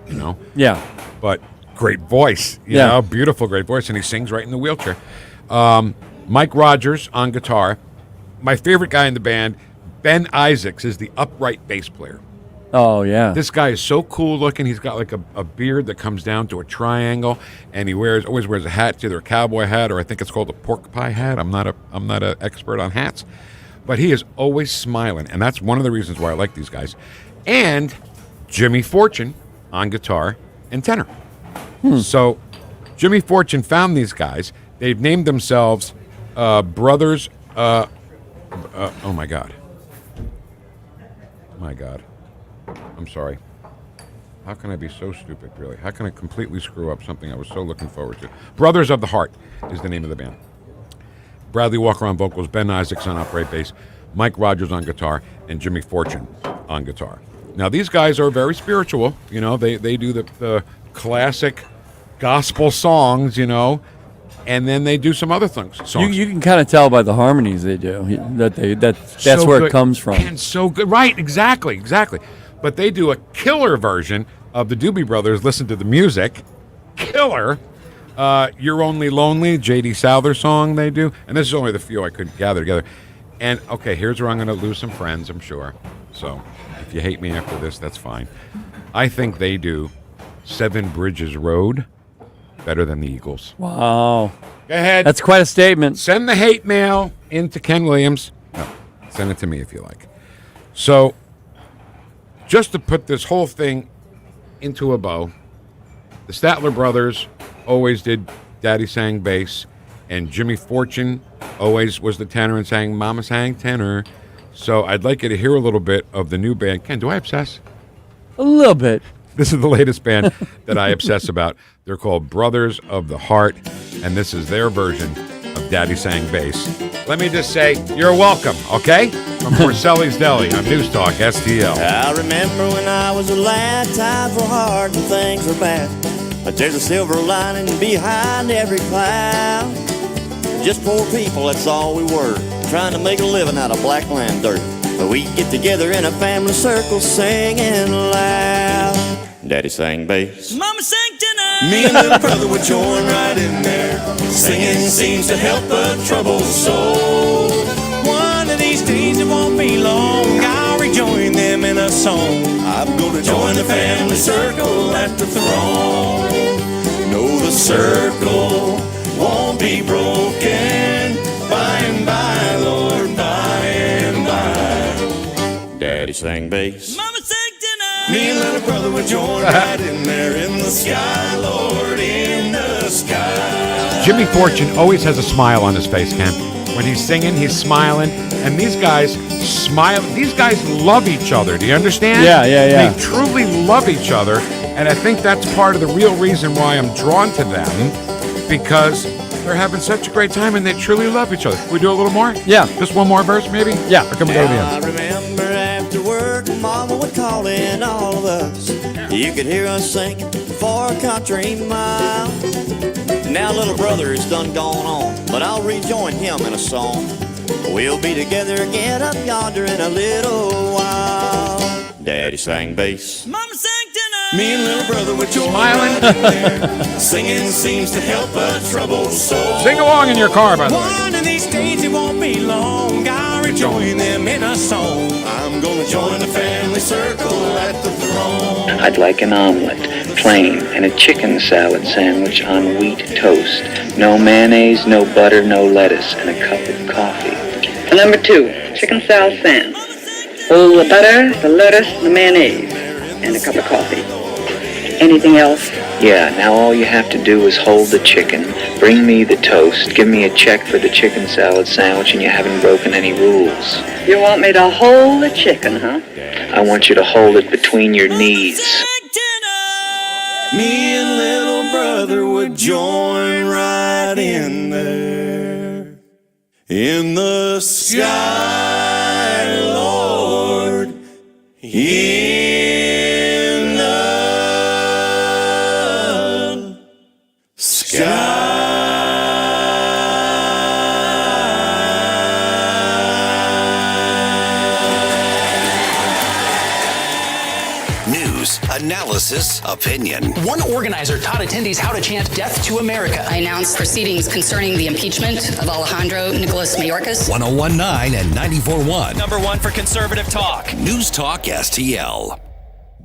[SPEAKER 3] Yeah.
[SPEAKER 2] But great voice, beautiful, great voice, and he sings right in the wheelchair. Mike Rogers on guitar. My favorite guy in the band, Ben Isaacs, is the upright bass player.
[SPEAKER 3] Oh, yeah.
[SPEAKER 2] This guy is so cool looking. He's got like a beard that comes down to a triangle, and he always wears a hat. It's either a cowboy hat or I think it's called a pork pie hat. I'm not an expert on hats, but he is always smiling, and that's one of the reasons why I like these guys. And Jimmy Fortune on guitar and tenor. So Jimmy Fortune found these guys. They've named themselves Brothers. Oh my God. My God. I'm sorry. How can I be so stupid, really? How can I completely screw up something I was so looking forward to? Brothers of the Heart is the name of the band. Bradley Walker on vocals, Ben Isaacs on upright bass, Mike Rogers on guitar, and Jimmy Fortune on guitar. Now, these guys are very spiritual. They do the classic gospel songs, and then they do some other songs.
[SPEAKER 3] You can kind of tell by the harmonies they do that's
[SPEAKER 2] So
[SPEAKER 3] where
[SPEAKER 2] good.
[SPEAKER 3] it comes from.
[SPEAKER 2] And so good. Right, exactly. But they do a killer version of the Doobie Brothers. Listen to the music. Killer. You're Only Lonely, J.D. Souther song they do. And this is only the few I could gather together. And, okay, here's where I'm going to lose some friends, I'm sure. So if you hate me after this, that's fine. I think they do Seven Bridges Road better than the Eagles.
[SPEAKER 3] Wow.
[SPEAKER 2] Go ahead.
[SPEAKER 3] That's quite a statement.
[SPEAKER 2] Send the hate mail into Ken Williams. No, send it to me if you like. So, just to put this whole thing into a bow, the Statler brothers always did Daddy Sang bass, and Jimmy Fortune always was the tenor and sang Mama Sang tenor. So I'd like you to hear a little bit of the new band. Ken, do I obsess?
[SPEAKER 3] A little bit.
[SPEAKER 2] This is the latest band that I obsess about. They're called Brothers of the Heart, and this is their version of Daddy Sang Bass. Let me just say, you're welcome, okay? From Porcelli's Deli on News Talk STL.
[SPEAKER 8] I remember when I was a lad, times were hard and things were bad. But there's a silver lining behind every cloud. Just poor people, that's all we were, trying to make a living out of black land dirt. But we get together in a family circle singing loud. Daddy sang bass, Mama sang tenor. Me and little brother would join right in there. Singing seems to help a troubled soul. One of these days it won't be long, I'll rejoin them in a song. I'm gonna join the family circle at the throne. No, the circle won't be broken. By and by, Lord, by and by. Daddy sang bass, Mama sang tenor. Me and little brother would join right in there in the sky, Lord, in the sky.
[SPEAKER 2] Jimmy Fortune always has a smile on his face, Ken. When he's singing, he's smiling, and these guys smile. These guys love each other. Do you understand?
[SPEAKER 3] Yeah.
[SPEAKER 2] They truly love each other, and I think that's part of the real reason why I'm drawn to them, because they're having such a great time, and they truly love each other. We do a little more?
[SPEAKER 3] Yeah.
[SPEAKER 2] Just one more verse, maybe?
[SPEAKER 3] Yeah.
[SPEAKER 2] Or can we go to the end?
[SPEAKER 8] I remember after work, Mama would call in all of us. You could hear us singing for a country mile. Now little brother is done gone on, but I'll rejoin him in a song. We'll be together again up yonder in a little while. Daddy sang bass, Mama sang tenor. Me and little brother would join right in there. Singing seems to help a troubled soul.
[SPEAKER 2] Sing along in your car, by the way.
[SPEAKER 8] One of these days it won't be long, I'll rejoin them in a song. I'm gonna join the family circle at the throne.
[SPEAKER 10] I'd like an omelet, plain, and a chicken salad sandwich on wheat toast. No mayonnaise, no butter, no lettuce, and a cup of coffee.
[SPEAKER 12] And number 2, chicken salad sandwich. Hold the butter, the lettuce, the mayonnaise, and a cup of coffee. Anything else?
[SPEAKER 10] Yeah, now all you have to do is hold the chicken, bring me the toast, give me a check for the chicken salad sandwich, and you haven't broken any rules.
[SPEAKER 12] You want me to hold the chicken, huh?
[SPEAKER 10] I want you to hold it between your knees.
[SPEAKER 8] Me and little brother would join right in there. In the sky, Lord, in the sky.
[SPEAKER 1] News, analysis, opinion.
[SPEAKER 13] One organizer taught attendees how to chant "Death to America."
[SPEAKER 24] I announced proceedings concerning the impeachment of Alejandro Nicolas Mayorkas.
[SPEAKER 1] 101.9 and 94.1.
[SPEAKER 21] Number one for conservative talk.
[SPEAKER 1] News Talk STL.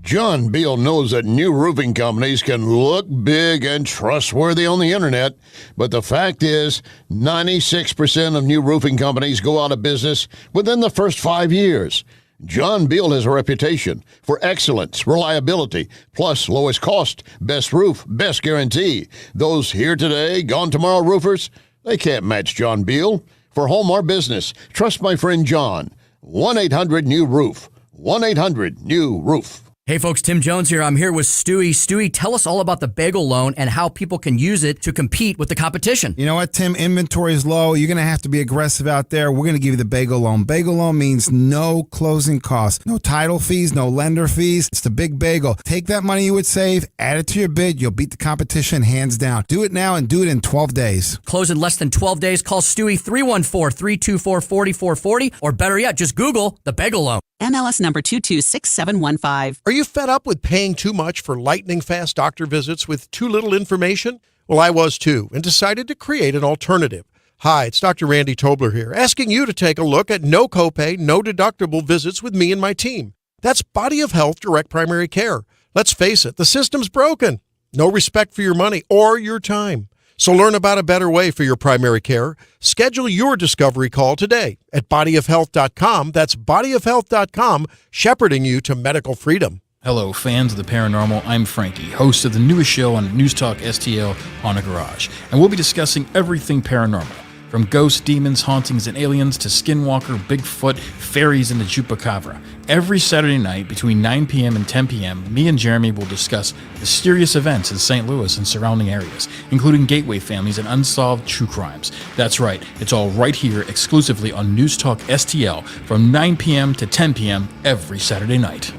[SPEAKER 18] John Beal knows that new roofing companies can look big and trustworthy on the internet, but the fact is 96% of new roofing companies go out of business within the first 5 years. John Beal has a reputation for excellence, reliability, plus lowest cost, best roof, best guarantee. Those here today, gone tomorrow roofers, they can't match John Beal. For home or business, trust my friend John. 1-800-NEW-ROOF. 1-800-NEW-ROOF.
[SPEAKER 26] Hey folks, Tim Jones here. I'm here with Stewie. Stewie, tell us all about the bagel loan and how people can use it to compete with the competition.
[SPEAKER 27] You know what, Tim? Inventory is low. You're going to have to be aggressive out there. We're going to give you the bagel loan. Bagel loan means no closing costs, no title fees, no lender fees. It's the big bagel. Take that money you would save, add it to your bid. You'll beat the competition hands down. Do it now and do it in 12 days.
[SPEAKER 26] Close in less than 12 days. Call Stewie 314-324-4440, or better yet, just Google the bagel loan.
[SPEAKER 28] MLS number 226715.
[SPEAKER 29] Are you fed up with paying too much for lightning-fast doctor visits with too little information? Well, I was too, and decided to create an alternative. Hi, it's Dr. Randy Tobler here, asking you to take a look at no copay, no deductible visits with me and my team. That's Body of Health Direct Primary Care. Let's face it, the system's broken. No respect for your money or your time. So learn about a better way for your primary care. Schedule your discovery call today at bodyofhealth.com. That's bodyofhealth.com, shepherding you to medical freedom.
[SPEAKER 30] Hello, fans of the paranormal. I'm Frankie, host of the newest show on News Talk STL, Haunted Garage. And we'll be discussing everything paranormal, From ghosts, demons, hauntings, and aliens to Skinwalker, Bigfoot, fairies, and the Chupacabra. Every Saturday night between 9 p.m. and 10 p.m., me and Jeremy will discuss mysterious events in St. Louis and surrounding areas, including gateway families and unsolved true crimes. That's right, it's all right here exclusively on NewstalkSTL from 9 p.m. to 10 p.m. every Saturday night.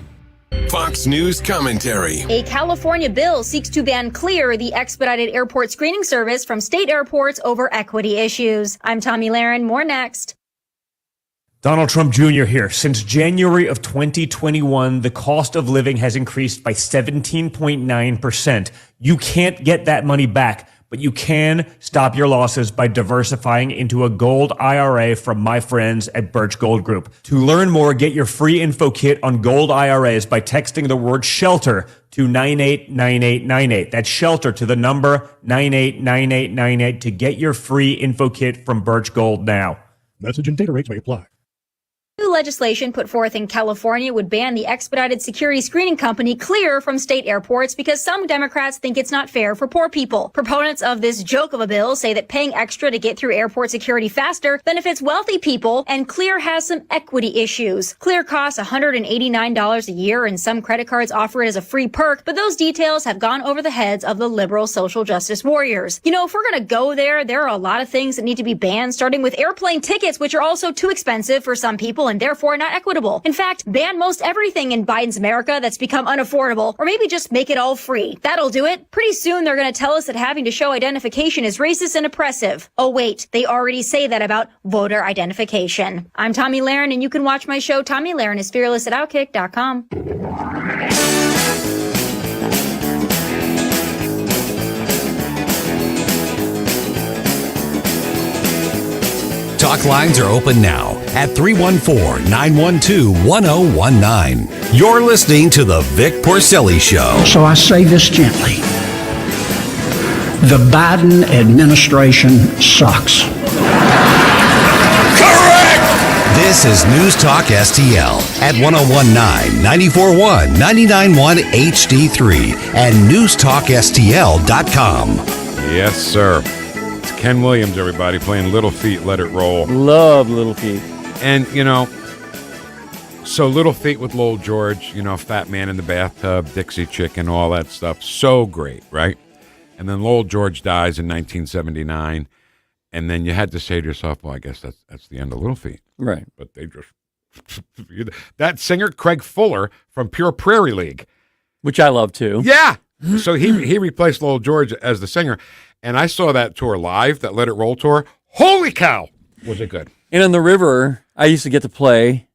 [SPEAKER 4] Fox News commentary.
[SPEAKER 9] A California bill seeks to ban Clear, the expedited airport screening service, from state airports over equity issues. I'm Tommy Lahren. More next.
[SPEAKER 11] Donald Trump Jr. here. Since January of 2021, the cost of living has increased by 17.9%. You can't get that money back, but you can stop your losses by diversifying into a gold IRA from my friends at Birch Gold Group. To learn more, get your free info kit on gold IRAs by texting the word SHELTER to 989898. That's SHELTER to the number 989898 to get your free info kit from Birch Gold now.
[SPEAKER 14] Message and data rates may apply.
[SPEAKER 9] New legislation put forth in California would ban the expedited security screening company Clear from state airports because some Democrats think it's not fair for poor people. Proponents of this joke of a bill say that paying extra to get through airport security faster benefits wealthy people, and Clear has some equity issues. Clear costs $189 a year, and some credit cards offer it as a free perk, but those details have gone over the heads of the liberal social justice warriors. You know, if we're going to go there are a lot of things that need to be banned, starting with airplane tickets, which are also too expensive for some people and therefore not equitable. In fact, ban most everything in Biden's America that's become unaffordable, or maybe just make it all free. That'll do it. Pretty soon they're going to tell us that having to show identification is racist and oppressive. Oh wait, they already say that about voter identification. I'm Tommy Lahren, and you can watch my show Tommy Lahren is Fearless at Outkick.com.
[SPEAKER 1] Talk lines are open now at 314-912-1019. You're listening to the Vic Porcelli Show.
[SPEAKER 15] So I say this gently. The Biden administration sucks.
[SPEAKER 1] Correct! This is News Talk STL at 1019, 94.1, 99.1 HD3 and NewstalkSTL.com.
[SPEAKER 2] Yes, sir. Ken Williams, everybody, playing Little Feat, Let It Roll.
[SPEAKER 3] Love Little Feat.
[SPEAKER 2] And, you know, so Little Feat with Lowell George, you know, Fat Man in the Bathtub, Dixie Chicken, all that stuff. So great, right? And then Lowell George dies in 1979. And then you had to say to yourself, well, I guess that's the end of Little Feat.
[SPEAKER 3] Right.
[SPEAKER 2] But they just... that singer, Craig Fuller, from Pure Prairie League.
[SPEAKER 3] Which I love, too.
[SPEAKER 2] Yeah! So he replaced Lowell George as the singer. And I saw that tour live, that Let It Roll tour. Holy cow, was it good.
[SPEAKER 3] And on the river, I used to get to play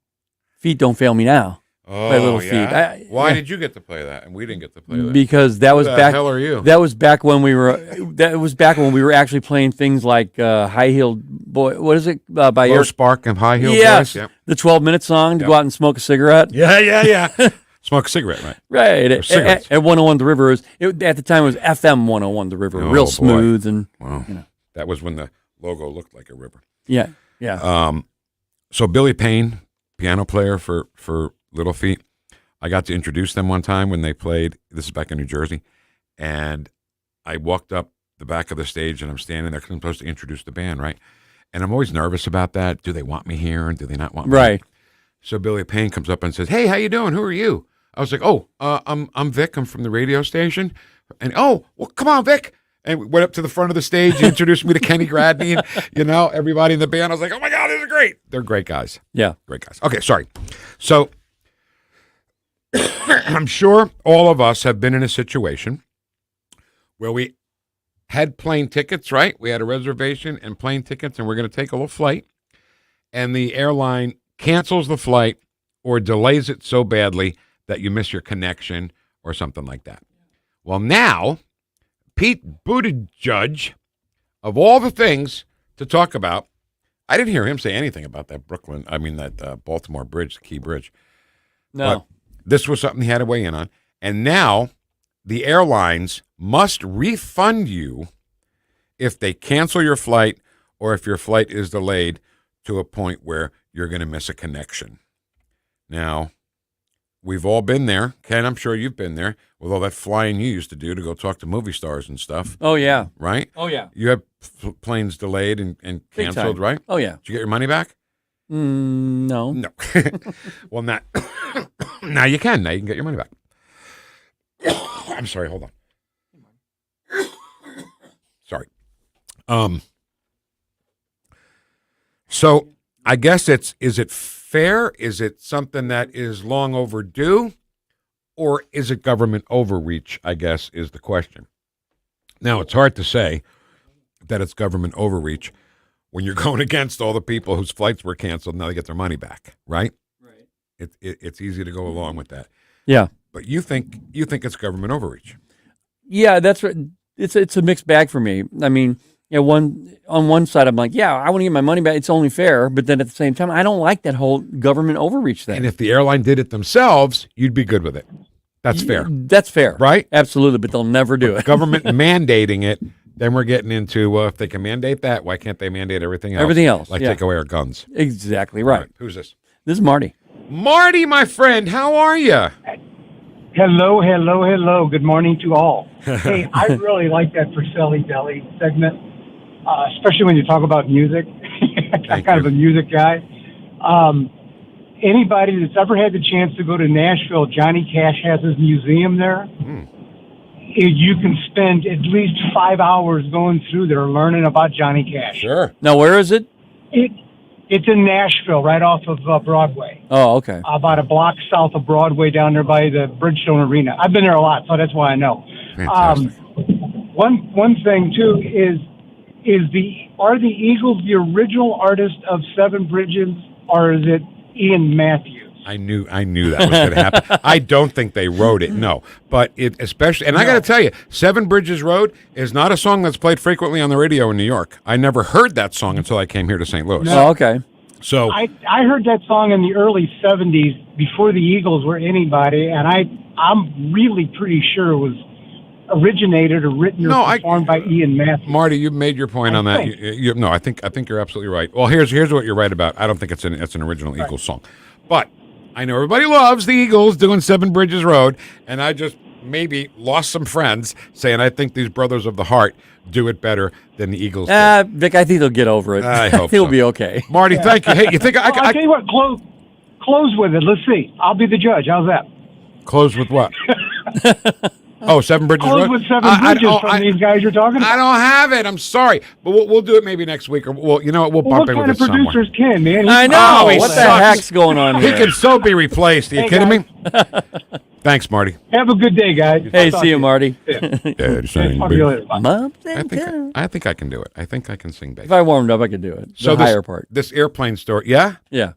[SPEAKER 3] Feet Don't Fail Me Now by Little
[SPEAKER 2] yeah?
[SPEAKER 3] Feet.
[SPEAKER 2] Why did you get to play that and we didn't get to play that?
[SPEAKER 3] Because that was
[SPEAKER 2] Who the
[SPEAKER 3] back.
[SPEAKER 2] hell are you?
[SPEAKER 3] That was back when we were. That was back when we were actually playing things like High Heeled Boy. What is it by
[SPEAKER 2] Low
[SPEAKER 3] Eric
[SPEAKER 2] Spark and High Heeled
[SPEAKER 3] Yes,
[SPEAKER 2] Boys? Yep.
[SPEAKER 3] the 12-minute song to go out and smoke a cigarette.
[SPEAKER 2] Yeah. Smoke a cigarette, right?
[SPEAKER 3] Right. At 101 The River at the time it was FM 101 The River, real smooth and.
[SPEAKER 2] Wow.
[SPEAKER 3] You know.
[SPEAKER 2] That was when the logo looked like a river.
[SPEAKER 3] Yeah.
[SPEAKER 2] So Billy Payne, piano player for Little Feat, I got to introduce them one time when they played. This is back in New Jersey. And I walked up the back of the stage and I'm standing there because I'm supposed to introduce the band, right? And I'm always nervous about that. Do they want me here and do they not want me?
[SPEAKER 3] Right.
[SPEAKER 2] So Billy Payne comes up and says, "Hey, how you doing? Who are you?" I was like, I'm Vic. I'm from the radio station. And, well, come on, Vic. And we went up to the front of the stage. He introduced me to Kenny Gradney and, everybody in the band. I was like, oh, my God, this is great. They're great guys.
[SPEAKER 3] Yeah.
[SPEAKER 2] Great guys. Okay, sorry. So I'm sure all of us have been in a situation where we had plane tickets, right? We had a reservation and plane tickets, and we're going to take a little flight. And the airline cancels the flight or delays it so badly that you miss your connection or something like that. Well, now... Pete Buttigieg, of all the things to talk about, I didn't hear him say anything about that Baltimore bridge, the Key Bridge.
[SPEAKER 3] No.
[SPEAKER 2] But this was something he had to weigh in on. And now the airlines must refund you if they cancel your flight or if your flight is delayed to a point where you're going to miss a connection. Now, we've all been there. Ken, I'm sure you've been there with all that flying you used to do to go talk to movie stars and stuff.
[SPEAKER 3] Oh, yeah.
[SPEAKER 2] Right?
[SPEAKER 3] Oh, yeah.
[SPEAKER 2] You have planes delayed and canceled, right?
[SPEAKER 3] Oh, yeah.
[SPEAKER 2] Did you get your money back?
[SPEAKER 3] No.
[SPEAKER 2] No. Well, now you can. Now you can get your money back. I'm sorry. Hold on. Sorry. So I guess is it fair? Is it something that is long overdue? Or is it government overreach, I guess, is the question. Now, it's hard to say that it's government overreach when you're going against all the people whose flights were canceled. Now they get their money back, right? Right. It's easy to go along with that.
[SPEAKER 3] Yeah.
[SPEAKER 2] But you think it's government overreach?
[SPEAKER 3] Yeah, that's right. It's a mixed bag for me. I mean, on one side, I'm like, yeah, I want to get my money back. It's only fair. But then at the same time, I don't like that whole government overreach thing.
[SPEAKER 2] And if the airline did it themselves, you'd be good with it. That's fair.
[SPEAKER 3] That's fair.
[SPEAKER 2] Right?
[SPEAKER 3] Absolutely. But they'll never do it.
[SPEAKER 2] Government mandating it, then we're getting into, if they can mandate that, why can't they mandate everything else?
[SPEAKER 3] Everything else.
[SPEAKER 2] Like
[SPEAKER 3] yeah.
[SPEAKER 2] take away our guns.
[SPEAKER 3] Exactly right.
[SPEAKER 2] Who's this?
[SPEAKER 3] This is Marty.
[SPEAKER 2] Marty, my friend, how are you?
[SPEAKER 5] Hello. Good morning to all. Hey, I really like that Porcelli Deli segment, especially when you talk about music. I'm kind of a music guy. Anybody that's ever had the chance to go to Nashville, Johnny Cash has his museum there. You can spend at least 5 hours going through there learning about Johnny Cash.
[SPEAKER 2] Sure.
[SPEAKER 3] Now, where is it?
[SPEAKER 5] It's in Nashville, right off of Broadway.
[SPEAKER 3] Oh, okay.
[SPEAKER 5] About a block south of Broadway, down there by the Bridgestone Arena. I've been there a lot, so that's why I know. One thing too are the Eagles the original artist of Seven Bridges, or is it Ian Matthews?
[SPEAKER 2] I knew that was going to happen. I don't think they wrote it, no. But it especially, and I got to tell you, Seven Bridges Road is not a song that's played frequently on the radio in New York. I never heard that song until I came here to St. Louis.
[SPEAKER 3] No. Oh, okay.
[SPEAKER 2] So
[SPEAKER 5] I heard that song in the early 70s before the Eagles were anybody, and I'm really pretty sure it was originated or written or performed by Ian Matthews.
[SPEAKER 2] Marty, you made your point on that. I think you're absolutely right. Well, here's what you're right about. I don't think it's an original Eagles song, but I know everybody loves the Eagles doing Seven Bridges Road, and I just maybe lost some friends saying I think these brothers of the heart do it better than the Eagles do.
[SPEAKER 3] Vic, I think they'll get over it.
[SPEAKER 2] I hope
[SPEAKER 3] he'll
[SPEAKER 2] so.
[SPEAKER 3] be okay.
[SPEAKER 2] Marty, thank you. Hey, you think
[SPEAKER 5] I'll tell you what, close with it. Let's see. I'll be the judge. How's that?
[SPEAKER 2] Close with what? Seven Bridges
[SPEAKER 5] Close
[SPEAKER 2] Road?
[SPEAKER 5] with Seven Bridges from these guys you're talking about.
[SPEAKER 2] I don't have it. I'm sorry. But we'll do it maybe next week. Or, you know what? We'll bump in with it somewhere.
[SPEAKER 5] What kind of producers can, man?
[SPEAKER 3] I know.
[SPEAKER 2] What
[SPEAKER 3] the heck's going on here?
[SPEAKER 2] He can so be replaced. Are you kidding me? Thanks, Marty.
[SPEAKER 5] Have a good day, guys.
[SPEAKER 3] Hey, see you, Marty.
[SPEAKER 5] Talk to you later. Bye.
[SPEAKER 2] I think I can do it. I think I can sing bass.
[SPEAKER 3] If I warmed up, I could do it.
[SPEAKER 2] So
[SPEAKER 3] the higher part.
[SPEAKER 2] This airplane story, yeah?
[SPEAKER 3] Yeah.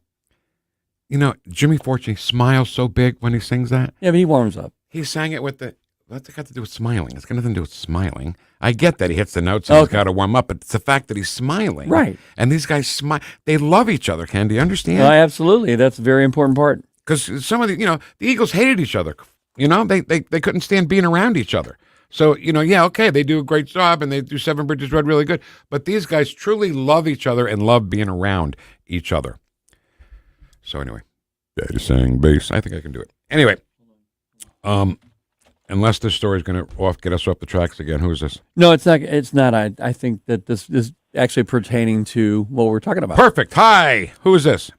[SPEAKER 2] You know, Jimmy Fortune smiles so big when he sings that.
[SPEAKER 3] Yeah, but he warms up.
[SPEAKER 2] He sang it with what's it got to do with smiling? It's got nothing to do with smiling. I get that he hits the notes and he's got to warm up, but it's the fact that he's smiling.
[SPEAKER 3] Right.
[SPEAKER 2] And these guys smile. They love each other, Ken. Do you understand?
[SPEAKER 3] Absolutely. That's a very important part.
[SPEAKER 2] Because some of the Eagles hated each other. They couldn't stand being around each other. So, they do a great job and they do Seven Bridges Road really good. But these guys truly love each other and love being around each other. So anyway, Daddy sang bass. I think I can do it. Anyway, unless this story is going to get us off the tracks again. Who is this?
[SPEAKER 3] No, it's not. It's not. I think that this is actually pertaining to what we're talking about.
[SPEAKER 2] Perfect. Hi. Who is this?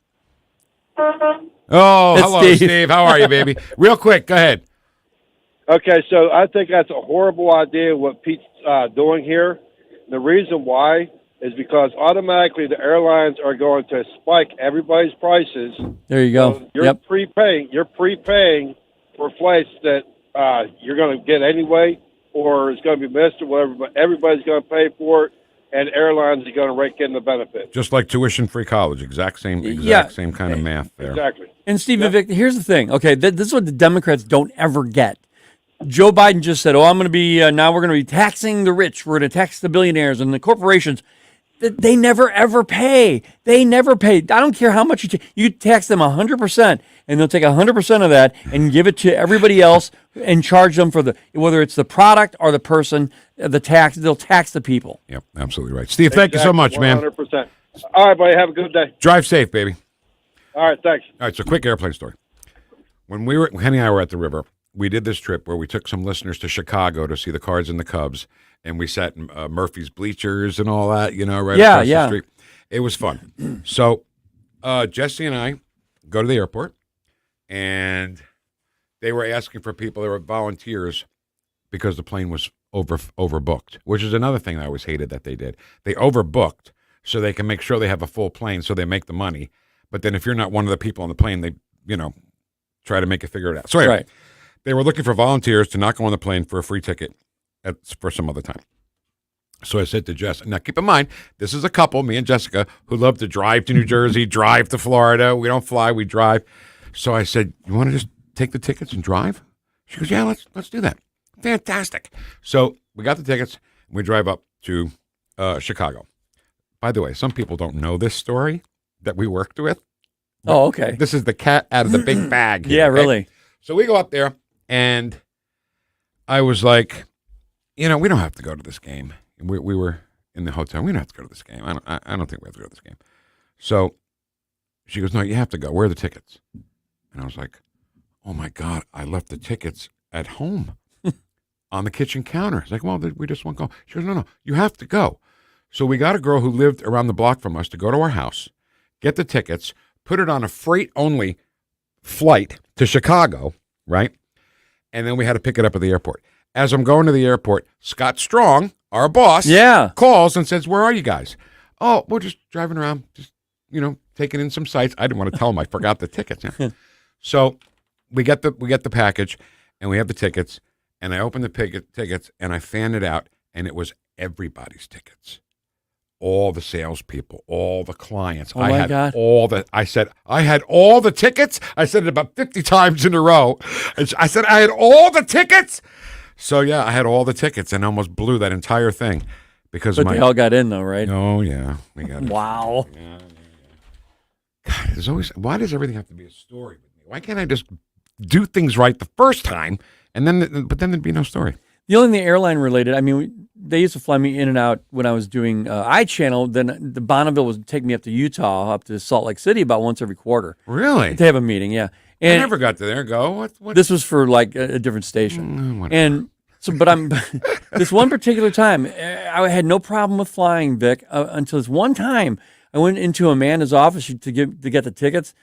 [SPEAKER 2] Oh,
[SPEAKER 3] It's
[SPEAKER 2] hello,
[SPEAKER 3] Steve.
[SPEAKER 2] Steve. How are you, baby? Real quick. Go ahead.
[SPEAKER 6] Okay, so I think that's a horrible idea what Pete's doing here. The reason why is because automatically the airlines are going to spike everybody's prices.
[SPEAKER 3] There you go.
[SPEAKER 6] So you're prepaying for flights that you're going to get anyway, or it's going to be missed or whatever, but everybody's going to pay for it, and airlines are going to rake in the benefit.
[SPEAKER 2] Just like tuition-free college. Exact same kind of math there.
[SPEAKER 6] Exactly.
[SPEAKER 3] And Steve and Vic, here's the thing. Okay, this is what the Democrats don't ever get. Joe Biden just said, I'm going to be, now we're going to be taxing the rich. We're going to tax the billionaires and the corporations. They never, ever pay. They never pay. I don't care how much you tax them 100%, and they'll take 100% of that and give it to everybody else and charge them for whether it's the product or the person, the tax. They'll tax the people.
[SPEAKER 2] Yep, absolutely right. Steve, thank you so much,
[SPEAKER 6] 100%.
[SPEAKER 2] man.
[SPEAKER 6] 100%. All right, buddy. Have a good day.
[SPEAKER 2] Drive safe, baby.
[SPEAKER 6] All right, thanks.
[SPEAKER 2] All right, so quick airplane story. when Henny and I were at the river, we did this trip where we took some listeners to Chicago to see the Cards and the Cubs, and we sat in Murphy's bleachers and all that, right across the street. It was fun. So Jesse and I go to the airport, and they were asking for people. There were volunteers because the plane was overbooked, which is another thing I always hated that they did. They overbooked so they can make sure they have a full plane so they make the money. But then if you're not one of the people on the plane, they, try to make it figure it out. So anyway, they were looking for volunteers to not go on the plane for a free ticket for some other time. So I said to Jess, now keep in mind, this is a couple, me and Jessica, who love to drive to New Jersey, drive to Florida. We don't fly, we drive. So I said, you want to just take the tickets and drive? She goes, yeah, let's do that. Fantastic. So we got the tickets, and we drive up to Chicago. By the way, some people don't know this story that we worked with.
[SPEAKER 3] Oh, okay.
[SPEAKER 2] This is the cat out of the big bag.
[SPEAKER 3] Yeah, really.
[SPEAKER 2] So we go up there, and I was like, we don't have to go to this game. We were in the hotel. We don't have to go to this game. I don't think we have to go to this game. So she goes, no, you have to go. Where are the tickets? And I was like, oh, my God, I left the tickets at home on the kitchen counter. It's like, well, we just won't go. She goes, no, you have to go. So we got a girl who lived around the block from us to go to our house, get the tickets, put it on a freight-only flight to Chicago, right? And then we had to pick it up at the airport. As I'm going to the airport, Scott Strong, our boss, calls and says, where are you guys? Oh, we're just driving around, just, taking in some sights. I didn't want to tell him I forgot the tickets. So we get the package, and we have the tickets, and I open the tickets, and I fan it out, and it was everybody's tickets. All the salespeople, all the clients.
[SPEAKER 3] Oh, my God.
[SPEAKER 2] I said, I had all the tickets. I said it about 50 times in a row. I said, I had all the tickets. So, yeah, I had all the tickets and almost blew that entire thing. But
[SPEAKER 3] they all got in, though, right?
[SPEAKER 2] Oh, yeah. We got it.
[SPEAKER 3] Wow.
[SPEAKER 2] Yeah. God, why does everything have to be a story with me? Why can't I just do things right the first time, but then there'd be no story?
[SPEAKER 3] The only thing airline related, they used to fly me in and out when I was doing iChannel. Then the Bonneville would take me up to Utah, up to Salt Lake City about once every quarter.
[SPEAKER 2] Really?
[SPEAKER 3] To have a meeting, yeah. And
[SPEAKER 2] I never got to there. Go. What?
[SPEAKER 3] This was for like a different station. And so, but this one particular time, I had no problem with flying, Vic, until this one time I went into Amanda's office to get the tickets.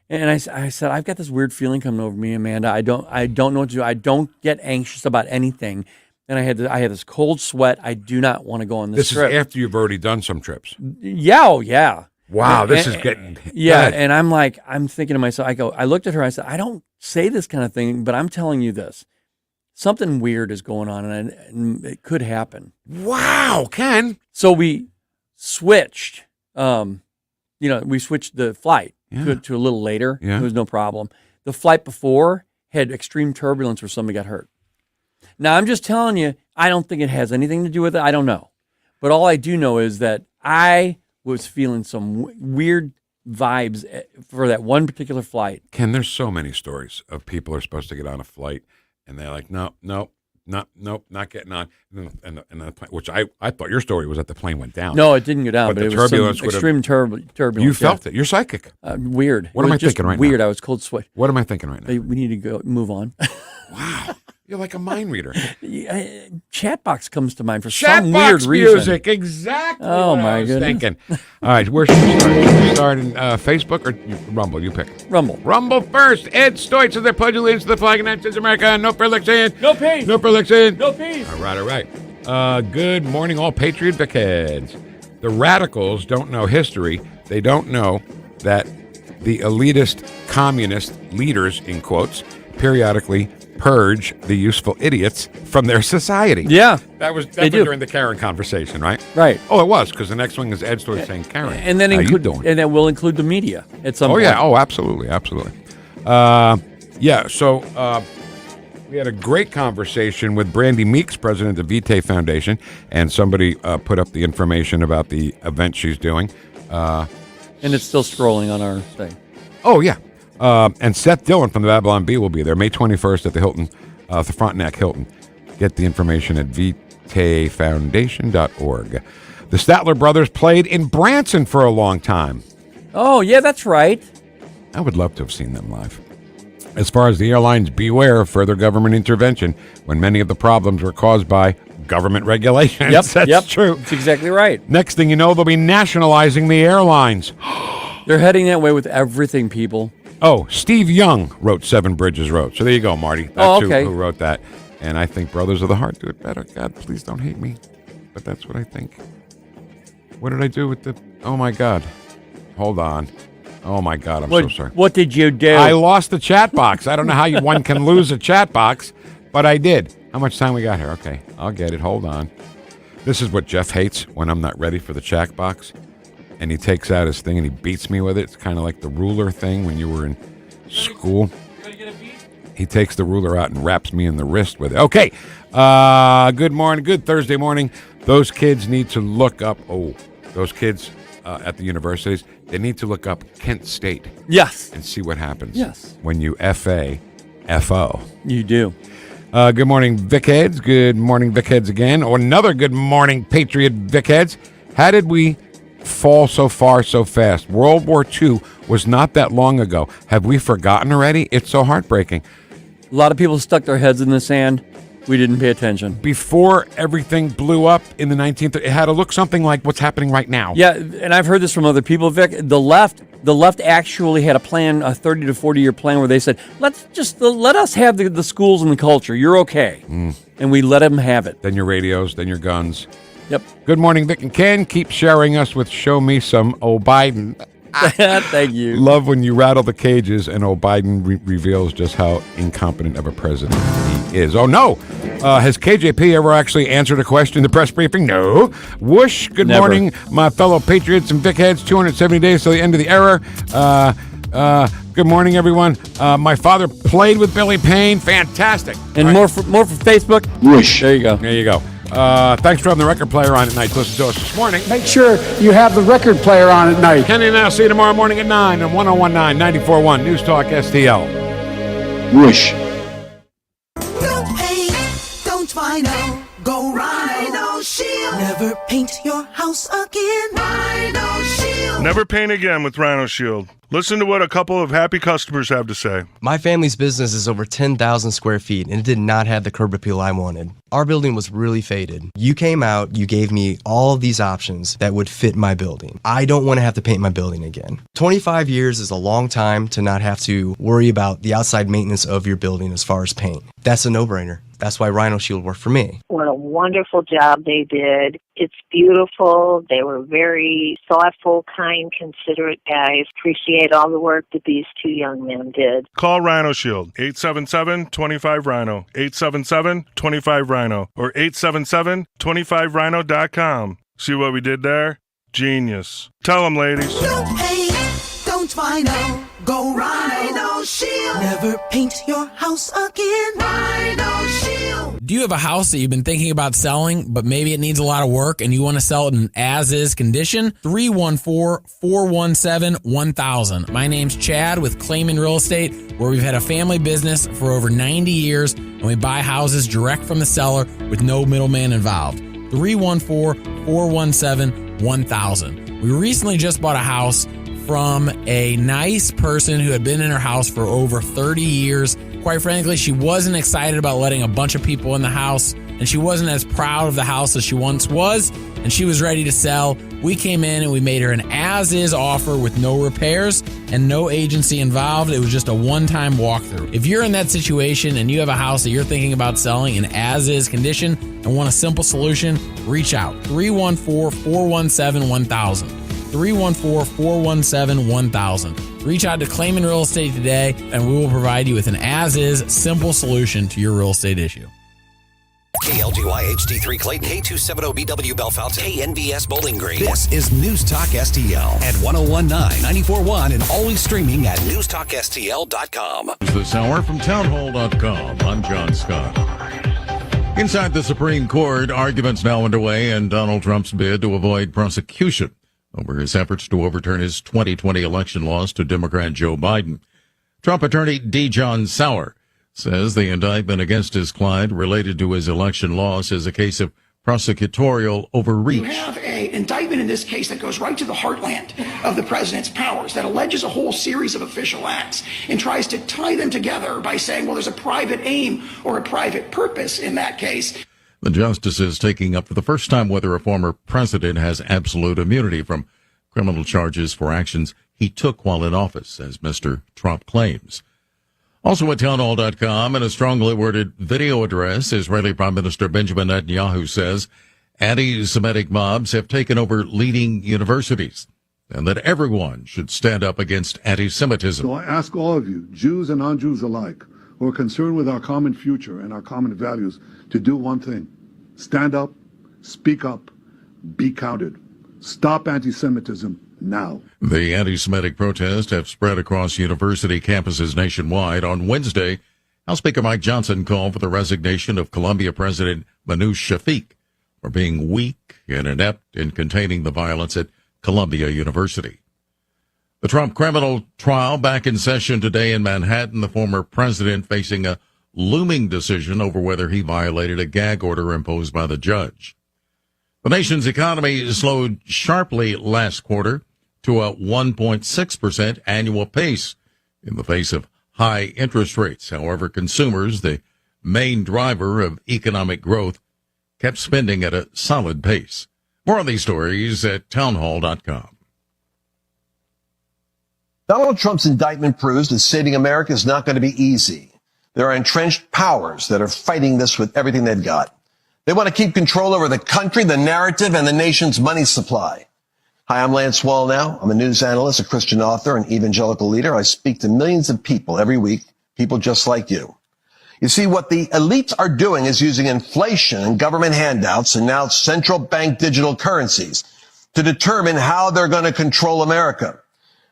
[SPEAKER 3] And I said, I've got this weird feeling coming over me, Amanda. I don't know what to do. I don't get anxious about anything. And I had this cold sweat. I do not want to go on this trip.
[SPEAKER 2] This is after you've already done some trips.
[SPEAKER 3] Yeah, oh yeah.
[SPEAKER 2] Wow, this is getting
[SPEAKER 3] bad. And I'm thinking to myself, I looked at her, I said, I don't say this kind of thing, but I'm telling you this. Something weird is going on, and it could happen.
[SPEAKER 2] Wow, Ken.
[SPEAKER 3] So we switched. We switched the flight. To a little later.
[SPEAKER 2] Yeah.
[SPEAKER 3] It was no problem. The flight before had extreme turbulence where somebody got hurt. Now, I'm just telling you, I don't think it has anything to do with it. I don't know. But all I do know is that I was feeling some weird vibes for that one particular flight.
[SPEAKER 2] Ken, there's so many stories of people are supposed to get on a flight, and they're like, no, not getting on. And the plane, which I thought your story was that the plane went down.
[SPEAKER 3] No, it didn't go down, but
[SPEAKER 2] the
[SPEAKER 3] it was
[SPEAKER 2] turbulence
[SPEAKER 3] some extreme turbulence.
[SPEAKER 2] You felt it. You're psychic.
[SPEAKER 3] Weird.
[SPEAKER 2] What am I thinking right now?
[SPEAKER 3] Weird. I was cold sweat.
[SPEAKER 2] What am I thinking right now?
[SPEAKER 3] We need to move on.
[SPEAKER 2] Wow. You're like a mind reader.
[SPEAKER 3] Chatbox comes to mind for some weird reason.
[SPEAKER 2] Music, exactly.
[SPEAKER 3] Oh,
[SPEAKER 2] what
[SPEAKER 3] my
[SPEAKER 2] I was
[SPEAKER 3] goodness.
[SPEAKER 2] thinking. All right, where should we start? Should we start in Facebook or Rumble? You pick.
[SPEAKER 3] Rumble.
[SPEAKER 2] Rumble first. Ed Stoitz of the Pledge of Allegiance to the flag of the United States of America. No predilection.
[SPEAKER 3] No peace.
[SPEAKER 2] No predilection.
[SPEAKER 3] No peace.
[SPEAKER 2] All right. Good morning, all Patriot Vic Heads. The radicals don't know history. They don't know that the elitist communist leaders, in quotes, periodically purge the useful idiots from their society.
[SPEAKER 3] Yeah.
[SPEAKER 2] That was during the Karen conversation, right?
[SPEAKER 3] Right.
[SPEAKER 2] Oh, it was, because the next one is Ed Stoitz saying, Karen,
[SPEAKER 3] and then
[SPEAKER 2] how you doing?
[SPEAKER 3] And that will include the media at some point.
[SPEAKER 2] Oh, yeah. Oh, absolutely. So we had a great conversation with Brandy Meeks, president of Vitae Foundation, and somebody put up the information about the event she's doing.
[SPEAKER 3] And it's still scrolling on our thing.
[SPEAKER 2] Oh, yeah. And Seth Dillon from the Babylon Bee will be there May 21st at the Hilton, the Frontenac Hilton. Get the information at vitaefoundation.org. The Statler brothers played in Branson for a long time.
[SPEAKER 3] Oh, yeah, that's right.
[SPEAKER 2] I would love to have seen them live. As far as the airlines, beware of further government intervention when many of the problems were caused by government regulations.
[SPEAKER 3] Yep,
[SPEAKER 2] That's true.
[SPEAKER 3] That's exactly right.
[SPEAKER 2] Next thing you know, they'll be nationalizing the airlines.
[SPEAKER 3] They're heading that way with everything, people.
[SPEAKER 2] Oh, Steve Young wrote Seven Bridges Road. So there you go, Marty. That's who wrote that. And I think Brothers of the Heart do it better. God, please don't hate me. But that's what I think. What did I do with the... Oh, my God. Hold on. Oh, my God, I'm so sorry.
[SPEAKER 3] What did you do?
[SPEAKER 2] I lost the chat box. I don't know how one can lose a chat box, but I did. How much time we got here? Okay, I'll get it. Hold on. This is what Jeff hates when I'm not ready for the chat box. And he takes out his thing and he beats me with it. It's kind of like the ruler thing when you were in school. He takes the ruler out and wraps me in the wrist with it. Okay, good morning. Good Thursday morning. Those kids need to look up... Oh, those kids... at the universities, they need to look up Kent State.
[SPEAKER 3] Yes.
[SPEAKER 2] And see what happens.
[SPEAKER 3] Yes.
[SPEAKER 2] When you F-A-F-O.
[SPEAKER 3] You do.
[SPEAKER 2] Good morning, Vic Heads. Good morning, Vic Heads again. Or another good morning, Patriot Vic Heads. How did we fall so far so fast? World War II was not that long ago. Have we forgotten already? It's so heartbreaking.
[SPEAKER 3] A lot of people stuck their heads in the sand. We didn't pay attention.
[SPEAKER 2] Before everything blew up in the 19th, it had to look something like what's happening right now.
[SPEAKER 3] Yeah, and I've heard this from other people, Vic. The left actually had a plan, a 30 to 40-year plan, where they said, let us have the schools and the culture. You're okay. And we let them have it.
[SPEAKER 2] Then your radios, then your guns.
[SPEAKER 3] Yep.
[SPEAKER 2] Good morning, Vic and Ken. Keep sharing us with Show Me Some Biden.
[SPEAKER 3] Thank you.
[SPEAKER 2] Love when you rattle the cages and Biden reveals just how incompetent of a president he is. Oh, no. Has KJP ever actually answered a question in the press briefing? No. Whoosh. Good
[SPEAKER 3] Never.
[SPEAKER 2] morning, my fellow Patriots and Vic Heads. 270 days till the end of the era. Good morning, everyone. My father played with Billy Payne. Fantastic.
[SPEAKER 3] And more for Facebook?
[SPEAKER 2] Whoosh.
[SPEAKER 3] There you go.
[SPEAKER 2] There you go. Thanks for having the record player on at night to listen to us this morning.
[SPEAKER 7] Make sure you have the record player on at night.
[SPEAKER 2] Kenny and I'll see you tomorrow morning at 9 on 1019 94.1 News Talk STL.
[SPEAKER 7] Whoosh.
[SPEAKER 10] No pain, don't Rhino, go Rhino Shield. Never paint your house again. Rhino Shield.
[SPEAKER 12] Never paint again with Rhino Shield. Listen to what a couple of happy customers have to say.
[SPEAKER 16] My family's business is over 10,000 square feet, and it did not have the curb appeal I wanted. Our building was really faded. You came out, you gave me all of these options that would fit my building. I don't want to have to paint my building again. 25 years is a long time to not have to worry about the outside maintenance of your building as far as paint. That's a no-brainer. That's why Rhino Shield worked for me.
[SPEAKER 17] What a wonderful job they did. It's beautiful. They were very thoughtful, kind, considerate guys. Appreciate all the work that these two young men did.
[SPEAKER 12] Call Rhino Shield, 877-25-RHINO, 877-25-RHINO, or 877-25rhino.com. See what we did there? Genius. Tell them, ladies.
[SPEAKER 10] No pain, don't Rhino, go Rhino Shield. Never paint your house again. Rhino Shield.
[SPEAKER 19] Do you have a house that you've been thinking about selling, but maybe it needs a lot of work and you want to sell it in as-is condition? 314-417-1000. My name's Chad with Clayman Real Estate, where we've had a family business for over 90 years, and we buy houses direct from the seller with no middleman involved. 314-417-1000. We recently just bought a house from a nice person who had been in her house for over 30 years. Quite frankly, she wasn't excited about letting a bunch of people in the house, and she wasn't as proud of the house as she once was, and she was ready to sell. We came in and we made her an as-is offer with no repairs and no agency involved. It was just a one-time walkthrough. If you're in that situation and you have a house that you're thinking about selling in as-is condition and want a simple solution, reach out. 314-417-1000. 314-417-1000. Reach out to Clayman Real Estate today, and we will provide you with an as-is, simple solution to your real estate issue.
[SPEAKER 1] KLGY HD3 Clayton, K270BW Bellefonte, KNVS Bowling Green. This is News Talk STL at 1019 94.1 and always streaming at NewstalkSTL.com.
[SPEAKER 20] This hour from townhall.com. I'm John Scott. Inside the Supreme Court, arguments now underway in Donald Trump's bid to avoid prosecution over his efforts to overturn his 2020 election loss to Democrat Joe Biden. Trump attorney D. John Sauer says the indictment against his client related to his election loss is a case of prosecutorial overreach.
[SPEAKER 15] You have an indictment in this case that goes right to the heartland of the president's powers, that alleges a whole series of official acts and tries to tie them together by saying, well, there's a private aim or a private purpose in that case.
[SPEAKER 20] The justice is taking up for the first time whether a former president has absolute immunity from criminal charges for actions he took while in office, as Mr. Trump claims. Also at townhall.com, in a strongly worded video address, Israeli Prime Minister Benjamin Netanyahu says anti-Semitic mobs have taken over leading universities and that everyone should stand up against anti-Semitism.
[SPEAKER 8] So I ask all of you, Jews and non-Jews alike, who are concerned with our common future and our common values, to do one thing. Stand up, speak up, be counted. Stop anti-Semitism now.
[SPEAKER 20] The anti-Semitic protests have spread across university campuses nationwide. On Wednesday, House Speaker Mike Johnson called for the resignation of Columbia President Manoush Shafiq for being weak and inept in containing the violence at Columbia University. The Trump criminal trial back in session today in Manhattan, the former president facing a looming decision over whether he violated a gag order imposed by the judge. The nation's economy slowed sharply last quarter to a 1.6% annual pace in the face of high interest rates. However, consumers, the main driver of economic growth, kept spending at a solid pace. More on these stories at townhall.com.
[SPEAKER 13] Donald Trump's indictment proves that saving America is not going to be easy. There are entrenched powers that are fighting this with everything they've got. They want to keep control over the country, the narrative, and the nation's money supply. Hi, I'm Lance Wallnau. I'm a news analyst, a Christian author, an evangelical leader. I speak to millions of people every week, people just like you. You see, what the elites are doing is using inflation and government handouts and now central bank digital currencies to determine how they're going to control America.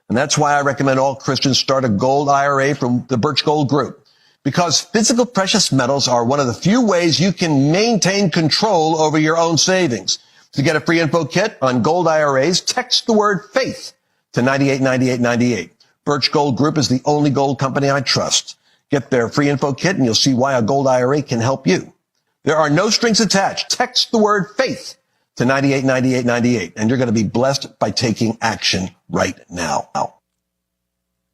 [SPEAKER 13] And that's why I recommend all Christians start a gold IRA from the Birch Gold Group. Because physical precious metals are one of the few ways you can maintain control over your own savings. To get a free info kit on gold IRAs, text the word faith to 989898. Birch Gold Group is the only gold company I trust. Get their free info kit and you'll see why a gold IRA can help you. There are no strings attached. Text the word faith to 989898 and you're going to be blessed by taking action right now.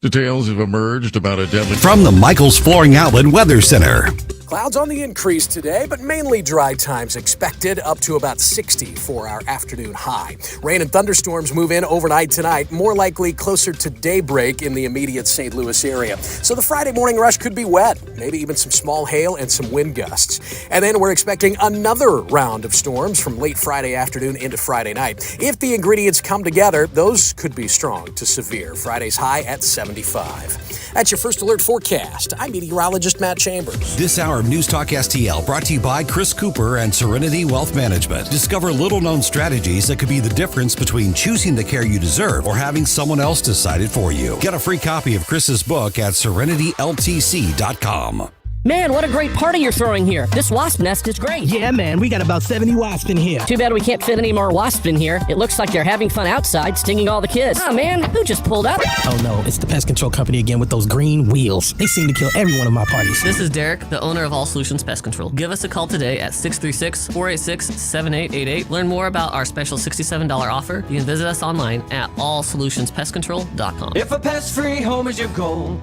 [SPEAKER 20] Details have emerged about a deadly...
[SPEAKER 1] From the Michael's Flooring Outlet Weather Center.
[SPEAKER 18] Clouds on the increase today, but mainly dry times expected, up to about 60 for our afternoon high. Rain and thunderstorms move in overnight tonight, more likely closer to daybreak in the immediate St. Louis area. So the Friday morning rush could be wet, maybe even some small hail and some wind gusts. And then we're expecting another round of storms from late Friday afternoon into Friday night. If the ingredients come together, those could be strong to severe. Friday's high at 75. That's your first alert forecast. I'm meteorologist Matt Chambers.
[SPEAKER 1] This hour of News Talk STL brought to you by Chris Cooper and Serenity Wealth Management. Discover little-known strategies that could be the difference between choosing the care you deserve or having someone else decide it for you. Get a free copy of Chris's book at serenityltc.com.
[SPEAKER 21] Man, what a great party you're throwing here. This wasp nest is great.
[SPEAKER 22] Yeah, man, we got about 70 wasps in here.
[SPEAKER 21] Too bad we can't fit any more wasps in here. It looks like they're having fun outside, stinging all the kids. Oh, man, who just pulled up?
[SPEAKER 22] Oh, no, it's the pest control company again with those green wheels. They seem to kill every one of my parties.
[SPEAKER 23] This is Derek, the owner of All Solutions Pest Control. Give us a call today at 636-486-7888. Learn more about our special $67 offer. You can visit us online at allsolutionspestcontrol.com.
[SPEAKER 10] If a pest-free home is your goal,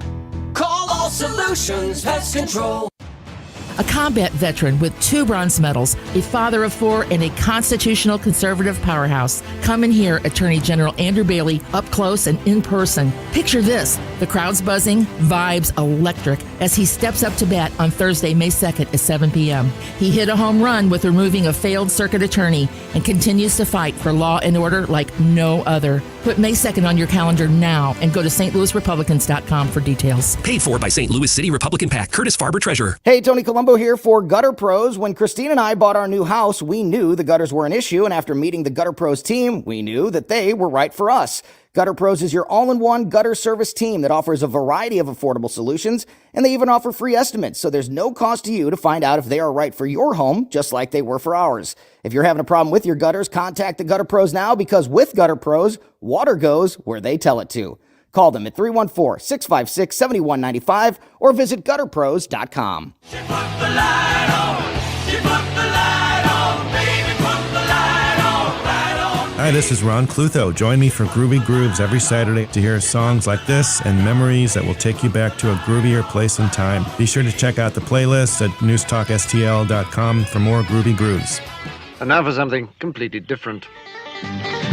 [SPEAKER 10] call All Solutions Pest Control.
[SPEAKER 24] A combat veteran with 2 bronze medals, a father of 4, and a constitutional conservative powerhouse. Come and hear Attorney General Andrew Bailey up close and in person. Picture this, the crowd's buzzing, vibes electric, as he steps up to bat on Thursday, May 2nd at 7 p.m. He hit a home run with removing a failed circuit attorney and continues to fight for law and order like no other. Put May 2nd on your calendar now and go to stlouisrepublicans.com for details.
[SPEAKER 25] Paid for by St. Louis City Republican PAC. Curtis Farber, Treasurer.
[SPEAKER 26] Hey, Tony Colombo here for Gutter Pros. When Christine and I bought our new house, we knew the gutters were an issue, and after meeting the Gutter Pros team, we knew that they were right for us. Gutter Pros is your all-in-one gutter service team that offers a variety of affordable solutions, and they even offer free estimates, so there's no cost to you to find out if they are right for your home, just like they were for ours. If you're having a problem with your gutters, contact the Gutter Pros now, because with Gutter Pros, water goes where they tell it to. Call them at 314-656-7195 or visit gutterpros.com.
[SPEAKER 10] She put the light on, baby.
[SPEAKER 4] Hi, this is Ron Clutho. Join me for Groovy Grooves every Saturday to hear songs like this and memories that will take you back to a groovier place and time. Be sure to check out the playlist at NewstalkSTL.com for more Groovy Grooves.
[SPEAKER 5] And now for something completely different.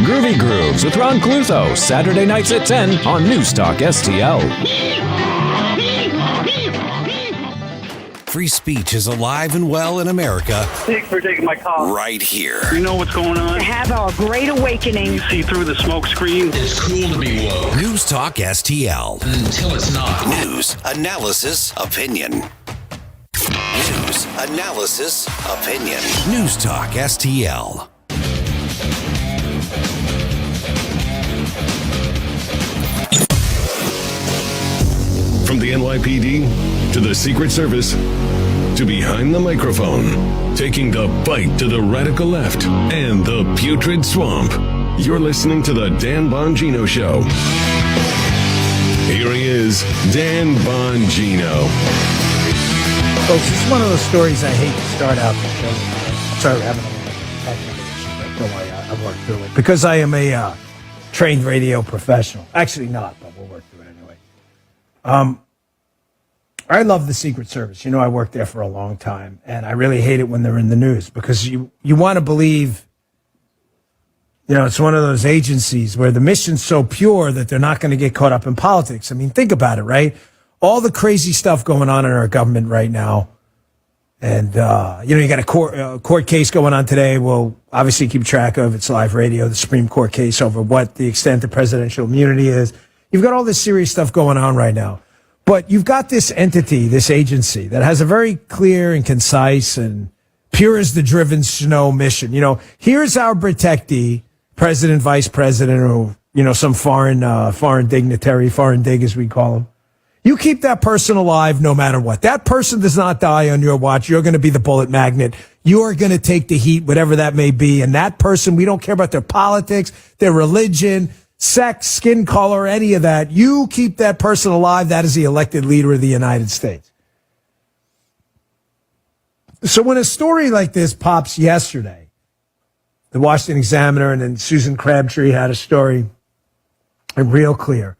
[SPEAKER 6] Groovy Grooves with Ron Clutho, Saturday nights at 10 on Newstalk STL.
[SPEAKER 1] Free speech is alive and well in America.
[SPEAKER 9] Thanks for taking my call.
[SPEAKER 1] Right here.
[SPEAKER 9] You know what's going on?
[SPEAKER 11] To have our great awakening.
[SPEAKER 9] You see through the smoke screen.
[SPEAKER 14] It's cool to be woke.
[SPEAKER 1] Newstalk STL.
[SPEAKER 14] Until it's not.
[SPEAKER 1] News, analysis, opinion. News, analysis, opinion. Newstalk STL.
[SPEAKER 27] From the NYPD to the Secret Service to behind the microphone, taking the fight to the radical left and the putrid swamp. You're listening to the Dan Bongino Show. Here he is, Dan Bongino.
[SPEAKER 28] Folks, this is one of those stories I hate to start out the show with. Sorry, we're having a little technical issue, but don't worry, I'll work through it. Because I am a trained radio professional. Actually not, but we'll work through it anyway. I love the Secret Service. You know, I worked there for a long time, and I really hate it when they're in the news because you want to believe, you know, it's one of those agencies where the mission's so pure that they're not going to get caught up in politics. I mean, think about it, right? All the crazy stuff going on in our government right now. And, you know, you got a court case going on today. We'll obviously keep track of. It's live radio, the Supreme Court case over what the extent of presidential immunity is. You've got all this serious stuff going on right now. But you've got this entity, this agency that has a very clear and concise and pure as the driven snow mission. You know, here's our protectee, president, vice president, or, you know, some foreign dignitary, foreign dig as we call him. You keep that person alive no matter what. That person does not die on your watch. You're going to be the bullet magnet. You're going to take the heat, whatever that may be. And that person, we don't care about their politics, their religion, sex, skin color, any of that. You keep that person alive. That is the elected leader of the United States. So when a story like this pops yesterday, the Washington Examiner and then Susan Crabtree had a story, real clear,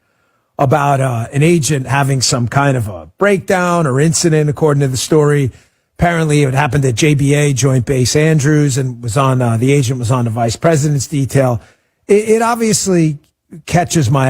[SPEAKER 28] about an agent having some kind of a breakdown or incident, according to the story. Apparently it happened at JBA, Joint Base Andrews, and was on the agent was on the vice president's detail. It obviously catches my